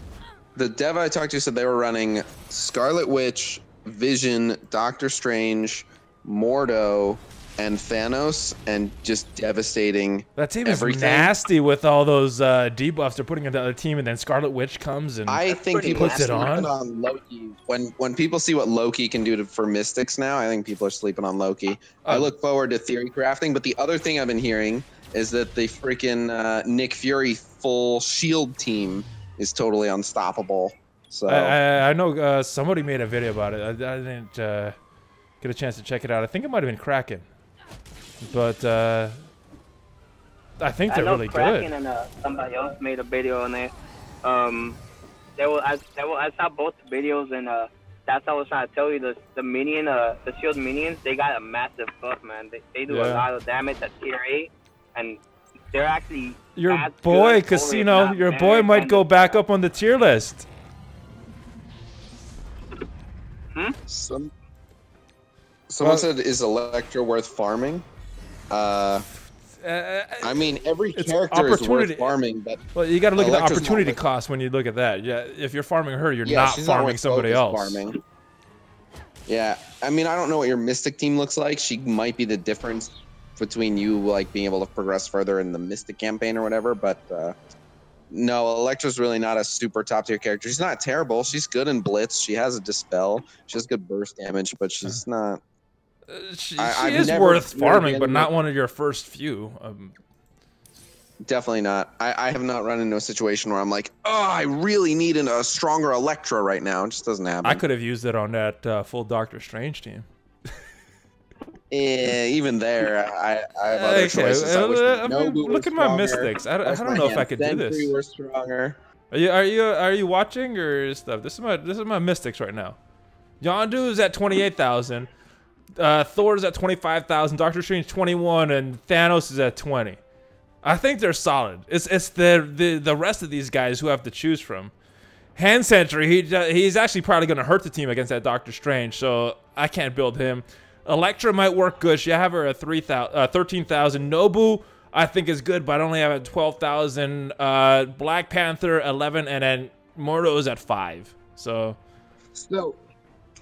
The dev I talked to said they were running Scarlet Witch, Vision, Doctor Strange, Mordo, and Thanos, and just devastating. That team everything. Is nasty with all those debuffs they're putting into the other team, and then Scarlet Witch comes and I think people puts it on Loki. When people see what Loki can do for Mystics now, I think people are sleeping on Loki. I look forward to theory crafting, but the other thing I've been hearing is that the freaking Nick Fury full shield team is totally unstoppable. So I know somebody made a video about it. I didn't get a chance to check it out. I think it might have been Kraken. But I think they're really Kraken good. And somebody else made a video on it. I saw both videos, and that's what I was trying to tell you. The minion, the shield minions, they got a massive buff, man. They do a lot of damage at tier 8, and they're actually your boy Khasino. Your boy might go back up on the tier list. Someone said, "Is Electra worth farming?" I mean, every character is worth farming, but you got to look at the opportunity cost when you look at that. Yeah, if you're farming her, you're not farming somebody else. Farming. Yeah, I mean, I don't know what your Mystic team looks like. She might be the difference between you like being able to progress further in the Mystic campaign or whatever. But no, Electra's really not a super top tier character. She's not terrible. She's good in Blitz. She has a Dispel. She has good burst damage, but she's not. She is worth farming, but not one of your first few. Definitely not. I have not run into a situation where I'm like, oh, I really need a stronger Electra right now. It just doesn't happen. I could have used it on that full Doctor Strange team. Yeah, even there, I have other choices. Look at my Mystics. I don't know if I could do this. We're stronger. Are you watching or stuff? This is my Mystics right now. Yondu is at 28,000. Thor's at 25,000, Doctor Strange 21, and Thanos is at 20. I think they're solid. It's the rest of these guys who have to choose from. Hand Sentry, he's actually probably going to hurt the team against that Doctor Strange, so I can't build him. Electra might work good. She have her at 13,000. Nobu, I think is good, but I only have it at 12,000. Black Panther 11, and then Mordo is at 5. So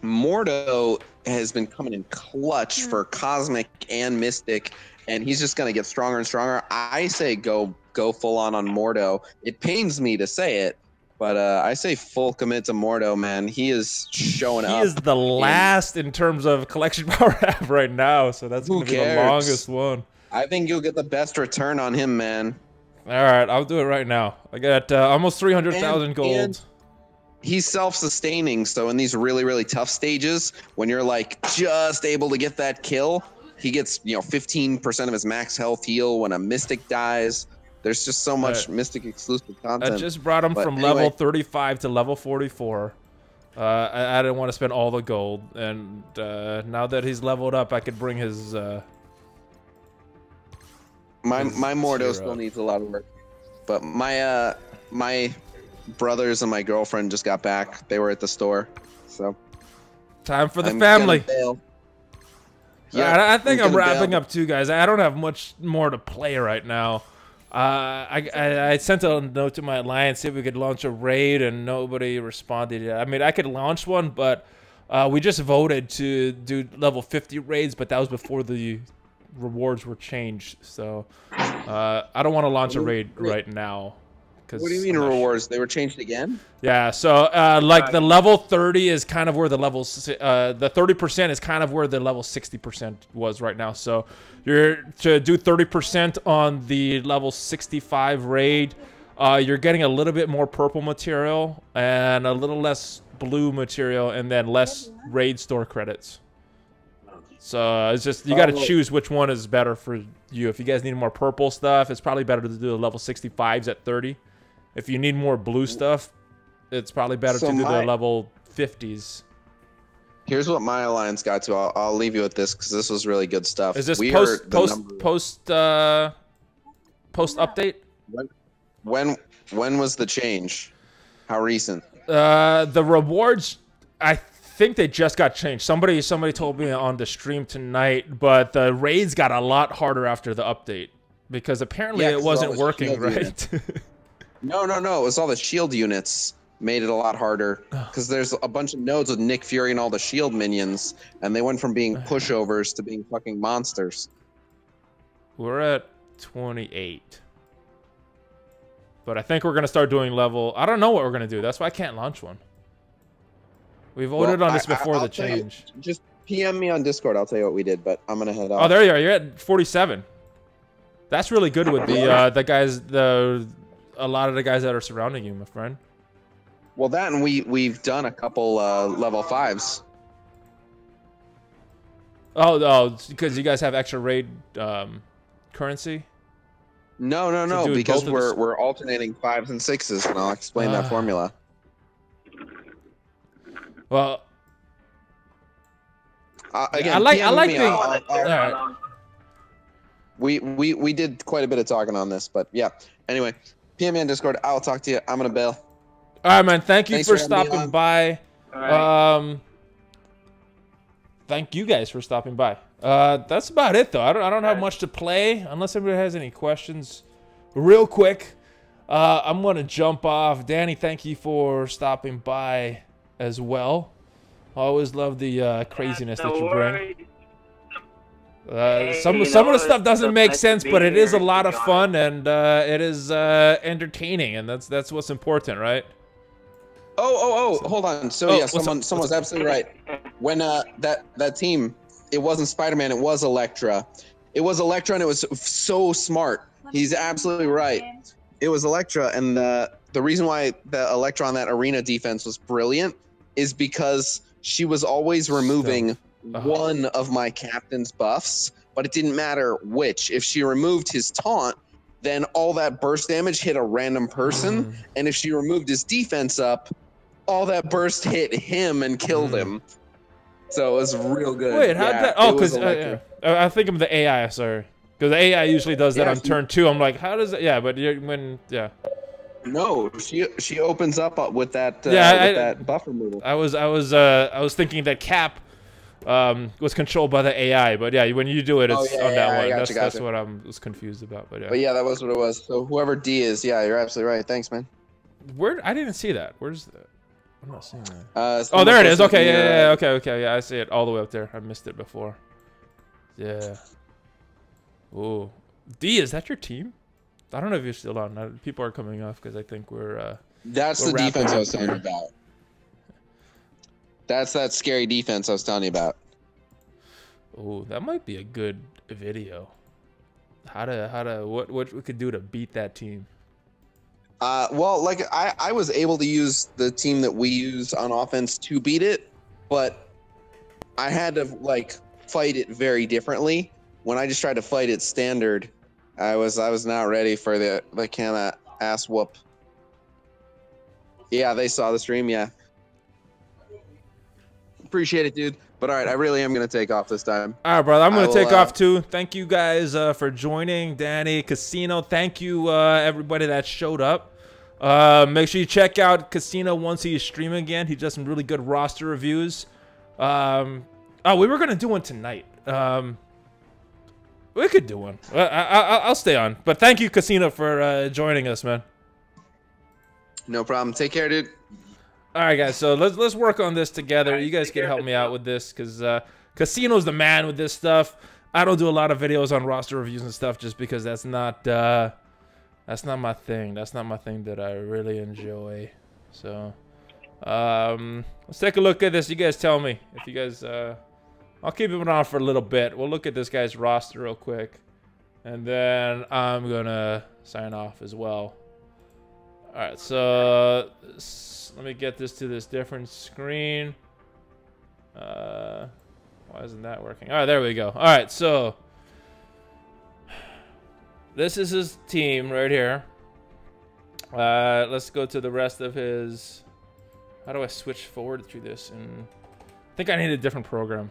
Mordo has been coming in clutch for Cosmic and Mystic, and he's just going to get stronger and stronger. I say go full on Mordo. It pains me to say it, but I say full commit to Mordo, man. He is showing up. He is the last in terms of collection power app right now, so that's going to be the longest one. I think you'll get the best return on him, man. All right, I'll do it right now. I got almost 300,000 gold. He's self-sustaining, so in these really, really tough stages, when you're like just able to get that kill, he gets 15% of his max health heal when a Mystic dies. There's just so much Mystic exclusive content. I just brought him from level 35 to level 44. I didn't want to spend all the gold, and now that he's leveled up, I could bring his. My Mordo still needs a lot of work, but my brothers and my girlfriend just got back. They were at the store, so Time for the I'm family. gonna bail. Yeah, I think I'm gonna wrapping bail. up too, guys. I don't have much more to play right now. I sent a note to my alliance, see if we could launch a raid, and nobody responded yet. I mean, I could launch one, but we just voted to do level 50 raids, but that was before the rewards were changed. So I don't want to launch a raid right now. What do you mean rewards? They were changed again? Yeah, so like the level 30 is kind of where the levels, the 30% is kind of where the level 60% was right now. So you're to do 30% on the level 65 raid. You're getting a little bit more purple material and a little less blue material, and then less raid store credits. So it's just you got to choose which one is better for you. If you guys need more purple stuff, it's probably better to do the level 65s at 30. If you need more blue stuff, it's probably better to do the level 50s. Here's what my alliance got to. I'll leave you with this because this was really good stuff. Is this post update? When was the change? How recent? The rewards, I think they just got changed. Somebody told me on the stream tonight, but the raids got a lot harder after the update because apparently it wasn't working right. No. It was all the shield units made it a lot harder because there's a bunch of nodes with Nick Fury and all the shield minions, and they went from being pushovers to being fucking monsters. We're at 28. But I think we're going to start doing level... I don't know what we're going to do. That's why I can't launch one. We voted on this before the change. Just PM me on Discord. I'll tell you what we did, but I'm going to head off. Oh, there you are. You're at 47. That's really good with the guys... A lot of the guys that are surrounding you, my friend. Well, that and we've done a couple level 5s. Oh, because you guys have extra raid currency? No, because we're alternating 5s and 6s, and I'll explain that formula. Well, again, I like the. We did quite a bit of talking on this, but yeah. Anyway, PM me on Discord. I'll talk to you. I'm gonna bail. All right, man. Thanks for stopping by. Right. Thank you guys for stopping by. That's about it, though. I don't have much to play unless anybody has any questions. Real quick, I'm gonna jump off. Danny, thank you for stopping by as well. I always love the craziness that you bring. Some of the stuff doesn't make sense, but it is a lot of fun and it is entertaining, and that's what's important, right? Oh, hold on. So yeah, someone's absolutely right. When that team, it wasn't Spider-Man, it was Elektra. It was Elektra, and it was so smart. He's absolutely right. It was Elektra, and the reason why the Elektra on that arena defense was brilliant is because she was always removing one of my captain's buffs, but it didn't matter which. If she removed his taunt, then all that burst damage hit a random person, and if she removed his defense up, all that burst hit him and killed him. So it was real good. Wait, how'd that? Oh, because I think of the AI. Sorry, because the AI usually does that on turn 2. I'm like, how does it? Yeah, but No, she opens up with that that buff removal. I was thinking that Cap was controlled by the AI, but yeah, when you do it, it's on that one. That's what I was confused about. But yeah, that was what it was. So whoever D is, yeah, you're absolutely right. Thanks, man. Where I didn't see that. Where's that? I'm not seeing that. Oh, there it is. Okay, yeah, okay, yeah, I see it all the way up there. I missed it before. Yeah. Ooh, D, is that your team? I don't know if you're still on. People are coming off because I think we're. That's the defense I was telling you about. That's that scary defense I was telling you about. Oh, that might be a good video. What we could do to beat that team. Well, like I was able to use the team that we use on offense to beat it, but I had to like fight it very differently. When I just tried to fight it standard, I was not ready for the kind of ass whoop. Yeah, they saw the stream. Yeah, appreciate it, dude. But all right, I really am gonna take off this time. All right, brother. I'm gonna take off too. Thank you guys for joining. Danny, Khasino. Thank you everybody that showed up. Make sure you check out Khasino once he's streaming again. He does some really good roster reviews. Oh, we were gonna do one tonight. We could do one. I'll stay on. But thank you, Khasino, for joining us, man. No problem. Take care, dude. All right, guys. So let's work on this together. You guys can help me out with this because Khasino's the man with this stuff. I don't do a lot of videos on roster reviews and stuff just because that's not my thing. That's not my thing that I really enjoy. So let's take a look at this. You guys tell me if you guys. I'll keep it on for a little bit. We'll look at this guy's roster real quick, and then I'm gonna sign off as well. All right. So let me get this to this different screen. Why isn't that working? All right, there we go. All right, so this is his team right here. Let's go to the rest of his. How do I switch forward through this? And I think I need a different program.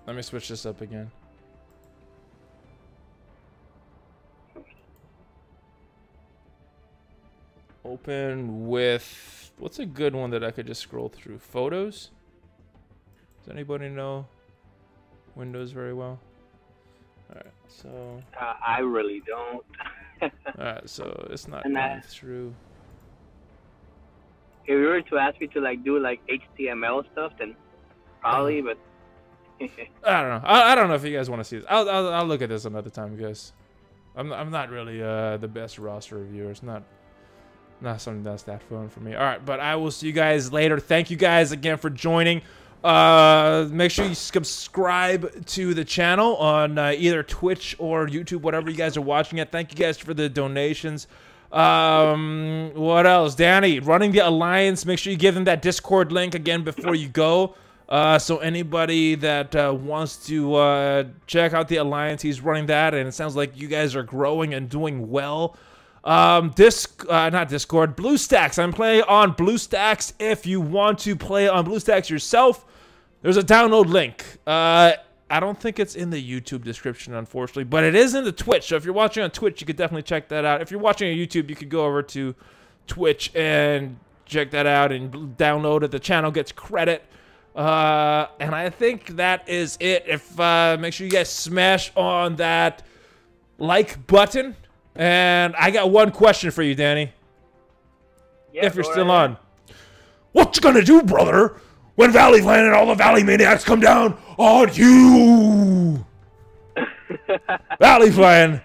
Let me switch this up again. Open with, what's a good one that I could just scroll through? Photos? Does anybody know Windows very well? Alright, so... I really don't. Alright, so it's not going through. If you were to ask me to like do like HTML stuff, then probably, but... I don't know. I don't know if you guys want to see this. I'll look at this another time, guys. I'm not really the best roster reviewer. It's not something that's that fun for me. All right, but I will see you guys later. Thank you guys again for joining. Make sure you subscribe to the channel on either Twitch or YouTube, whatever you guys are watching it. Thank you guys for the donations. What else? Danny, running the Alliance. Make sure you give them that Discord link again before you go. So anybody that wants to check out the Alliance, he's running that, and it sounds like you guys are growing and doing well. Not Discord, BlueStacks. I'm playing on BlueStacks. If you want to play on BlueStacks yourself, there's a download link. I don't think it's in the YouTube description, unfortunately, but it is in the Twitch. So if you're watching on Twitch, you could definitely check that out. If you're watching on YouTube, you could go over to Twitch and check that out and download it. The channel gets credit. And I think that is it. If make sure you guys smash on that like button. And I got one question for you, Danny. Yeah, if you're still on. What you gonna do, brother, when ValleyFlyin and all the Valley Maniacs come down on you? ValleyFlyin